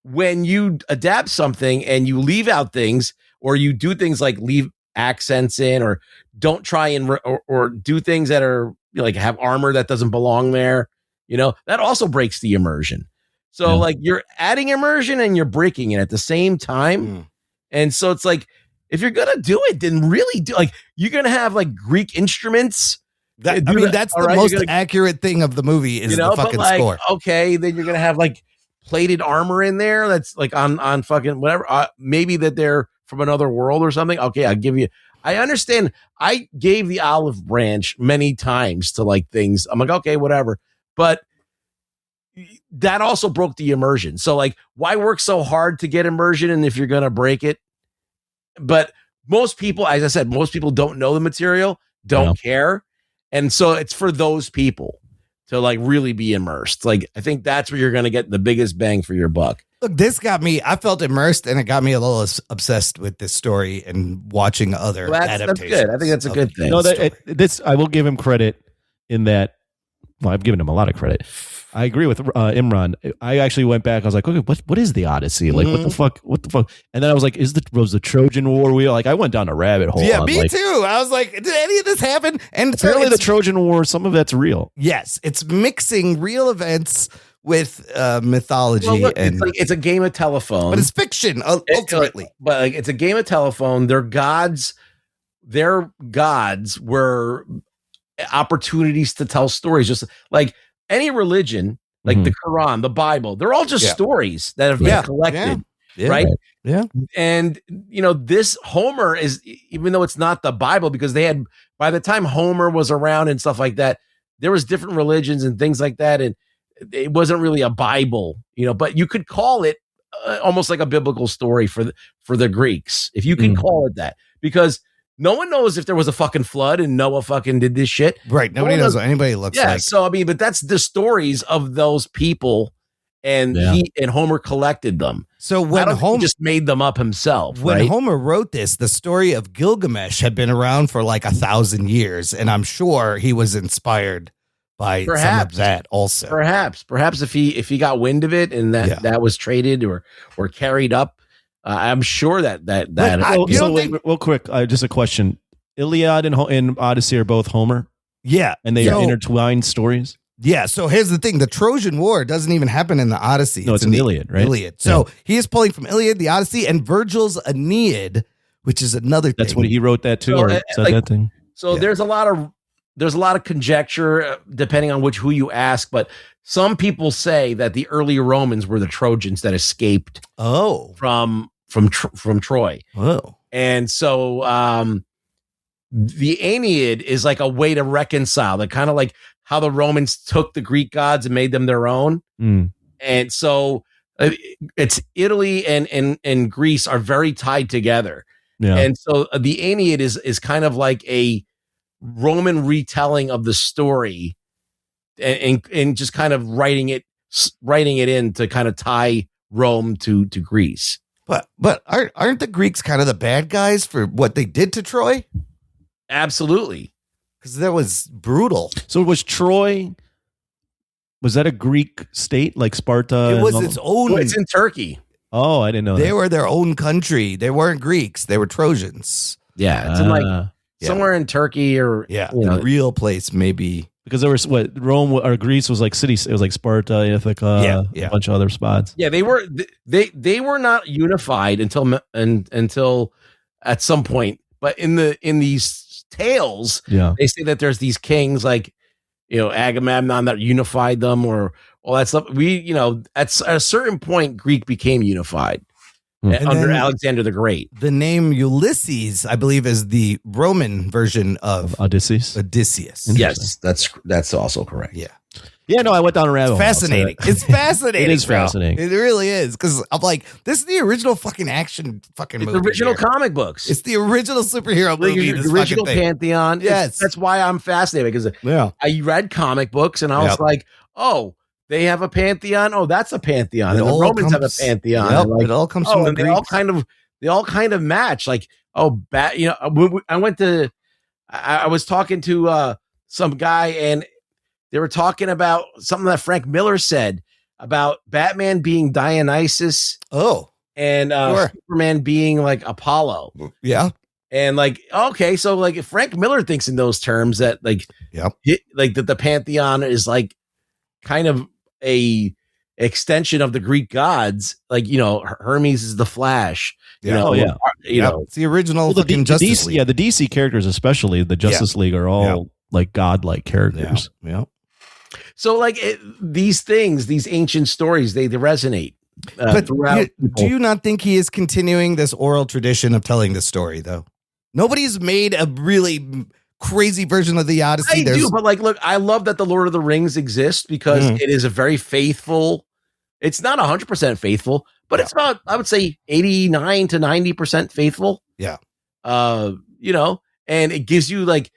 B: When you adapt something and you leave out things, or you do things like leave accents in, or don't try and or do things that are like have armor that doesn't belong there, that also breaks the immersion. So like you're adding immersion and you're breaking it at the same time. And so it's like, if you're going to do it, then really do, like, you're going to have like Greek instruments.
A: That's the most accurate thing of the movie is the fucking score.
B: Okay, then you're going to have like plated armor in there. That's like on fucking whatever. Maybe that they're from another world or something. Okay, I'll give you. I understand. I gave the olive branch many times to like things. I'm like, okay, whatever. But that also broke the immersion. So like, why work so hard to get immersion? And if you're going to break it, but most people, as I said, most people don't know the material, don't care. And so it's for those people to like really be immersed. Like, I think that's where you're going to get the biggest bang for your buck.
A: Look, this got me, I felt immersed, and it got me a little obsessed with this story and watching other adaptations.
B: That's good. I think that's a good thing.
E: No, I will give him credit in that. Well, I've given him a lot of credit. I agree with Imran. I actually went back. I was like, okay, what is the Odyssey? Like, what the fuck? And then I was like, was the Trojan War real? Like, I went down a rabbit hole.
A: Yeah, me too. I was like, did any of this happen? And
E: apparently the Trojan War, some of that's real.
A: Yes, it's mixing real events with mythology.
B: Well, look, it's a game of telephone.
A: But it's fiction, ultimately.
B: But like, it's a game of telephone. Their gods were opportunities to tell stories, just like any religion, like the Quran, the Bible. They're all just stories that have been collected, right?
A: Yeah.
B: And this Homer is, even though it's not the Bible, because they had, by the time Homer was around and stuff like that, there was different religions and things like that, and it wasn't really a Bible, but you could call it almost like a biblical story for the Greeks, if you can call it that, because no one knows if there was a fucking flood and Noah fucking did this shit.
A: Right. Nobody knows what anybody looks like.
B: Yeah. So, I mean, but that's the stories of those people, and Homer collected them.
A: So when
B: Homer just made them up himself.
A: When Homer wrote this, the story of Gilgamesh had been around for like 1,000 years. And I'm sure he was inspired by some of that also.
B: Perhaps if he got wind of it and that was traded or carried up. I'm sure that.
E: Real quick, just a question: Iliad and Odyssey are both Homer.
A: Yeah,
E: and they are intertwined stories.
A: Yeah. So here's the thing: the Trojan War doesn't even happen in the Odyssey.
E: No, it's in the Iliad, right?
A: Iliad. So he is pulling from Iliad, the Odyssey, and Virgil's Aeneid, which is another thing.
E: That's what he wrote that too, or said that thing.
B: So there's a lot of conjecture depending on who you ask, but some people say that the early Romans were the Trojans that escaped. From Troy.
A: Oh.
B: And so the Aeneid is like a way to reconcile, like kind of like how the Romans took the Greek gods and made them their own. And so it's Italy and Greece are very tied together.
E: Yeah.
B: And so the Aeneid is kind of like a Roman retelling of the story, and just kind of writing it in to kind of tie Rome to Greece.
A: But aren't the Greeks kind of the bad guys for what they did to Troy?
B: Absolutely.
A: Because that was brutal.
E: So was Troy, was that a Greek state like Sparta?
A: It was its own.
B: It's in Turkey.
E: Oh, I didn't know
A: They
E: that.
A: were their own country. They weren't Greeks. They were Trojans.
B: Yeah. It's in like somewhere in Turkey or
A: the real place maybe.
E: Because there was Rome or Greece was like cities. It was like Sparta, Ithaca, a bunch of other spots.
B: Yeah, they were not unified until at some point. But in these tales, they say that there's these kings like Agamemnon that unified them or all that stuff. At a certain point, Greek became unified under Alexander the Great.
A: The name Ulysses, I believe, is the Roman version of
E: Odysseus.
B: Yes, that's also correct.
A: Yeah.
E: Yeah, no, I went down a rabbit hole.
A: Fascinating. It's fascinating.
E: It is fascinating.
A: It really is. Because I'm like, this is the original fucking action fucking movie.
B: The original
A: here.
B: comic books.
A: It's the original superhero movie.
B: The original pantheon.
A: Yes.
B: That's why I'm fascinated, because I read comic books and I was like, oh, they have a pantheon. Oh, that's a pantheon. And the Romans have a pantheon.
A: Yep,
B: like,
A: it all comes from the
B: and they all kind of match. Like, I was talking to some guy and they were talking about something that Frank Miller said about Batman being Dionysus.
A: Oh,
B: and Superman being like Apollo.
A: Yeah.
B: And like, okay, so like if Frank Miller thinks in those terms that like, that the pantheon is like kind of a extension of the Greek gods, like, Hermes is the Flash.
A: It's the original fucking Justice League.
E: Yeah, the DC characters, especially the Justice League, are all like godlike characters.
A: Yeah.
B: So like these things, these ancient stories, they resonate.
A: But do you not think he is continuing this oral tradition of telling the story, though? Nobody's made a really crazy version of the Odyssey.
B: I do, but like, look, I love that the Lord of the Rings exists because it is a very faithful. It's not 100% faithful, but it's about, I would say, 89 to 90% faithful.
A: Yeah.
B: And it gives you like,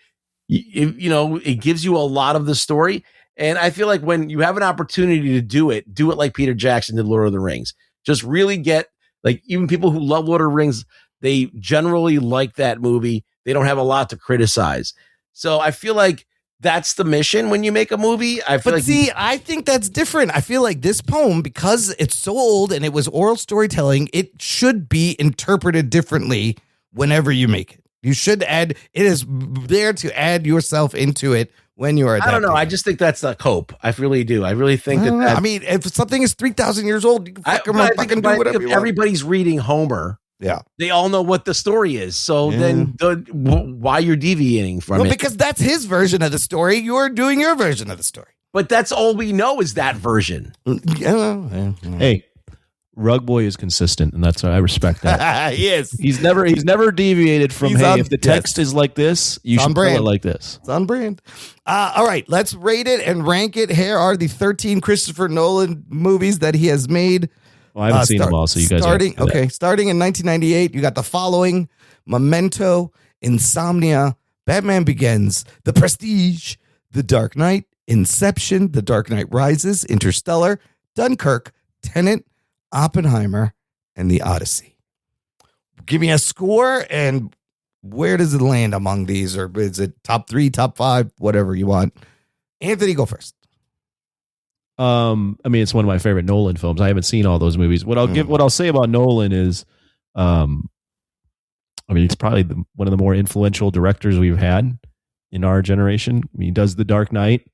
B: it gives you a lot of the story. And I feel like when you have an opportunity to do it like Peter Jackson did Lord of the Rings. Just really get, like, even people who love Lord of the Rings, they generally like that movie. They don't have a lot to criticize. So I feel like that's the mission when you make a movie. I think that's different. I feel like this poem, because it's so old and it was oral storytelling, it should be interpreted differently whenever you make it. You should add, it is there to add yourself into it when you are adapting. I don't know. I just think that's the hope. I really do. I really think that. I mean, if something is 3,000 years old, you can fucking do whatever you want. Everybody's reading Homer. Yeah. They all know what the story is. So then why you're deviating from it? Because that's his version of the story. You're doing your version of the story. But that's all we know is that version.
E: Hey, Rug Boy is consistent, and that's I respect that.
A: Yes.
E: He's never deviated from, if the text is like this, you should tell it like this.
A: It's on brand. All right, let's rate it and rank it. Here are the 13 Christopher Nolan movies that he has made.
E: Well, I haven't seen them all, so you guys
A: starting in 1998, you got the following: Memento, Insomnia, Batman Begins, The Prestige, The Dark Knight, Inception, The Dark Knight Rises, Interstellar, Dunkirk, Tenet, Oppenheimer, and The Odyssey. Give me a score, and where does it land among these? Or is it top 3, top 5, whatever you want? Anthony, go first.
E: I mean, it's one of my favorite Nolan films. I haven't seen all those movies. What I'll say about Nolan is, I mean, it's probably one of the more influential directors we've had in our generation. I mean, he does The Dark Knight,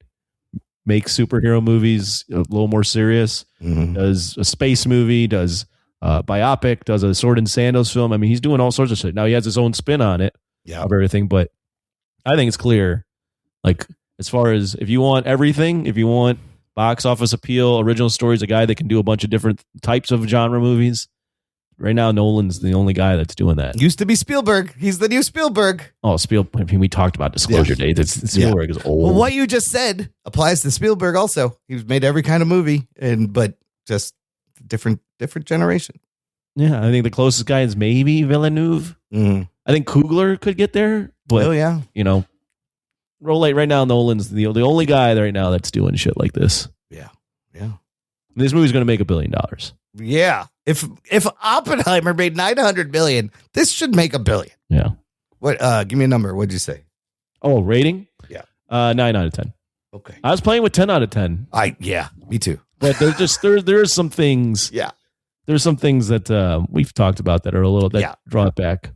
E: makes superhero movies a little more serious, does a space movie, does biopic, does a sword and sandals film. I mean, he's doing all sorts of shit. Now he has his own spin on it of everything, but I think it's clear, like, as far as if you want everything, if you want box office appeal, original stories, a guy that can do a bunch of different types of genre movies, right now Nolan's the only guy that's doing that.
A: Used to be Spielberg. He's the new Spielberg.
E: Oh, Spielberg. I mean, we talked about Disclosure Day. Spielberg is old.
A: Well, what you just said applies to Spielberg also. He's made every kind of movie, but just different generation.
E: Yeah, I think the closest guy is maybe Villeneuve.
A: Mm.
E: I think Coogler could get there, but right now Nolan's the only guy right now that's doing shit like this.
A: Yeah.
E: This movie's going to make $1 billion.
A: Yeah. If Oppenheimer made $900 million, this should make $1 billion.
E: Yeah.
A: What? Give me a number. What'd you say?
E: Oh, rating?
A: Yeah.
E: 9 out of 10.
A: Okay.
E: I was playing with 10 out of 10.
A: Yeah, me too.
E: But there's just there's some things.
A: Yeah.
E: There's some things that we've talked about that are a little draw it back.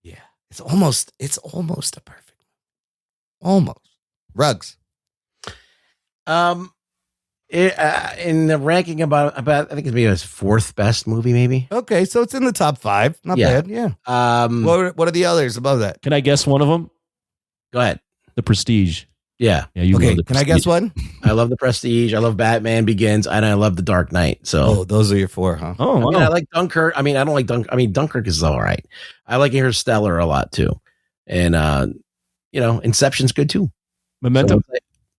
A: Yeah. It's almost a perfect. Almost. Rugs.
B: In the ranking about I think it's maybe his 4th best movie, maybe.
A: Okay, so it's in the top 5. Not bad. Yeah. What are the others above that?
E: Can I guess one of them?
B: Go ahead.
E: The Prestige.
B: Yeah.
E: You
A: okay.
E: love The
A: Can I
E: Prestige.
A: guess one?
B: I love The Prestige. I love Batman Begins, and I love The Dark Knight. So
A: those are your 4, huh?
E: Oh, wow.
B: I like Dunkirk. I don't like Dunkirk. Dunkirk is all right. I like Interstellar a lot too, and Inception's good too.
E: Memento.
B: So,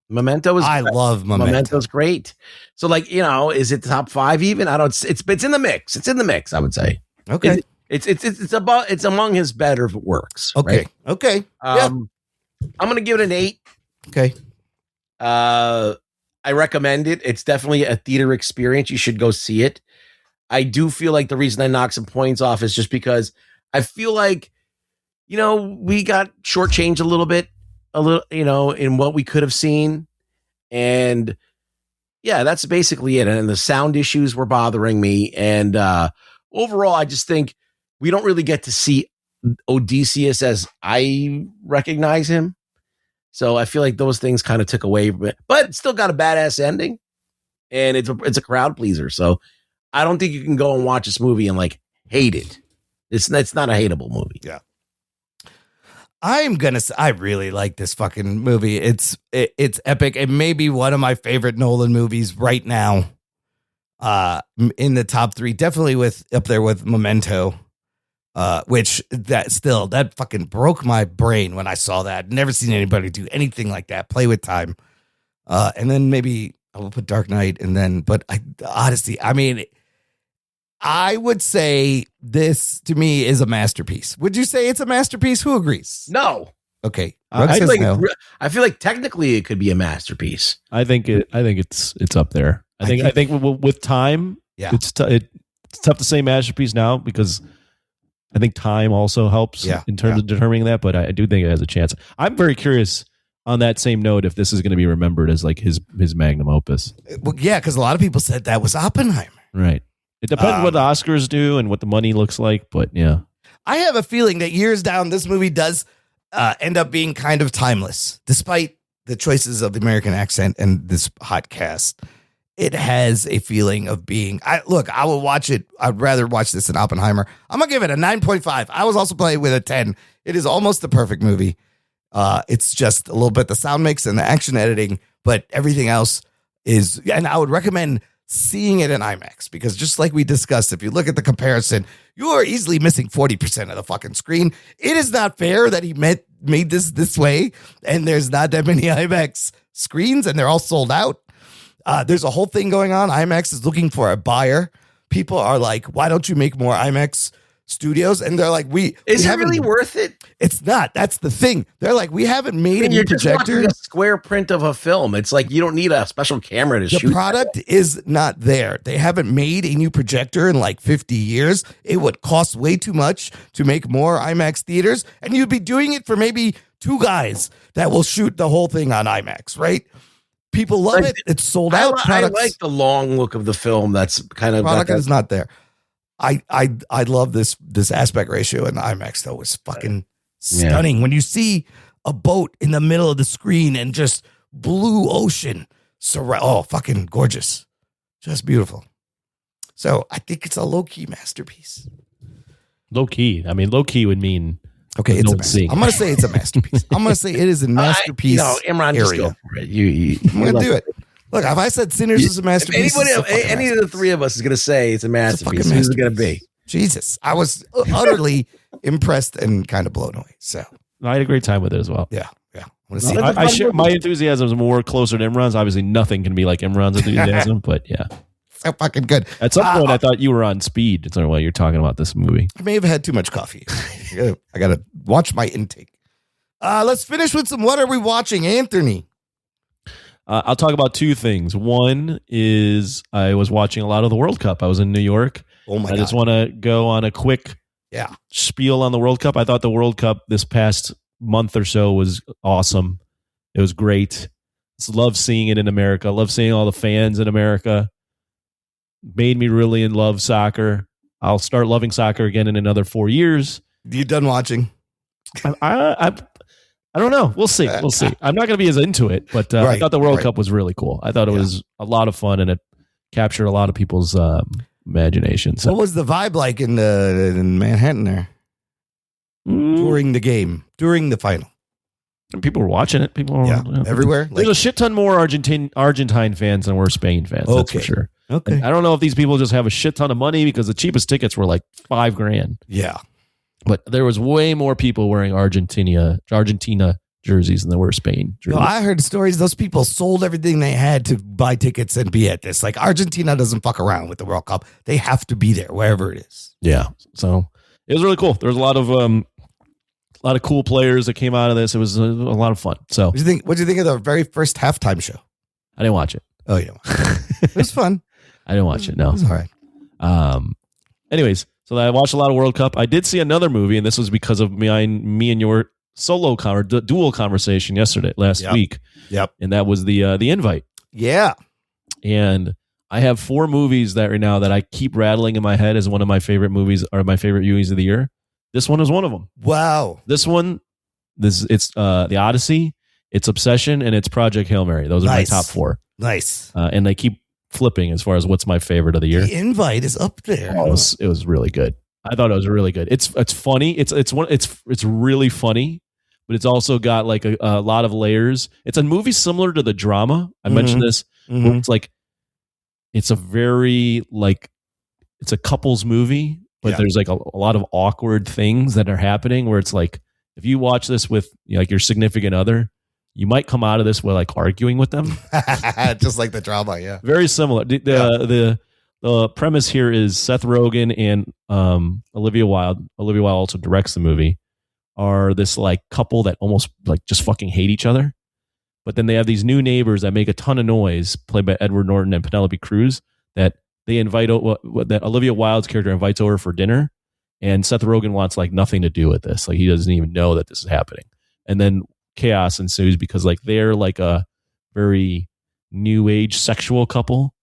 B: Memento is.
A: I love Memento.
B: Memento's great. So, is it the top 5 even? I don't. It's in the mix. It's in the mix. I would say.
A: Okay.
B: It's among his better works.
A: Okay.
B: Right?
A: Okay.
B: I'm gonna give it an 8.
A: Okay.
B: I recommend it. It's definitely a theater experience. You should go see it. I do feel like the reason I knock some points off is just because I feel like, we got shortchanged a little, in what we could have seen. And yeah, that's basically it. And the sound issues were bothering me. And overall, I just think we don't really get to see Odysseus as I recognize him. So I feel like those things kind of took away from it, but it's still got a badass ending, and it's a crowd pleaser. So I don't think you can go and watch this movie and hate it. It's not a hateable movie.
A: Yeah. I really like this fucking movie. It's epic. It may be one of my favorite Nolan movies right now. In the top 3, definitely up there with Memento. Which that fucking broke my brain when I saw that. Never seen anybody do anything like that. Play with time. And then maybe I will put Dark Knight but Odyssey. I would say this to me is a masterpiece. Would you say it's a masterpiece? Who agrees?
B: No.
A: Okay.
B: I feel like technically it could be a masterpiece.
E: I think it's up there. I think with time, it's tough to say masterpiece now because I think time also helps in terms of determining that, but I do think it has a chance. I'm very curious on that same note if this is going to be remembered as his magnum opus.
A: Well, yeah, because a lot of people said that was Oppenheimer.
E: Right. It depends what the Oscars do and what the money looks like, but yeah.
A: I have a feeling that years down, this movie does end up being kind of timeless, despite the choices of the American accent and this hot cast. It has a feeling of being. I will watch it. I'd rather watch this than Oppenheimer. I'm gonna give it a 9.5. I was also playing with a 10. It is almost the perfect movie. It's just a little bit the sound mix and the action editing, but everything else is. And I would recommend seeing it in IMAX because just like we discussed, if you look at the comparison, you are easily missing 40% of the fucking screen. It is not fair that he made this way, and there's not that many IMAX screens, and they're all sold out. There's a whole thing going on. IMAX is looking for a buyer. People are like, why don't you make more IMAX studios? And they're like,
B: is it really worth it?
A: It's not. That's the thing. They're like, we haven't made a new projector.
B: A square print of a film. It's like you don't need a special camera to shoot.
A: The product is not there. They haven't made a new projector in like 50 years. It would cost way too much to make more IMAX theaters. And you'd be doing it for maybe 2 guys that will shoot the whole thing on IMAX, right? People love it. It's sold out.
B: I like the long look of the film. That's kind of
A: product is not there. I love this aspect ratio in IMAX though. It's fucking stunning when you see a boat in the middle of the screen and just blue ocean. Fucking gorgeous, just beautiful. So I think it's a low key masterpiece.
E: Low key. I mean, low key would mean.
A: Okay, I'm going to say it's a masterpiece. I'm going to say it is a masterpiece.
B: Imran, just go for it.
A: I'm going to do it. Look, if I said Sinners is a masterpiece,
B: any of the 3 of us is going to say it's a masterpiece, who's it going to be?
A: Jesus, I was utterly impressed and kind of blown away. So
E: I had a great time with it as well.
A: yeah. I want to see.
E: I share my enthusiasm is more closer to Imran's. Obviously, nothing can be like Imran's enthusiasm, but yeah,
A: so fucking good.
E: At some point, I thought you were on speed. It's while you're talking about this movie.
A: I may have had too much coffee. I gotta watch my intake. Let's finish with some. What are we watching, Anthony?
E: I'll talk about two things. One is I was watching a lot of the World Cup. I was in New York.
A: Oh my God.
E: I just want to go on a quick spiel on the World Cup. I thought the World Cup this past month or so was awesome. It was great. Just love seeing it in America. Love seeing all the fans in America. Made me really in love soccer. I'll start loving soccer again in another 4 years.
A: You done watching?
E: I don't know. We'll see. We'll see. I'm not going to be as into it, but I thought the World Cup was really cool. I thought it was a lot of fun, and it captured a lot of people's imagination. So.
A: What was the vibe like in Manhattan there during the game, during the final?
E: People were watching it. People were
A: everywhere.
E: There's a shit ton more Argentine fans than were Spain fans. That's for sure.
A: Okay.
E: And I don't know if these people just have a shit ton of money because the cheapest tickets were like $5,000.
A: Yeah.
E: But there was way more people wearing Argentina jerseys than there were Spain jerseys.
A: No, I heard stories. Those people sold everything they had to buy tickets and be at this. Like Argentina doesn't fuck around with the World Cup. They have to be there wherever it is.
E: Yeah. So it was really cool. There was a lot of cool players that came out of this. It was a lot of fun. So
A: What do you think of the very first halftime show?
E: I didn't watch it.
A: Oh, yeah. It was fun.
E: I didn't watch it. No.
A: It was all right.
E: Anyways, so I watched a lot of World Cup. I did see another movie, and this was because of me and your dual conversation last week.
A: Yep.
E: And that was the Invite.
A: Yeah.
E: And I have 4 movies that right now that I keep rattling in my head as one of my favorite movies or my favorite movies of the year. This one is one of them.
A: Wow.
E: It's the Odyssey, it's Obsession, and it's Project Hail Mary. Those are my top 4.
A: Nice.
E: And they keep flipping as far as what's my favorite of the year.
A: The Invite is up there.
E: Oh, it was really good. I thought it was really good. It's funny. It's really funny, but it's also got like a lot of layers. It's a movie similar to The Drama. I mentioned this. Where it's like it's a very it's a couples movie, but there's like a lot of awkward things that are happening where it's like if you watch this with your significant other, you might come out of this with like arguing with them.
A: Just like The Drama, yeah.
E: Very similar. The premise here is Seth Rogen and Olivia Wilde. Olivia Wilde also directs the movie. Are this like couple that almost like just fucking hate each other, but then they have these new neighbors that make a ton of noise, played by Edward Norton and Penelope Cruz. That they invite that Olivia Wilde's character invites over for dinner, and Seth Rogen wants like nothing to do with this. Like he doesn't even know that this is happening, and then chaos ensues because like they're like a very new age sexual couple,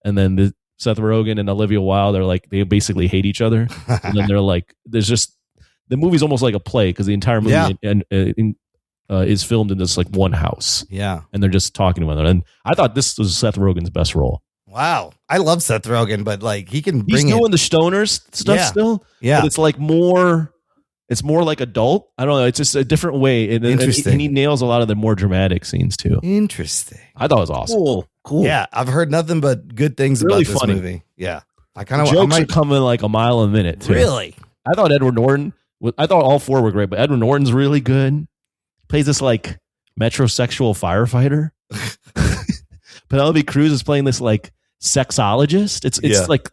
E: and then Seth Rogen and Olivia Wilde are like they basically hate each other, and then they're like there's just the movie's almost like a play because the entire movie is filmed in this like one house, and they're just talking to one another. And I thought this was Seth Rogen's best role.
A: Wow, I love Seth Rogen, but like he's doing
E: the stoners stuff still, but it's like more. It's more like adult. I don't know. It's just a different way.
A: Interesting.
E: And he nails a lot of the more dramatic scenes too.
A: Interesting.
E: I thought it was awesome.
B: Cool.
A: Yeah, I've heard nothing but good things
E: really
A: about this
E: funny
A: movie. Yeah, I kind of
E: jokes are coming like a mile a minute too.
A: Really?
E: I thought Edward Norton. I thought all 4 were great, but Edward Norton's really good. Plays this like metrosexual firefighter. Penelope Cruz is playing this like sexologist. It's like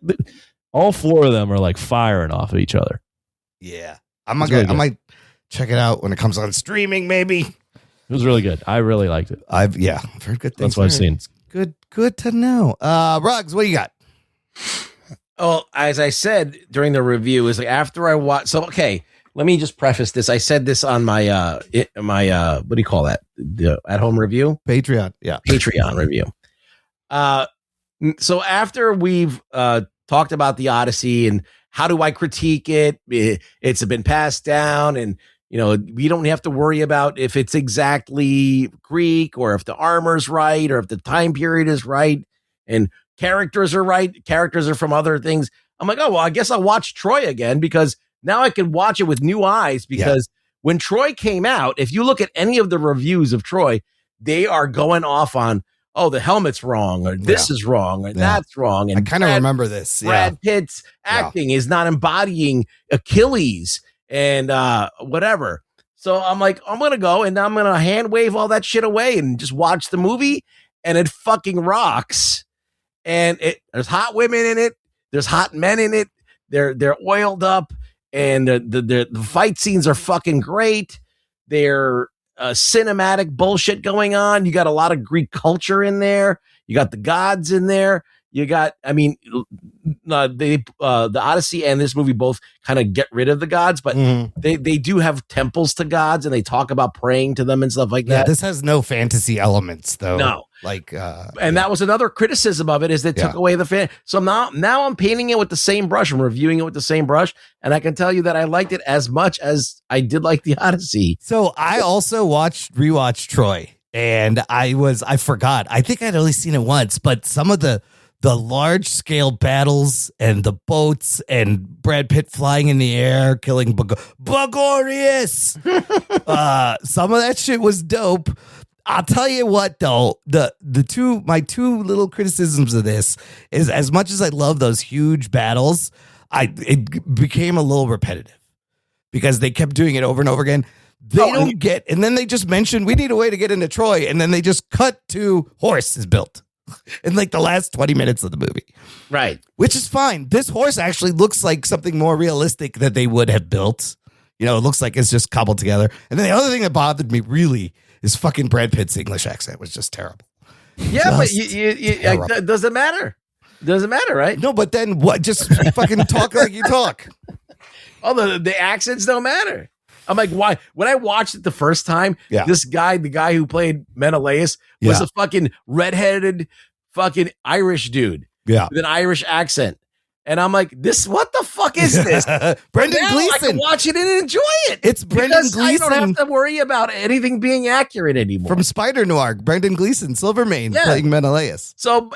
E: all 4 of them are like firing off of each other.
A: Yeah. I might check it out when it comes on streaming, maybe.
E: It was really good. I really liked it.
A: I've heard good things.
E: That's what I've seen.
A: It's good to know. Ruggs, what do you got?
B: Oh, as I said during the review, is like after I watch. So okay, let me just preface this. I said this on my what do you call that? The at home review,
A: Patreon, yeah,
B: Patreon review. So after we've talked about the Odyssey and how do I critique it? It's been passed down, and we don't have to worry about if it's exactly Greek or if the armor's right or if the time period is right and characters are right. Characters are from other things. I'm like, oh well, I guess I'll watch Troy again because now I can watch it with new eyes. Because when Troy came out, if you look at any of the reviews of Troy, they are going off on oh, the helmet's wrong, or this is wrong, or that's wrong. And
A: I kind of remember this.
B: Brad Pitt's acting is not embodying Achilles and whatever. So I'm like, I'm going to go and I'm going to hand wave all that shit away and just watch the movie. And it fucking rocks. And there's hot women in it. There's hot men in it. They're oiled up, and the fight scenes are fucking great. They're cinematic bullshit going on. You got a lot of Greek culture in there. You got the gods in there. You got, I mean, the Odyssey and this movie both kind of get rid of the gods, but they do have temples to gods, and they talk about praying to them and stuff like that.
A: This has no fantasy elements, though.
B: No.
A: Like,
B: and that was another criticism of it, is they took away the fan. So now I'm painting it with the same brush. I'm reviewing it with the same brush, and I can tell you that I liked it as much as I did like the Odyssey.
A: So I also rewatched Troy, and I forgot. I think I'd only seen it once, but some of the large scale battles and the boats and Brad Pitt flying in the air, killing Bagorius. Some of that shit was dope. I'll tell you what, though, my two little criticisms of this is, as much as I love those huge battles, it became a little repetitive because they kept doing it over and over again. And then they just mentioned we need a way to get into Troy, and then they just cut to horse is built in like the last 20 minutes of the movie.
B: Right.
A: Which is fine. This horse actually looks like something more realistic that they would have built. You know, it looks like it's just cobbled together. And then the other thing that bothered me really is fucking Brad Pitt's English accent was just terrible.
B: Yeah, but it doesn't matter. Doesn't matter, right?
A: No, but then what? Just fucking talk like you talk.
B: Oh, the accents don't matter. I'm like, why? When I watched it the first time, this guy, the guy who played Menelaus, was a fucking redheaded fucking Irish dude with an Irish accent. And I'm like, what the fuck is this?
A: Brendan Gleeson.
B: I can watch it and enjoy it.
A: It's Brendan Gleeson.
B: I don't have to worry about anything being accurate anymore.
A: From Spider Noir, Brendan Gleeson, Silvermane, playing Menelaus.
B: So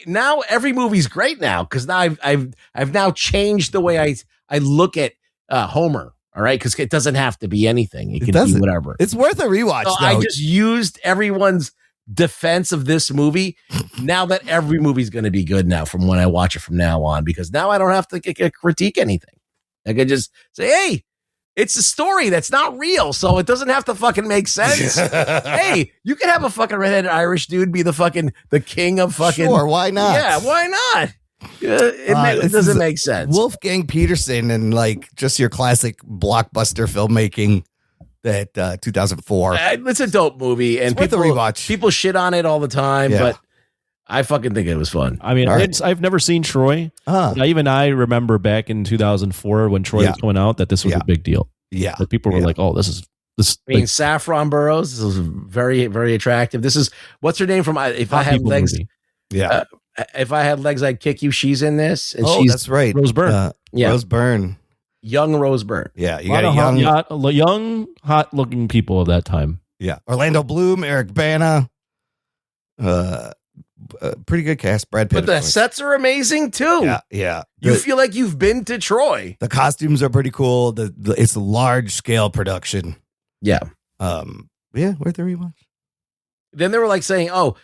B: now every movie's great now, because now I've now changed the way I look at Homer. All right, because it doesn't have to be anything. It can be whatever.
A: It's worth a rewatch.
B: So I just used everyone's defense of this movie. Now that every movie's going to be good now from when I watch it from now on, because now I don't have to critique anything. I can just say, hey, it's a story that's not real, so it doesn't have to fucking make sense. Hey, you can have a fucking redheaded Irish dude be the king of fucking.
A: Sure, why not?
B: Yeah, why not? It doesn't make sense.
A: Wolfgang Peterson and like just your classic blockbuster filmmaking that 2004.
B: It's a dope movie, and people shit on it all the time, but I fucking think it was fun.
E: I mean, I've never seen Troy. Even I remember back in 2004 when Troy was coming out that this was a big deal.
A: Yeah,
E: that people were like, "Oh, this is."
B: I mean, Saffron Burrows. This was very, very attractive. This is what's her name from If I Had Legs.
E: Movie.
A: Yeah.
B: If I Had Legs, I'd Kick You. She's in this. And she's
A: that's right.
E: Rose Byrne.
A: Rose Byrne.
B: Young Rose Byrne.
A: Yeah. You got a
E: young, hot looking people of that time.
A: Yeah. Orlando Bloom, Eric Bana. Pretty good cast. Brad Pitt.
B: But the sets are amazing too.
A: Yeah. Yeah.
B: You feel like you've been to Troy.
A: The costumes are pretty cool. It's a large scale production.
B: Yeah.
A: Yeah. Worth the rewatch.
B: Then they were like saying, oh,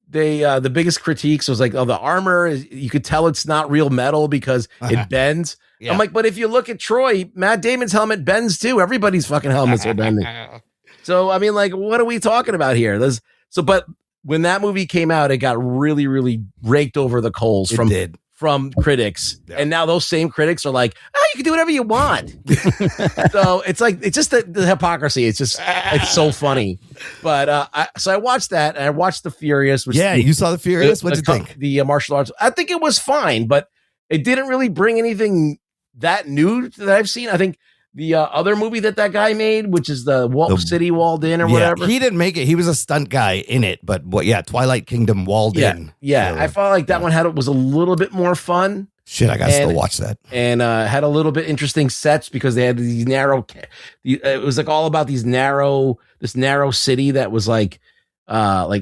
B: the biggest critiques was like, oh, the armor is, you could tell it's not real metal because it bends. Yeah. I'm like, but if you look at Troy, Matt Damon's helmet bends too. Everybody's fucking helmets are bending. So I mean, like, what are we talking about here? But when that movie came out, it got really, really raked over the coals from critics, and now those same critics are like, oh, you can do whatever you want. So it's like, it's just the hypocrisy. It's just, it's so funny. But I watched that, and I watched The Furious.
A: You saw The Furious. What'd you think?
B: The martial arts. I think it was fine, but it didn't really bring anything that new that I've seen. I think the other movie that guy made, which is the City Walled In or whatever.
A: He didn't make it. He was a stunt guy in it, but Twilight Kingdom Walled In.
B: Yeah, so, I felt like that one was a little bit more fun.
A: Shit, I got to still watch that.
B: And had a little bit interesting sets because they had these narrow. It was like all about this narrow city that was like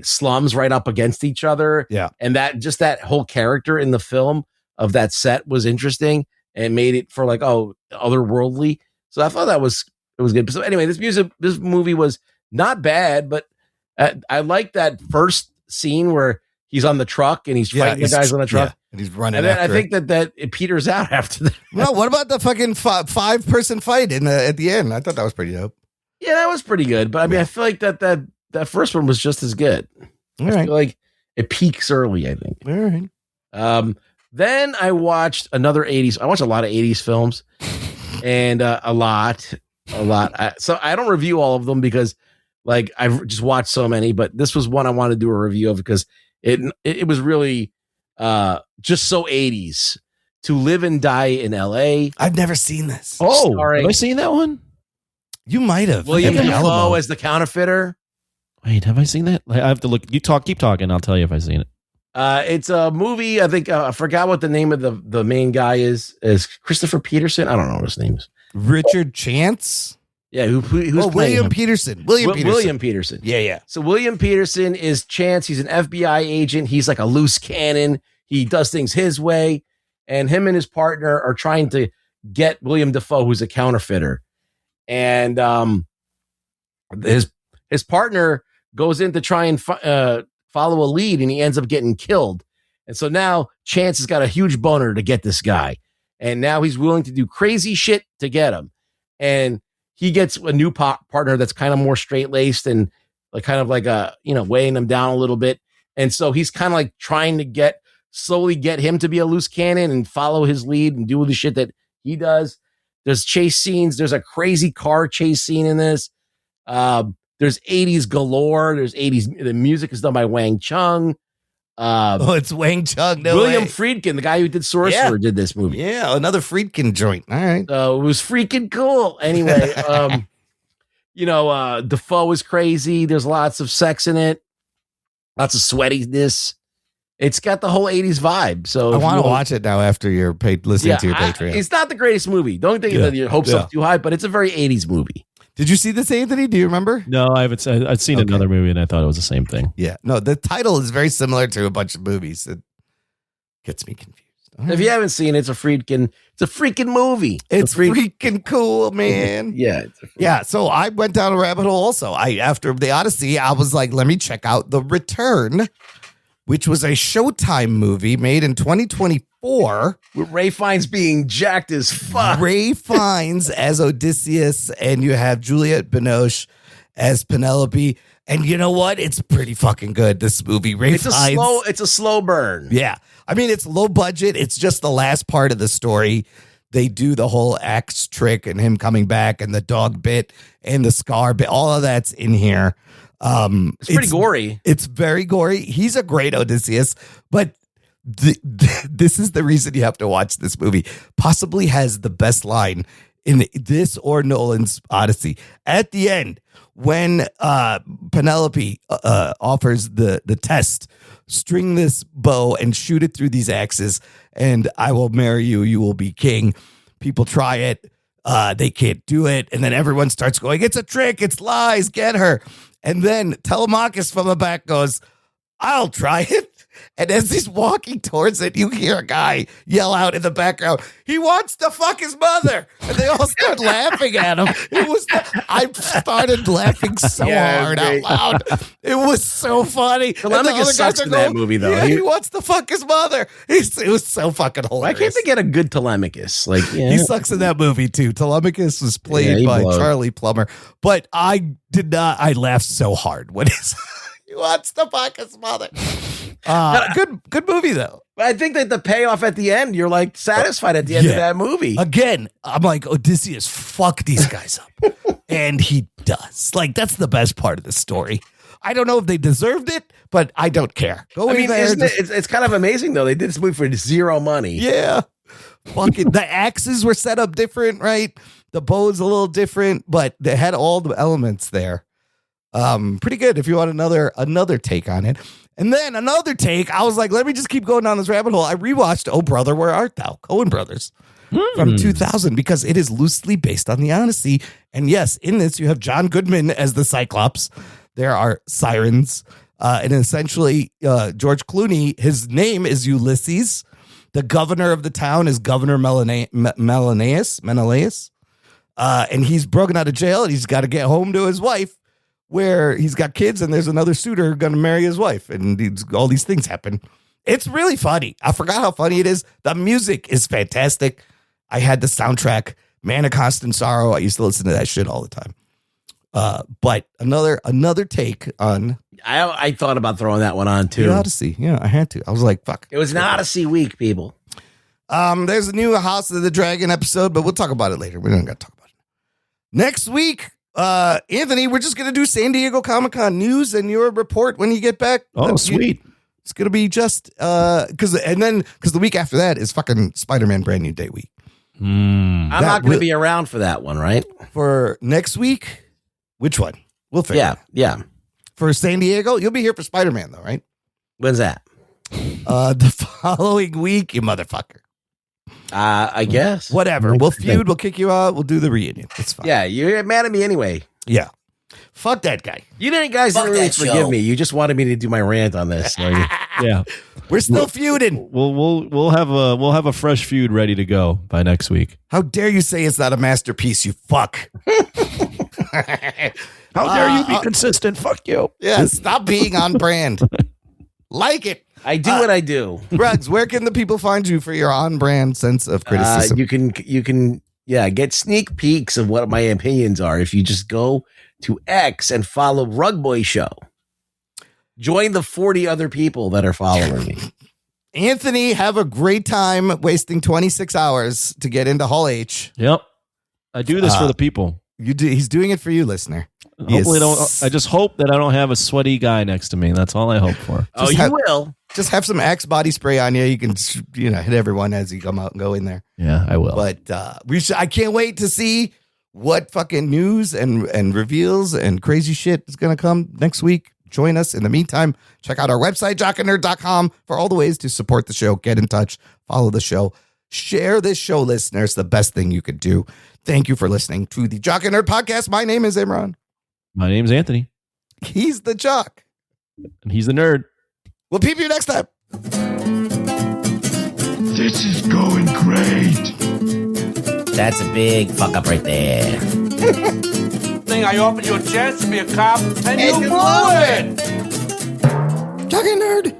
B: slums right up against each other.
A: Yeah,
B: and that whole character in the film of that set was interesting and made it for like otherworldly. So I thought it was good. So anyway, this movie was not bad, but I like that first scene where he's on the truck and he's fighting the guys on the truck.
A: Yeah, and he's running.
B: And then I
A: after
B: think that it peters out after that.
A: No, what about the fucking 5-person fight at the end? I thought that was pretty dope.
B: Yeah, that was pretty good. But I mean, I feel like that first one was just as good.
A: All right.
B: I feel like it peaks early, I think.
A: All right.
B: Then I watched another 80s. I watched a lot of 80s films and a lot. So I don't review all of them because like I've just watched so many, but this was one I wanted to do a review of because it was really just so 80s. To Live and Die in LA.
A: I've never seen this.
E: Oh, have I seen that one?
A: You might have.
B: William Dafoe as the counterfeiter.
E: Wait, have I seen that? I have to look. Keep talking. I'll tell you if I've seen it.
B: It's a movie. I think I forgot what the name of the main guy is. Is Christopher Peterson? I don't know what his name is.
A: Richard Chance.
B: Yeah, who's
A: William Peterson.
B: William Peterson.
A: Yeah.
B: So William Peterson is Chance. He's an FBI agent. He's like a loose cannon. He does things his way, and him and his partner are trying to get William Dafoe, who's a counterfeiter, and his partner goes in to try and follow a lead, and he ends up getting killed. And so now Chance has got a huge boner to get this guy, and now he's willing to do crazy shit to get him. And he gets a new partner that's kind of more straight laced and like kind of like weighing him down a little bit. And so he's kind of like trying to slowly get him to be a loose cannon and follow his lead and do the shit that he does. There's chase scenes. There's a crazy car chase scene in this. There's 80s galore. There's 80s. The music is done by Wang Chung.
A: It's Wang Chung. No
B: William
A: way.
B: Friedkin, the guy who did Sorcerer, did this movie.
A: Yeah, another Friedkin joint. All right.
B: It was freaking cool. Anyway, Defoe is crazy. There's lots of sex in it. Lots of sweatiness. It's got the whole 80s vibe. So
A: I want to watch it now after you're listening to your Patreon.
B: It's not the greatest movie. Don't think that your hopes up too high, but it's a very 80s movie.
A: Did you see this, Anthony? Do you remember?
E: No, I haven't. I'd seen another movie and I thought it was the same thing.
A: Yeah. No, the title is very similar to a bunch of movies. It gets me confused.
B: If you haven't seen it, it's a freaking movie.
A: It's freaking cool, man.
B: Yeah.
A: So I went down a rabbit hole also. After the Odyssey, I was like, let me check out The Return, which was a Showtime movie made in 2024.
B: With Ray Fiennes being jacked as fuck.
A: Ray Fiennes as Odysseus, and you have Juliette Binoche as Penelope. And you know what? It's pretty fucking good, this movie.
B: It's a slow burn.
A: Yeah. I mean, it's low budget. It's just the last part of the story. They do the whole axe trick and him coming back and the dog bit and the scar bit. All of that's in here.
B: It's pretty gory.
A: It's very gory. He's a great Odysseus, but this is the reason you have to watch this movie. Possibly has the best line in this or Nolan's Odyssey. At the end, when Penelope offers the test, string this bow and shoot it through these axes, and I will marry you. You will be king. People try it. They can't do it. And then everyone starts going, it's a trick. It's lies. Get her. And then Telemachus from the back goes, I'll try it. And as he's walking towards it, you hear a guy yell out in the background, he wants to fuck his mother. And they all start laughing at him. I started laughing so hard out loud. It was so funny.
B: Telemachus sucks in that movie, though.
A: Yeah, he wants to fuck his mother. It was so fucking hilarious.
B: Why can't they get a good Telemachus?
A: He sucks in that movie, too. Telemachus was played by Charlie Plummer. But I laughed so hard when he wants to fuck his mother. Good movie though.
B: But I think that the payoff at the end, you're like satisfied at the end of that movie.
A: Again, I'm like, Odysseus, fuck these guys up. And he does. Like, that's the best part of the story. I don't know if they deserved it, but I don't care.
B: It's kind of amazing though. They did this movie for zero money.
A: Yeah. Fucking the axes were set up different, right? The bow's a little different, but they had all the elements there. Pretty good if you want another take on it. And then another take, I was like, let me just keep going down this rabbit hole. I rewatched Oh Brother, Where Art Thou? Coen Brothers from 2000 because it is loosely based on the Odyssey. And yes, in this you have John Goodman as the Cyclops. There are sirens. And essentially George Clooney, his name is Ulysses. The governor of the town is Governor Menelaus. And he's broken out of jail and he's got to get home to his wife. where he's got kids and there's another suitor going to marry his wife, and all these things happen. It's really funny. I forgot how funny it is. The music is fantastic. I had the soundtrack, Man of Constant Sorrow. I used to listen to that shit all the time. But another take on.
B: I thought about throwing that one on too.
A: The Odyssey. Yeah, I had to. I was like, fuck.
B: It was an Odyssey week, people.
A: There's a new House of the Dragon episode, but we'll talk about it later. We don't got to talk about it. Next week, Anthony, we're just going to do San Diego Comic-Con news and your report when you get back.
E: Oh, sweet.
A: It's going to be just because the week after that is fucking Spider-Man Brand New Day week.
B: I'm not going to be around for that one, right?
A: For next week, which one? We'll figure.
B: Yeah.
A: For San Diego, you'll be here for Spider-Man, though, right?
B: When's that?
A: The following week, you motherfucker.
B: I guess.
A: Whatever. We'll feud. We'll kick you out. We'll do the reunion. It's fine.
B: Yeah, you're mad at me anyway.
A: Yeah. Fuck that guy.
B: You guys didn't really forgive me. You just wanted me to do my rant on this.
E: Yeah,
A: we're still feuding.
E: We'll have a fresh feud ready to go by next week.
A: How dare you say it's not a masterpiece? You fuck.
E: How dare you be consistent? Fuck you.
A: Yeah, stop being on brand. Like it.
B: I do what I do.
A: Rugs, where can the people find you for your on-brand sense of criticism?
B: You can get sneak peeks of what my opinions are if you just go to X and follow Rug Boy Show. Join the 40 other people that are following me.
A: Anthony, have a great time wasting 26 hours to get into Hall H.
E: Yep. I do this for the people.
A: He's doing it for you, listener.
E: Hopefully I just hope that I don't have a sweaty guy next to me. That's all I hope for.
B: You will.
A: Just have some Axe body spray on you. You can, hit everyone as you come out and go in there.
E: Yeah, I will.
A: But I can't wait to see what fucking news and reveals and crazy shit is going to come next week. Join us. In the meantime, check out our website, jockandnerd.com, for all the ways to support the show, get in touch, follow the show, share this show, listeners. The best thing you could do. Thank you for listening to the Jock and Nerd Podcast. My name is Imran.
E: My name's Anthony.
A: He's the Jock.
E: And he's the nerd.
A: We'll peep you next time.
G: This is going great.
B: That's a big fuck up right there.
K: Thing I offered you a chance to be a cop, and you blew it.
A: Jock and Nerd.